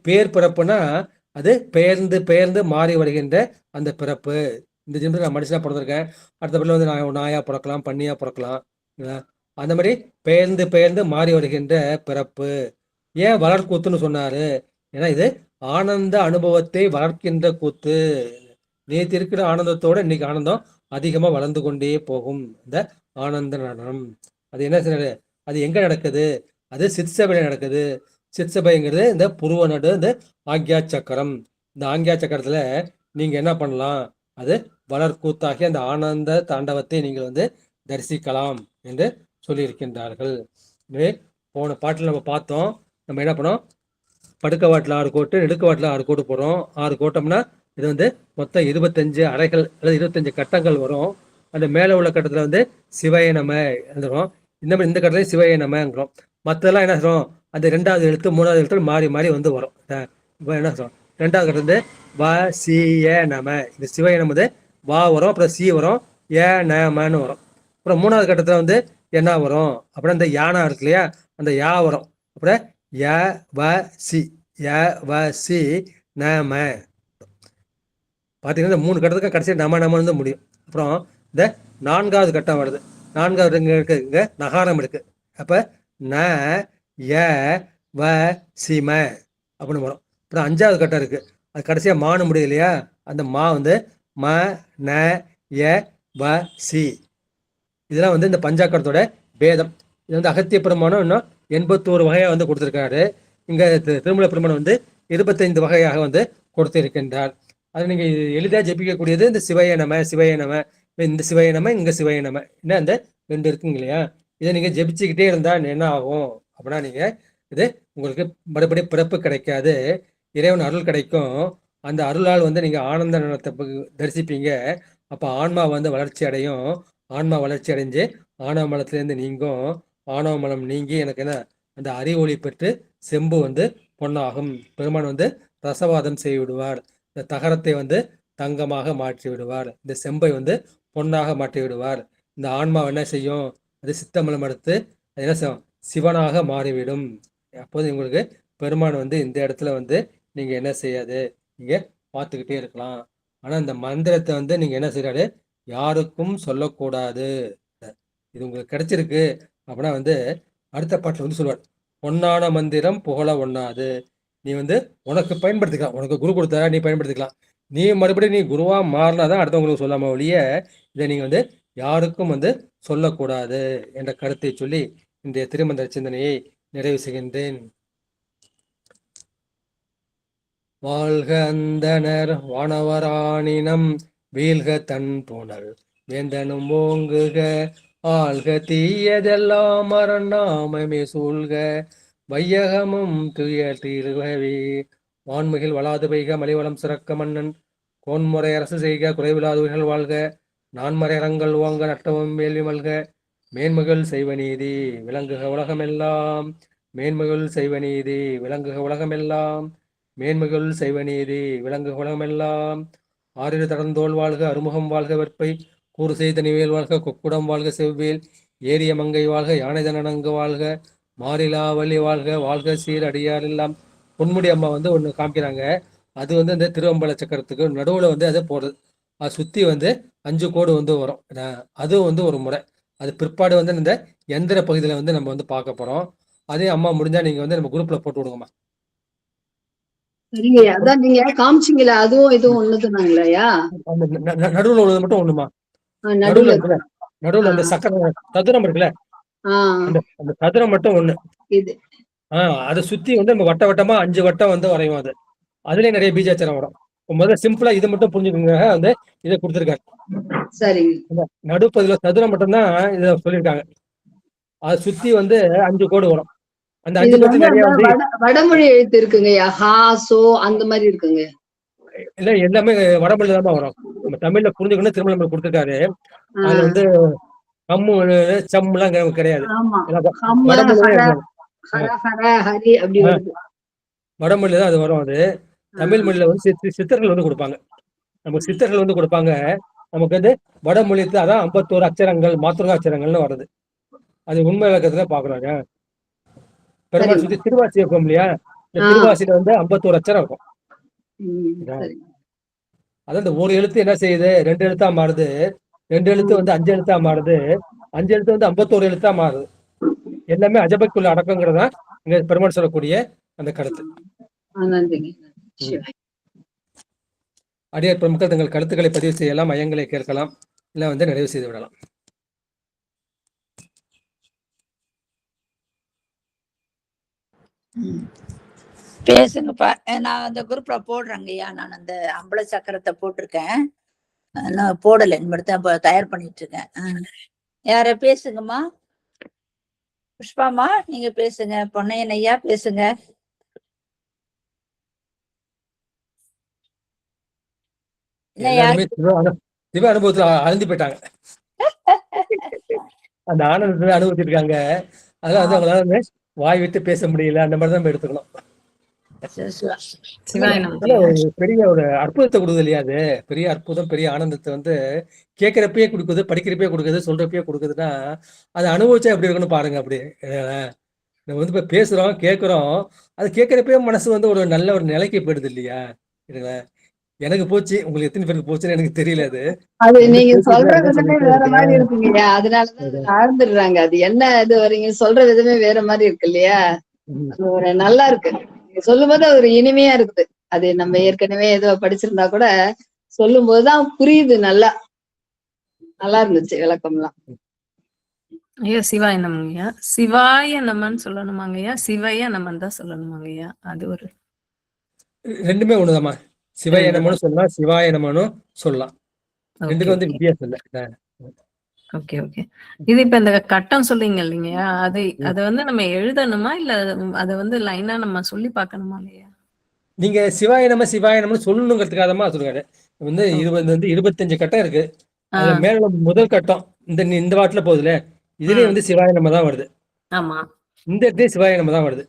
பேர் பிறப்புனா அது பெயர்ந்து மாறி வருகின்ற அந்த பிறப்பு. இந்த ஜென்மத்தில் நான் மனுஷனா பிறந்திருக்கேன், அடுத்த பிள்ளை வந்து நான் நாயா பிறக்கலாம், பண்ணியா பிறக்கலாம். அந்த மாதிரி பெயர்ந்து மாறி வருகின்ற பிறப்பு. ஏன் வளர்க்கூத்துன்னு சொன்னாரு, ஏன்னா இது ஆனந்த அனுபவத்தை வளர்க்கின்ற கூத்து. நேற்று இருக்கிற ஆனந்தத்தோட இன்னைக்கு ஆனந்தம் அதிகமா வளர்ந்து கொண்டே போகும். இந்த ஆனந்த நடனம் அது என்ன செய்யறது, அது எங்க நடக்குது, அது சிற்சபையில நடக்குது. சிற்சபைங்கிறது இந்த புருவ நடு, இந்த ஆக்யா சக்கரம். இந்த ஆக்யா சக்கரத்துல நீங்க என்ன பண்ணலாம், அது வளர்க்கூத்தாகி அந்த ஆனந்த தாண்டவத்தை நீங்கள் வந்து தரிசிக்கலாம் என்று சொல்லியிருக்கின்றார்கள். எனவே போன பாட்டில் நம்ம பார்த்தோம், நம்ம என்ன பண்ணோம், படுக்க வாட்டில் 6 கோட்டு, நெடுக்க வாட்டில் 6 கோட்டு போடுறோம். 6 கோட்டம்னா இது வந்து மொத்தம் 25 அறைகள் அல்லது 25 கட்டங்கள் வரும். அந்த மேலே உள்ள கட்டத்தில் வந்து சிவய நம எழுதுறோம். இந்த மாதிரி இந்த கட்டத்தில் சிவய நமங்கிறோம். மற்றெல்லாம் என்ன சொல்றோம், அந்த 2வது எழுத்து 3வது எழுத்து மாறி வந்து வரும். இப்போ என்ன சொல்றோம், 2வது கட்டம் வந்து வ சிய நம. இந்த சிவய நமது வா வரும், அப்புறம் சி வரும், ஏ நமன்னு வரும். அப்புறம் 3வது கட்டத்தில் வந்து என்ன வரும், அப்புறம் இந்த யானா இருக்கு இல்லையா, அந்த யா வரும். அப்புறம் ய வ சி நம. பார்த்தீங்கன்னா இந்த 3 கட்டத்துக்கு கடைசி நமன்னு முடியும். அப்புறம் இந்த 4வது கட்டம் வருது. 4வது இங்க நகாரம் இருக்கு. அப்ப ந ய வ சிம அப்படின்னு வரும். அப்புறம் 5வது கட்டம் இருக்கு, அது கடைசியா மானு முடியும் இல்லையா, அந்த மா வந்து ம ந ய வ சி. இதெல்லாம் வந்து இந்த பஞ்சாக்கரத்தோட பேதம். இது வந்து அகத்திய பெருமானம் இன்னும் 81 வகையா வந்து கொடுத்திருக்காரு. இங்க திருமல பெருமானம் வந்து 25 வகையாக வந்து கொடுத்திருக்கின்றார். அது நீங்க எளிதாக ஜெபிக்கக்கூடியது இந்த சிவய நம. இந்த சிவய நம, இங்க சிவய நம, என்ன அந்த 2 இருக்குங்க இல்லையா, இதை நீங்க ஜெபிச்சுக்கிட்டே இருந்தா என்ன ஆகும் அப்படின்னா, நீங்க இது உங்களுக்கு மறுபடியும் பிறப்பு கிடைக்காது, இறைவன் அருள் கிடைக்கும். அந்த அருளால் வந்து நீங்க ஆனந்த நடனத்தை தரிசிப்பீங்க. அப்ப ஆன்மா வந்து வளர்ச்சி அடையும். ஆன்மா வளர்ச்சி அடைஞ்சு ஆணவ மலத்திலேருந்து நீங்கும். ஆணவ மலம் நீங்கி எனக்கு என்ன அந்த அறிவொளி பெற்று செம்பு வந்து பொன்னாகும். பெருமான் வந்து ரசவாதம் செய்து விடுவார். இந்த தகரத்தை வந்து தங்கமாக மாற்றி விடுவார். இந்த செம்பை வந்து பொன்னாக மாற்றி விடுவார். இந்த ஆன்மா என்ன செய்யும், அது சித்தமலம் எடுத்து அது என்ன செய்யும், சிவனாக மாறிவிடும். அப்போது உங்களுக்கு பெருமான் வந்து இந்த இடத்துல வந்து நீங்க என்ன செய்யாது, நீங்க பார்த்துக்கிட்டே இருக்கலாம். ஆனா இந்த மந்திரத்தை வந்து நீங்க என்ன செய்யறாரு, யாருக்கும் சொல்லக்கூடாது. இது உங்களுக்கு கிடைச்சிருக்கு அப்படின்னா வந்து அடுத்த பாட்டில் வந்து சொல்லுவார், பொன்னான மந்திரம் புகழ ஒண்ணாது. நீ வந்து உனக்கு பயன்படுத்திக்கலாம், உனக்கு குரு கொடுத்தா நீ பயன்படுத்திக்கலாம். நீ மறுபடியும் நீ குருவா மாறினாதான் அடுத்தவங்களுக்கு சொல்லாம ஒழிய இதை நீங்க வந்து யாருக்கும் வந்து சொல்லக்கூடாது என்ற கருத்தை சொல்லி இன்றைய திருமந்திர சிந்தனையை நிறைவு செய்கின்றேன். வாழ்க அந்தனர் வானவராணினம் வீழ்க தன் போனல் வேந்தனும் ஓங்குக ஆள்க தீயதெல்லாம் மரணாமமே சூழ்க வையகமும் துயர்த்திடுகவே. வான்மிகில் வளாது பெய்க மலிவளம் சிறக்க மன்னன் கோன்முறை அரசு செய்க குறைவிலாது உயிர்கள் வாழ்க. நான்மறை அறங்கள் ஓங்க நட்டமும் வேள்வி மல்க. மேன்மகள் செய்வ நீதி விளங்குக உலகமெல்லாம். மேன்மகள் செய்வ நீதி விளங்குக உலகமெல்லாம். மேன்மகள் செய்வ நீதி விளங்குக உலகமெல்லாம். ஆறிரு தடந்தோள் வாழ்க அறுமுகம் வாழ்க வெற்பை கூறு செய்த நிவேல் வாழ்க கொக்குடம் வாழ்க செவ்வேல் ஏரிய மங்கை வாழ்க யானை தனனங்கு வாழ்க மாறிலா வள்ளி வாழ்க வாழ்க சீர் அடியார் எல்லாம். பொன்முடி அம்மா வந்து ஒன்று காமிக்கிறாங்க. அது வந்து இந்த திருவம்பல சக்கரத்துக்கு நடுவில் வந்து அதை போடுறது. அது சுற்றி வந்து 5 கோடு வந்து வரும். அதுவும் வந்து ஒரு முறை. அது பிற்பாடு வந்து இந்த எந்திர பகுதியில் வந்து நம்ம வந்து பார்க்க போகிறோம். அதே அம்மா முடிஞ்சா நீங்கள் வந்து நம்ம குரூப்பில் போட்டு விடுங்கம்மா. சரிங்க அதான் நீங்க காமிச்சிங்களா, அதுவும் இதுவும் ஒண்ணுதுனாங்களையா? அந்த நடுவில் உள்ளது மட்டும் ஒண்ணுமா. நடுவில் நடுவுல இருக்குல்ல, நடுவில் அந்த சக்கர சதுரம் இருக்குல்ல, அந்த அந்த சதுரம் மட்டும் ஒண்ணு. இது அதை சுத்தி வந்து நம்ம வட்ட வட்டமா 5 வட்டம் வந்து வரையும். அது அதுலயே நிறைய பீஜாச்சாரம் வரும். முதல்ல சிம்பிளா இதை மட்டும் புரிஞ்சுக்கோங்க. வந்து இதை கொடுத்துருக்காரு. சரிங்க. நடுப்பகுதியில சதுரம் மட்டும்தான் இதை சொல்லியிருக்காங்க. அதை சுத்தி வந்து 5 கோடு வரும். அந்த 5 கோடு நிறைய வந்து வடமொழி எழுத்து இருக்குங்கய்யா, ஹா சோ அந்த மாதிரி இருக்குங்க. இல்ல எல்லாமே வடமொழியில தான் வரும். நம்ம தமிழ்ல புரிஞ்சுக்கணும். திரும்ப நம்ம கொடுத்துருக்காரு. அதுல வந்து கம்மு சம்முலாம் கிடையாது. வடமொழியில தான் அது வரும். அது தமிழ் மொழியில வந்து சித்தர்கள் வந்து கொடுப்பாங்க. நமக்கு சித்தர்கள் வந்து கொடுப்பாங்க. நமக்கு வந்து வடமொழி அதான் 51 அச்சரங்கள் மாத்திருகா அச்சரங்கள்னு வருது. அது உண்மை விளக்கத்துல பாக்குறாங்க. பெருமாள் சுத்தி திருவாசி இருக்கும் இல்லையா, இந்த திருவாசியில வந்து 51 அச்சரம் இருக்கும். அதான் இந்த ஒரு எழுத்து என்ன செய்யுது, 2 எழுத்தா மாறுது. 2 எழுத்து வந்து 5 எழுத்தா மாறுது. 5 எழுத்து வந்து 51 எழுத்தா மாறுது. எல்லாமே அஜபைக்குள்ள அடக்கங்கிறதா இங்க பெருமாள் சொல்லக்கூடிய அந்த கருத்து. அடியார் பெருமக்கள் தங்கள் கருத்துக்களை பதிவு செய்யலாம், ஐயங்களை கேட்கலாம், இல்ல வந்து நிறைவு செய்து விடலாம். பேசுங்கப்பா. நான் அந்த குரூப்ல போடுறேங்கய்யா. நான் அந்த அம்பல சக்கரத்தை போட்டிருக்கேன். நான் போடலை, மட்டும் தயார் பண்ணிட்டு இருக்கேன். யார பேசுங்கம்மா. புஷ்பாமா நீங்க பேசுங்க. பொன்னையன் ஐயா பேசுங்க. சிவ அனுபவத்துல அழுந்து போயிட்டாங்க. அந்த ஆனந்தத்தை அனுபவிச்சிருக்காங்க. அதான் வந்து அவங்களால வாய் விட்டு பேச முடியல. அந்த மாதிரி தான் எடுத்துக்கணும். பெரிய ஒரு அற்புதத்தை கொடுக்குது இல்லையா? அது பெரிய அற்புதம், பெரிய ஆனந்தத்தை வந்து கேட்கிறப்பயே கொடுக்குது, படிக்கிறப்பயே கொடுக்குது, சொல்றப்பயே கொடுக்குதுன்னா அதை அனுபவிச்சா எப்படி இருக்குன்னு பாருங்க. அப்படி நம்ம வந்து இப்ப பேசுறோம், கேட்கிறோம், அது கேட்கிறப்பயே மனசு வந்து ஒரு நல்ல ஒரு நிலைக்கு போயிடுது இல்லையா? எனக்கு போச்சு, உங்களுக்கு எத்தனை பேருக்கு போச்சுன்னு எனக்கு தெரியல. அது நீங்க சொல்ற விதமே வேற மாதிரி இருக்குங்க. அதனாலதான் ஆழ்ந்துடுறாங்க. அது என்ன இது வரீங்க சொல்ற விதமே வேற மாதிரி இருக்கு இல்லையா? ஒரு நல்லா இருக்கு. நீங்க சொல்லும் போது ஒரு இனிமையா இருக்குது. அது நம்ம ஏற்கனவே ஏதோ படிச்சிருந்தா கூட சொல்லும் போதுதான் புரியுது. நல்லா இருந்துச்சு விளக்கம்லாம். ஐயா சிவாய நமங்கய்யா. சிவாய நமன்னு சொல்லணுமாங்கய்யா, சிவைய நமன் தான் சொல்லணுமாங்கய்யா? அது ஒரு ரெண்டுமே ஒண்ணுதாம்மா. சிவாய நமனும் சொல்லலாம், சிவாய நமனும் சொல்லலாம். ரெண்டுக்கும் வந்து வித்தியாசம் இல்லை. Okay okay. இது இப்ப இந்த கட்டம் சொல்றீங்க இல்லைங்கய்யா, அது வந்து நம்ம எழுதணுமா இல்ல அதை வந்து லைனா நம்ம சொல்லி பார்க்கணுமா இல்லையா? நீங்க சிவாய நமன்னு சொல்லணுங்கிறதுக்காகமா சொல்லுங்க. வந்து 25 கட்டம் இருக்கு. அதுல மேல முதல் கட்டம் இந்த வாட்டில போகுதுல, இதுலயே வந்து சிவாய நம தான் வருது. ஆமா, இந்த இடத்துல சிவாய நம தான் வருது.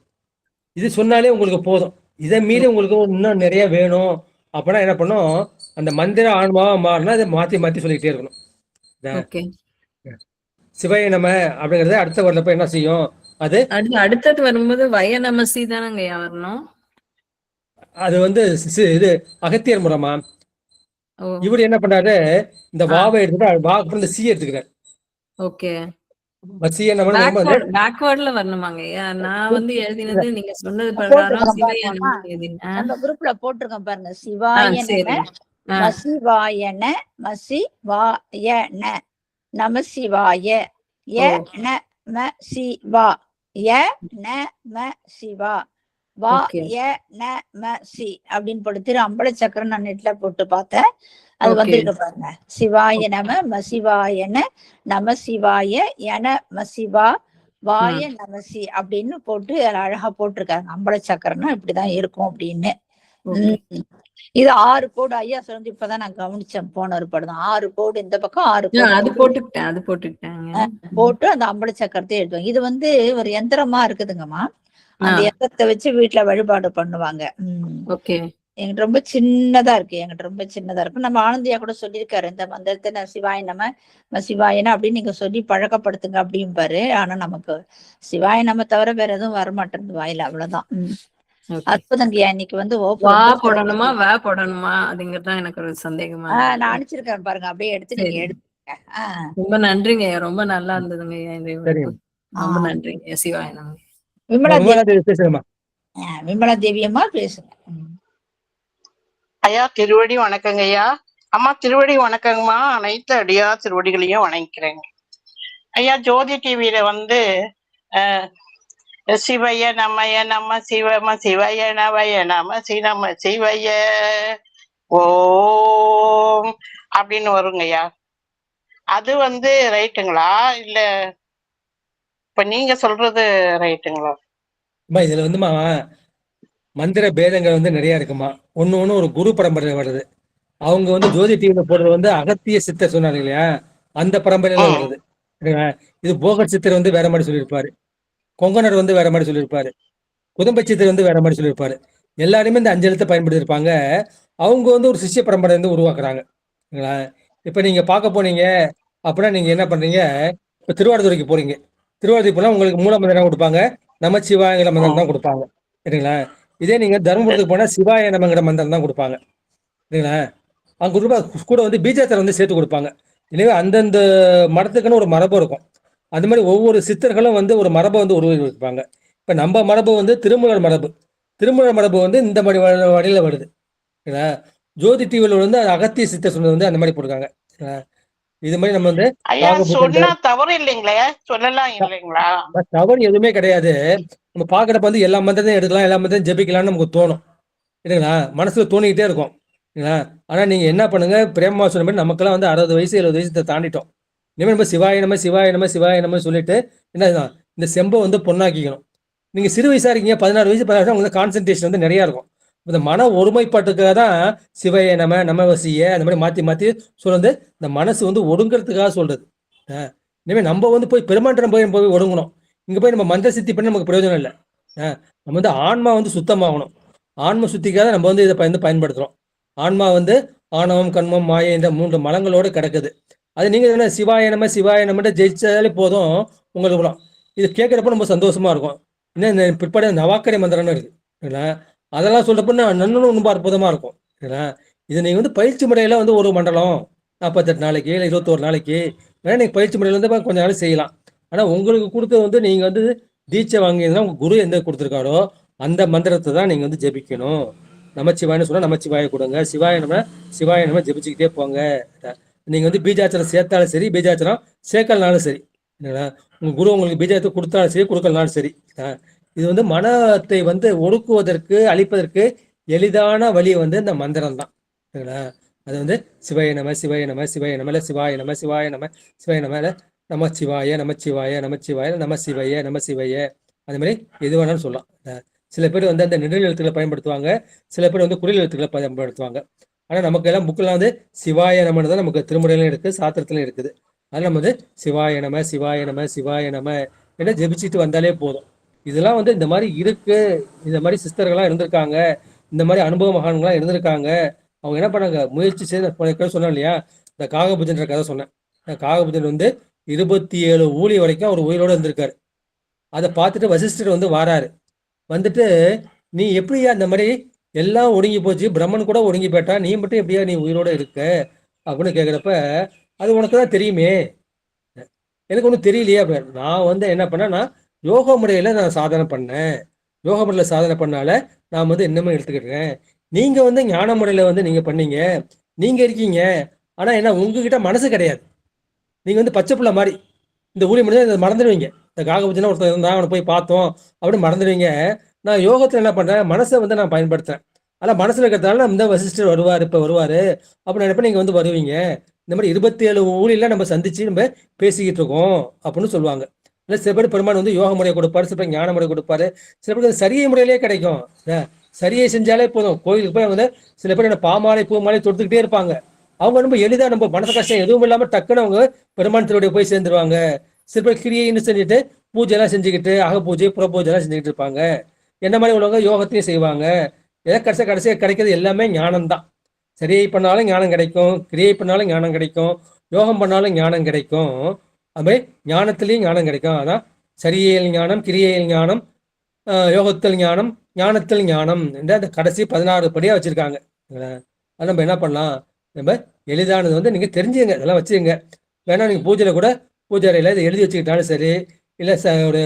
இது சொன்னாலே உங்களுக்கு போதும். இதை மீறி உங்களுக்கு இன்னும் நிறைய வேணும் அப்படின்னா என்ன பண்ணும், அந்த மந்திர ஆன்மாவா மாறினா அதை மாத்தி மாத்தி சொல்லிக்கிட்டே இருக்கணும். சிவாய நம அப்படிங்கறது அடுத்த வரல போய் என்ன செய்யும், அது அடுத்தது வரும்போது வய நமசி தானங்க வரணும். அது வந்து இது அகத்தியர் முறைமா. இவர் என்ன பண்றாரு, இந்த வாவை எடுத்துட்டு வாக்கு இந்த சி எடுத்துக்கிறார். ஓகே, பேக்வர்ட்ல வரணுமாங்க. நான் வந்து எழுதினது நீங்க சொன்னது பிரகாரம் சிவாய நம எழுதினேன். அந்த குரூப்ல போட்டிருக்கேன் பாருங்க. சிவாய நம மசிவாயன மசிவாயன நமசிவாய ய நம சிவா ய நம சிவா வா ய நம சி அப்படின்னு போட்டு திரு அம்பல சக்கரம் நான் நெட்ல போட்டு பார்த்தேன். அது வந்திருக்க பாருங்க. சிவாய நம மசிவாயன நம சிவாய யன மசிவா வாய நமசி அப்படின்னு போட்டு அழகா போட்டிருக்காங்க. அம்பல சக்கரம்னா இப்படிதான் இருக்கும் அப்படின்னு. இது 6 கோடு ஐயா சொல்லி இப்பதான் நான் கவனிச்சேன். போன ஒரு படம் 6 கோடு இந்த பக்கம் 6 கோடு அது போட்டுக்கிட்டேன் போட்டு அந்த அம்பல சக்கரத்தை எழுதுவாங்க. இது ஒரு யந்திரமா இருக்குதுங்கம்மா. அந்த யந்திரத்தை வச்சு வீட்டுல வழிபாடு பண்ணுவாங்க. எங்கிட்ட ரொம்ப சின்னதா இருக்கு. எங்கிட்ட ரொம்ப சின்னதா இருக்கும். நம்ம ஆனந்தியா கூட சொல்லியிருக்காரு, இந்த மந்திரத்தை நான் சிவாய நம சிவாயன அப்படின்னு நீங்க சொல்லி பழக்கப்படுத்துங்க அப்படிம்பாரு. ஆனா நமக்கு சிவாய நம தவிர வேற எதுவும் வரமாட்டேங்குது வாயில. அவ்வளவுதான். அற்புதங்கய்யா. இன்னைக்கு போடணுமா வே போடணுமா அப்படிங்கறதுதான் எனக்கு ஒரு சந்தேகமா. நான் அனுப்பிச்சிருக்கேன் பாருங்க, அப்படியே எடுத்து நீங்க எடுத்துங்க. ரொம்ப நன்றிங்க, ரொம்ப நல்லா இருந்ததுங்க. ரொம்ப நன்றிங்க. சிவாய நம. விமலா தேவி பேசுறேம்மா. விமலா தேவி அம்மா பேசுங்க. ஐயா திருவடி வணக்கங்க ஐயா. அம்மா திருவடி வணக்கங்கம்மா. அனைத்து அடியா திருவடிகளையும் வணங்கிக்கிறேங்க ஐயா. ஜோதி டிவியில சிவைய நமய நம சிவம சிவய நவய நம சிவம சிவய ஓம் அப்படின்னு வருங்க ஐயா. அது ரைட்டுங்களா இல்ல இப்ப நீங்க சொல்றது ரைட்டுங்களா? இதுல மந்திர பேதங்கள் நிறைய இருக்குமா. ஒண்ணு ஒரு குரு பரம்பரை வருது. அவங்க ஜோதி டிவியில போடுறது அகத்திய சித்தர் சொன்னாங்க இல்லையா, அந்த பரம்பரையில வருது. இது போகர் சித்தர் வேற மாதிரி சொல்லியிருப்பாரு, கொங்கனர் வேற மாதிரி சொல்லியிருப்பாரு, குதம்பை சித்தர் வேற மாதிரி சொல்லியிருப்பாரு. எல்லாருமே இந்த 5 எழுத்தை பயன்படுத்திருப்பாங்க. அவங்க ஒரு சிஷ்ய பரம்பரை உருவாக்குறாங்க. இப்ப நீங்க பார்க்க போனீங்க அப்படின்னா நீங்க என்ன பண்றீங்க, இப்ப திருவாரூருக்கு போறீங்க. திருவாரூர் போனா உங்களுக்கு மூல மந்திரம் கொடுப்பாங்க, நமச்சிவாயங்கிற மந்திரம் தான் கொடுப்பாங்க. சரிங்களா? இதே நீங்க தர்மபுரத்துக்கு போனா சிவாய நமங்கிற மந்திரம் தான் கொடுப்பாங்க. சரிங்களா? அவங்க கூட பீஜாச்சரம் சேர்த்து கொடுப்பாங்க. எனவே அந்தந்த மரத்துக்குன்னு ஒரு மரபு இருக்கும். அந்த மாதிரி ஒவ்வொரு சித்தர்களும் ஒரு மரபை உருவாக்கி வைப்பாங்க. இப்ப நம்ம மரபு திருமூலர் மரபு. திருமூலர் மரபு இந்த மாதிரி வழியில வருது. ஜோதி டிவியில் அகத்திய சித்தர் சொன்னது அந்த மாதிரி போடுறாங்க. இது மாதிரி நம்ம தவறு இல்லைங்களா? சொல்லலாம் இல்லைங்களா? தவறு எதுவுமே கிடையாது. நம்ம பாக்குறப்ப எல்லா மந்திரத்தையும் எடுக்கலாம், எல்லா மந்திரம் ஜெபிக்கலாம்னு நமக்கு தோணும். இல்லைங்களா? மனசுல தோணிக்கிட்டே இருக்கும். ஆனா நீங்க என்ன பண்ணுங்க, பிரேமா சொன்ன மாதிரி நமக்கெல்லாம் 60 வயசு 70 வயசு தாண்டிட்டோம். இனிமேல் நம்ம சிவாய நம சிவாய நம சிவாய நம சொல்லிட்டு என்னதான் இந்த செம்பை பொண்ணாக்கிக்கணும். நீங்க சிறு வயசா இருக்கீங்க, 16 வயசு 16 உங்களுக்கு கான்சென்ட்ரேஷன் நிறைய இருக்கும். இந்த மன ஒருமைப்பாட்டுக்காக தான் சிவைய நம நமவசிய அந்த மாதிரி மாத்தி மாத்தி சொல்றது. இந்த மனசு ஒடுங்கிறதுக்காக சொல்றது. இனிமேல் நம்ம போய் பெருமாற்றம் போய் ஒடுங்கணும். இங்க போய் நம்ம மந்திர சித்தி பண்ணி நமக்கு பிரயோஜனம் இல்லை. நம்ம ஆன்மா சுத்தமாகணும். ஆன்ம சுத்திக்காக நம்ம இதை பயன்படுத்துறோம். ஆன்மா ஆணவம் கண்மம் மாயை இந்த 3 மலங்களோடு கிடக்குது. அது நீங்க என்ன சிவாய நம சிவாய நம்ம ஜெயிச்சாலே போதும் உங்களுக்கு. இது கேட்கறப்ப ரொம்ப சந்தோஷமா இருக்கும். இன்னும் பிற்பாடு நவாக்கரை மந்திரம்னு இருக்கு. அதெல்லாம் சொல்றப்ப நன்னனும் ரொம்ப அற்புதமா இருக்கும். இது நீங்க பயிற்சி முறையில ஒரு மண்டலம் 48 நாளைக்கு இல்லை 21 நாளைக்கு வேணா நீங்க பயிற்சி முறையில கொஞ்ச நாள் செய்யலாம். ஆனா உங்களுக்கு கொடுத்தது நீங்க தீட்சை வாங்கியதுன்னா உங்க குரு எந்த கொடுத்துருக்காரோ அந்த மந்திரத்தை தான் நீங்க ஜெபிக்கணும். நமச்சிவாயன்னு சொன்னா நமச்சிவாய கொடுங்க, சிவாய நம்ம ஜெபிச்சுக்கிட்டே போங்க. நீங்க பீஜாச்சரம் சேர்த்தாலும் சரி, பீஜாச்சரம் சேர்க்கலனாலும் சரி, உங்க குரு உங்களுக்கு பீஜாச்சத்தை கொடுத்தாலும் சரி கொடுக்கலனாலும் சரி. இது மனத்தை ஒடுக்குவதற்கு அழிப்பதற்கு எளிதான வழி இந்த மந்திரம் தான். அது சிவாய நம சிவாய நம சிவாய நம சிவாய நம சிவாய நம சிவாய நம நமச்சிவாய நமச்சிவாய நமச்சிவாய நம சிவைய நம சிவைய. அது மாதிரி எது வேணாலும் சொல்லலாம். சில பேர் அந்த நெடில் எழுத்துக்களை பயன்படுத்துவாங்க, சில பேர் குறில் எழுத்துக்களை பயன்படுத்துவாங்க. ஆனா நமக்கு எல்லாம் புக்கெல்லாம் சிவாய நமன்னு தான் நமக்கு திருமுறையிலும் இருக்கு, சாத்திரத்திலும் இருக்குது. அது நம்ம சிவாய நம சிவாய நம சிவாய நம என்ன ஜெபிச்சுட்டு வந்தாலே போதும். இதெல்லாம் இந்த மாதிரி இருக்கு. இந்த மாதிரி சிஸ்டர்கள்லாம் இருந்திருக்காங்க, இந்த மாதிரி அனுபவ மகான்கள்லாம் இருந்திருக்காங்க. அவங்க என்ன பண்ணாங்க, முயற்சி செய்து சொன்னேன் இல்லையா, இந்த காகபுஜன்ற கதை சொன்னேன். காகபுஜன் 27 ஊழி வரைக்கும் அவர் உயிரோடு இருந்திருக்காரு. அதை பார்த்துட்டு வசிஷ்டர் வாராரு. வந்துட்டு நீ எப்படியா இந்த மாதிரி எல்லாம் ஒடுங்கி போச்சு, பிரம்மன் கூட ஒடுங்கி போயிட்டா, நீ மட்டும் எப்படியா நீ உயிரோட இருக்க அப்படின்னு கேட்குறப்ப, அது உனக்கு தான் தெரியுமே, எனக்கு ஒன்றும் தெரியலையே அப்படின்னு. நான் என்ன பண்ணேன்னா யோக முறையில நான் சாதனை பண்ணேன். யோக முறையில சாதனை பண்ணால நான் இன்னமும் எடுத்துக்கிட்டேன். நீங்க ஞான முறையில நீங்க பண்ணீங்க, நீங்க இருக்கீங்க. ஆனா என்ன, உங்ககிட்ட மனசு கிடையாது. நீங்க பச்சை பிள்ளை மாதிரி இந்த ஊழி முடிஞ்சா மறந்துடுவீங்க. இந்த காகபுஜனா ஒருத்தர் இருந்தா அவனை போய் பார்த்தோம் அப்படின்னு மறந்துடுவீங்க. நான் யோகத்துல என்ன பண்றேன், மனசை நான் பயன்படுத்துறேன். ஆனா மனசுல இருக்கிறதுனால இந்த வசிஷ்டர் வருவார், இப்ப வருவாரு அப்படின்னு நினைப்ப நீங்க வருவீங்க. இந்த மாதிரி 27 ஊழில நம்ம சந்திச்சு நம்ம பேசிக்கிட்டு இருக்கோம் அப்படின்னு சொல்லுவாங்க. இல்லை சில பேர் பெருமான் வந்து யோக முறையை கொடுப்பாரு, சில பேர் ஞான முறை கொடுப்பாரு, சில பேர் சரியை முறையிலே கிடைக்கும். சரியை செஞ்சாலே போதும். கோயிலுக்கு போய் வந்து சில பேர் என்ன பாமாலை பூமாலை தொடுத்துக்கிட்டே இருப்பாங்க. அவங்க ரொம்ப எளிதா நம்ம மனசு கஷ்டம் எதுவும் இல்லாம டக்குன்னு அவங்க பெருமான் திருவடியை போய் சேர்ந்துருவாங்க. சில பேர் கிரியைன்னு செஞ்சுட்டு பூஜை எல்லாம் செஞ்சுக்கிட்டு அக பூஜை புற பூஜை எல்லாம் செஞ்சுக்கிட்டு இருப்பாங்க. என்ன மாதிரி உள்ளவங்க யோகத்தையும் செய்வாங்க. எதை கடைசியாக கிடைக்கிறது எல்லாமே ஞானம் தான். சரியை பண்ணாலும் ஞானம் கிடைக்கும், கிரியை பண்ணாலும் ஞானம் கிடைக்கும், யோகம் பண்ணாலும் ஞானம் கிடைக்கும். அதுமாதிரி ஞானத்திலையும் ஞானம் கிடைக்கும். அதான் சரியியல் ஞானம், கிரியையில் ஞானம், யோகத்தில் ஞானம், ஞானத்தில் ஞானம் என்ற அந்த கடைசி 16 படியா வச்சிருக்காங்க. அது நம்ம என்ன பண்ணலாம், நம்ம எளிதானது வந்து நீங்க தெரிஞ்சுங்க, இதெல்லாம் வச்சுங்க. வேணா நீங்க பூஜையில கூட பூஜை அறையில இதை எழுதி வச்சுக்கிட்டாலும் சரி, இல்லை ஒரு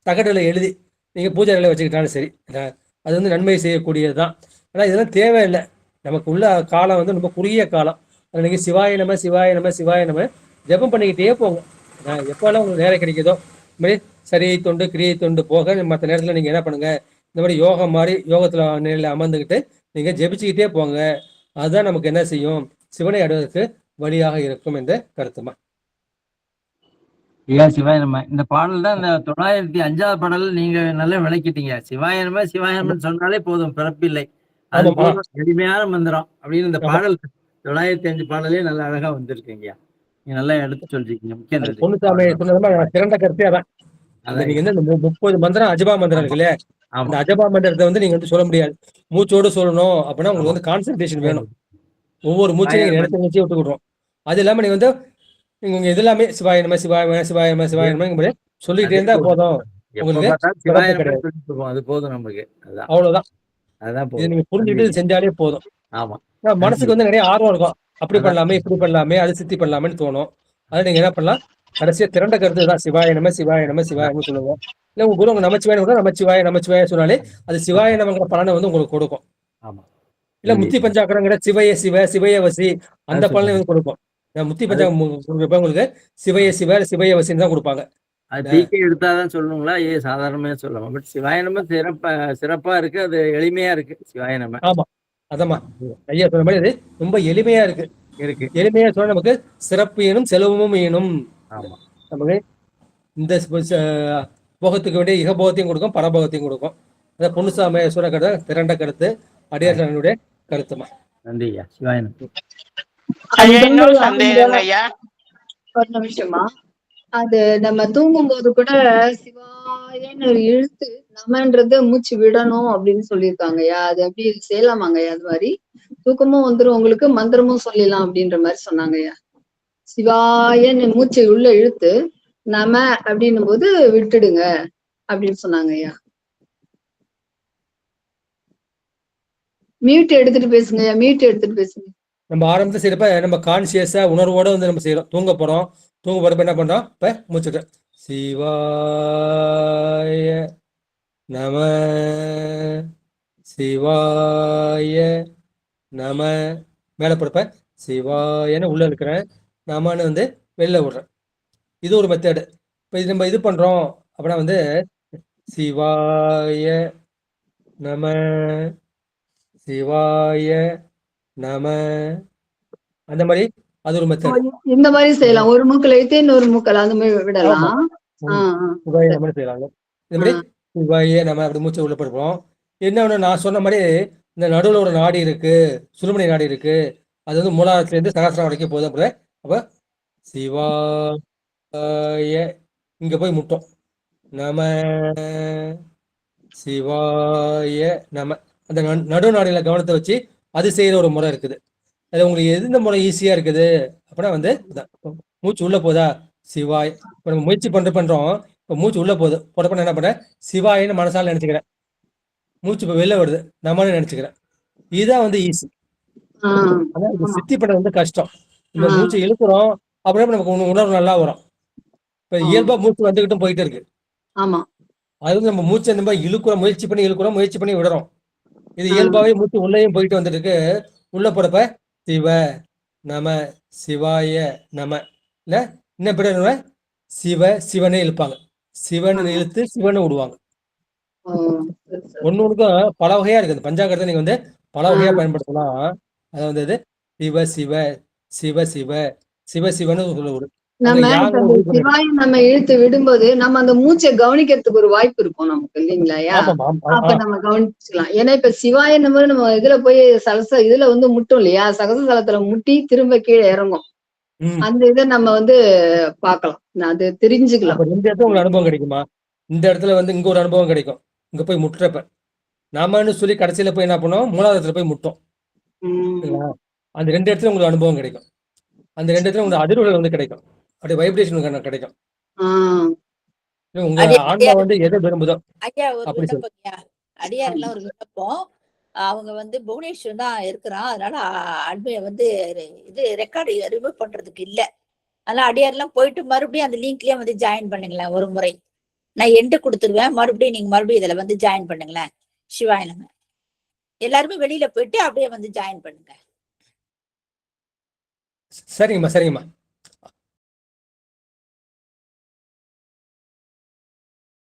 தகடுல எழுதி நீங்க பூஜை அறையில வச்சுக்கிட்டாலும் சரி, அது வந்து நன்மை செய்யக்கூடியது தான். ஆனால் இதெல்லாம் தேவையில்லை. நமக்கு உள்ள காலம் வந்து ரொம்ப குறுகிய காலம். அதை நீங்கள் சிவாய நம சிவாய நம சிவாய நம ஜெபம் பண்ணிக்கிட்டே போங்க. எப்போல்லாம் உங்களுக்கு நேரம் கிடைக்குதோ இந்த மாதிரி சரியை தொண்டு கிரியை தொண்டு போக மற்ற நேரத்தில் நீங்கள் என்ன பண்ணுங்க, இந்த மாதிரி யோகம் மாதிரி யோகத்தில் நிலையில் அமர்ந்துக்கிட்டு நீங்கள் ஜெபிச்சுக்கிட்டே போங்க. அதுதான் நமக்கு என்ன செய்யும், சிவனை அடைவதற்கு வழியாக இருக்கும் என்ற கருத்துமா. ஐயா சிவாய நம. இந்த பாடல் தான் இந்த 905வது பாடல் நீங்க நல்லா விளக்கிட்டீங்க. சிவாய நம சிவாய நமன்னு சொன்னாலே போதும், பிறப்பில்லை. அது போதும், எளிமையான மந்திரம் அப்படின்னு இந்த பாடல் 905 பாடலே நல்லா அழகா வந்திருக்கீங்க. நீங்க நல்லா எடுத்து சொல்றீங்க. முக்கிய நன்றி. சிறந்த கருத்தே அதான். நீங்க வந்து 30 மந்திரம் அஜபா மந்திரம் இருக்கு இல்லையா, அந்த அஜபா மந்திரத்தை வந்து நீங்க வந்து சொல்ல முடியாது. மூச்சோடு சொல்லணும் அப்படின்னா உங்களுக்கு வந்து கான்சன்ட்ரேஷன் வேணும். ஒவ்வொரு மூச்சையும் நீங்க இடத்த வச்சு விட்டுக்கிடுறோம். அது இல்லாம நீங்க வந்து நீங்க இது எல்லாமே சிவாய நம சிவாய சிவாய சிவாய நம சொல்லிட்டே இருந்தா போதும், உங்களுக்கு அது போதும் நமக்கு. அவ்வளவுதான். அதான் இது நீங்க புரிஞ்சுட்டு செஞ்சாலே போதும். ஆமா, மனசுக்கு வந்து நிறைய ஆர்வம் இருக்கும். அப்படி பண்ணலாமே இப்படி பண்ணலாமே அது சித்தி பண்ணலாமேன்னு தோணும். அதை நீங்க என்ன பண்ணலாம், கடைசியா திரண்ட கருத்து தான் சிவாய நம சிவாய நம சிவாயன்னு சொல்லுங்க. இல்ல உங்க குரு உங்க நமச்சிவாய கூட நமச்சிவாய சொன்னாலே அது சிவாய நமங்கிற பலனை வந்து உங்களுக்கு கொடுக்கும். ஆமா. இல்ல முத்தி பஞ்சாக்கரங்கிற சிவய சிவ சிவய வசி அந்த பலனை வந்து கொடுக்கும். முத்தி பஞ்சாக்கம் உங்களுக்கு சிவய சிவ சிவய வசின்னு தான் கொடுப்பாங்க. அது எடுத்தாதான் சொல்லணுங்களா? சாதாரணமே சொல்லலாம். பட் சிவாயனமா சிறப்பா இருக்கு, அது எளிமையா இருக்கு. சிவாயனமா ஆமா, அதமா ஐயா சொன்ன மாதிரி அது ரொம்ப எளிமையா இருக்கு. எளிமையா சொன்னா நமக்கு சிறப்பு ஏனும் செலவும் ஏனும். நமக்கு இந்த போகத்துக்கு வேண்டிய இகபோகத்தையும் கொடுக்கும், பரபோகத்தையும் கொடுக்கும். அதான் பொன்னுசாமி சொன்ன கருத்து திரண்ட கருத்து அடியார்களுடைய கருத்துமா. நன்றி ஐயா. சிவாயனம். ஒரு நிமிஷமா, அது நம்ம தூங்கும் போது கூட சிவாயன்னு இழுத்து நமன்றத மூச்சு விடணும் அப்படின்னு சொல்லியிருக்காங்கய்யா. அது எப்படி செய்யலாமாங்கய்யா? அது மாதிரி தூக்கமும் வந்துடும் உங்களுக்கு, மந்திரமும் சொல்லிடலாம் அப்படின்ற மாதிரி சொன்னாங்கய்யா. சிவாயன்னு மூச்சை உள்ள இழுத்து நம அப்படின்னும் போது விட்டுடுங்க அப்படின்னு சொன்னாங்கய்யா. மியூட் எடுத்துட்டு பேசுங்கய்யா, மியூட் எடுத்துட்டு பேசுங்க. நம்ம ஆரம்பத்தை செய்யறப்ப நம்ம கான்சியஸா உணர்வோட வந்து நம்ம செய்யறோம். தூங்க போறோம், தூங்க போறப்ப என்ன பண்றோம், இப்ப மூச்சுட்டு சிவாய நம சிவாய நம மேல போறப்ப சிவாயன்னு உள்ள இருக்கிறேன், நமன்னு வந்து வெளில விடுறேன். இது ஒரு மெத்தடு. இப்ப இது நம்ம இது பண்றோம் அப்படின்னா வந்து சிவாய நம சிவாய நம அந்த மாதிரி அது ஒரு மெத்தட். இந்த மாதிரி செய்யலாம். ஒரு மூக்கல இழுத்து இன்னொரு மூக்கல அந்த மாதிரி விடலாம். சிவாய நம செய்யலாம். இந்த மாதிரி சிவாய நம்ம அப்படி மூச்சை உள்ள படுப்போம். என்ன ஒண்ணு, நான் சொன்ன மாதிரி இந்த நடுவில் ஒரு நாடி இருக்கு, சுழுமணி நாடி இருக்கு. அது வந்து மூலாதாரத்துல இருந்து சகசிரம் வரைக்கும் போதும். அப்ப அப்ப சிவாய இங்க போய் முட்டோம், நம சிவாய நம. அந்த நடு நாடியில கவனத்தை வச்சு அது செய்யற ஒரு முறை இருக்குது. அது உங்களுக்கு எந்த முறை ஈஸியா இருக்குது அப்படின்னா வந்து மூச்சு உள்ள போதா சிவாய். இப்போ நம்ம முயற்சி பண்றோம், இப்போ மூச்சு உள்ள போகுது போட்டப்ப என்ன பண்றேன், சிவாயின்னு மனசால நினைச்சுக்கிறேன். மூச்சு இப்போ வெளில வருது, நம்மன்னு நினைச்சுக்கிறேன். இதுதான் வந்து ஈஸி. ஆனா இது சித்தி பண்றது வந்து கஷ்டம். இந்த மூச்சு இழுக்கிறோம் அப்படியே நமக்கு உணர்வு நல்லா வரும். இப்போ இயல்பா மூச்சு வந்துகிட்டும் போயிட்டு இருக்கு. அது வந்து நம்ம மூச்சை நம்ம இழுக்கிறோம், முயற்சி பண்ணி விடுறோம். இது இயல்பாவே மூச்சு உள்ளேயும் போயிட்டு வந்துட்டு இருக்கு. உள்ள போறப்ப சிவ நம சிவாய நம இல்ல இன்னும் பேர் சிவ சிவனே இழுப்பாங்க, சிவன் இழுத்து சிவனை விடுவாங்க. ஒண்ணுக்கும் பல வகையா இருக்கு. அந்த பஞ்சாங்கத்தை நீங்க வந்து பல வகையா பயன்படுத்தலாம். அது வந்து சிவ சிவ சிவ சிவ சிவ சிவன்னு சொல்ல விடு. நம்ம இப்ப யாங்கிற அந்த உறுப்பு. சிவாயம் நம்ம இழுத்து விடும்போது நம்ம அந்த மூச்சை கவனிக்கிறதுக்கு ஒரு வாய்ப்பு இருக்கும் நமக்கு இல்லைங்களாயா? ஆமாமா, அப்ப நம்ம கவனிச்சுக்கலாம். ஏன்னா இப்ப சிவாய நம்ம இதுல போய் இதுல வந்து முட்டும் இல்லையா? சகசதலத்துல முட்டி திரும்ப கீழே இறங்கும். ம். அந்த இதை நம்ம வந்து பார்க்கலாம். அது தெரிஞ்சுக்கலாம். அப்ப 2 இடத்துல உங்களுக்கு அனுபவம் கிடைக்குமா? இந்த இடத்துல வந்து இங்க ஒரு அனுபவம் கிடைக்கும். இங்க போய் முட்டுறப்ப. நாமன்னு சொல்லி கடைசியில போய் என்ன பண்ணுவோம்? 3வது இடத்துல போய் முட்டும். சரிங்களா? அந்த 2 இடத்துல உங்களுக்கு அனுபவம் கிடைக்கும். அந்த 2 இடத்துல உங்களுக்கு அதிர்வுகள் வந்து கிடைக்கும். அப்படியே வைப்ரேஷன் கிடைக்கும். ஆஹ் உங்க ஆன்மா அடியார் வந்து எதை விரும்புதோ ஐயா ஒரு அப்படி சொல்லு. விண்ணப்பம் ஐயா. அடியார்லாம் ஒரு விண்ணப்பம். அவங்க வந்து புவனேஸ்வர் தான் இருக்கிறான். அதனால அட்மைய வந்து இது ரெக்கார்டு ரிமூவ் பண்றதுக்கு இல்ல. அதனால அடியார்லாம் போயிட்டு மறுபடியும் அந்த லிங்க்லயே வந்து ஜாயின் பண்ணுங்களேன் ஒரு முறை. நான் எண்டு கொடுத்துருவேன். மறுபடியும் நீங்க மறுபடியும் இதுல வந்து ஜாயின் பண்ணுங்களேன். சிவாய நம. எல்லாருமே வெளியில போயிட்டு அப்படியே வந்து ஜாயின் பண்ணுங்க. சரிங்கம்மா, சரிங்கம்மா.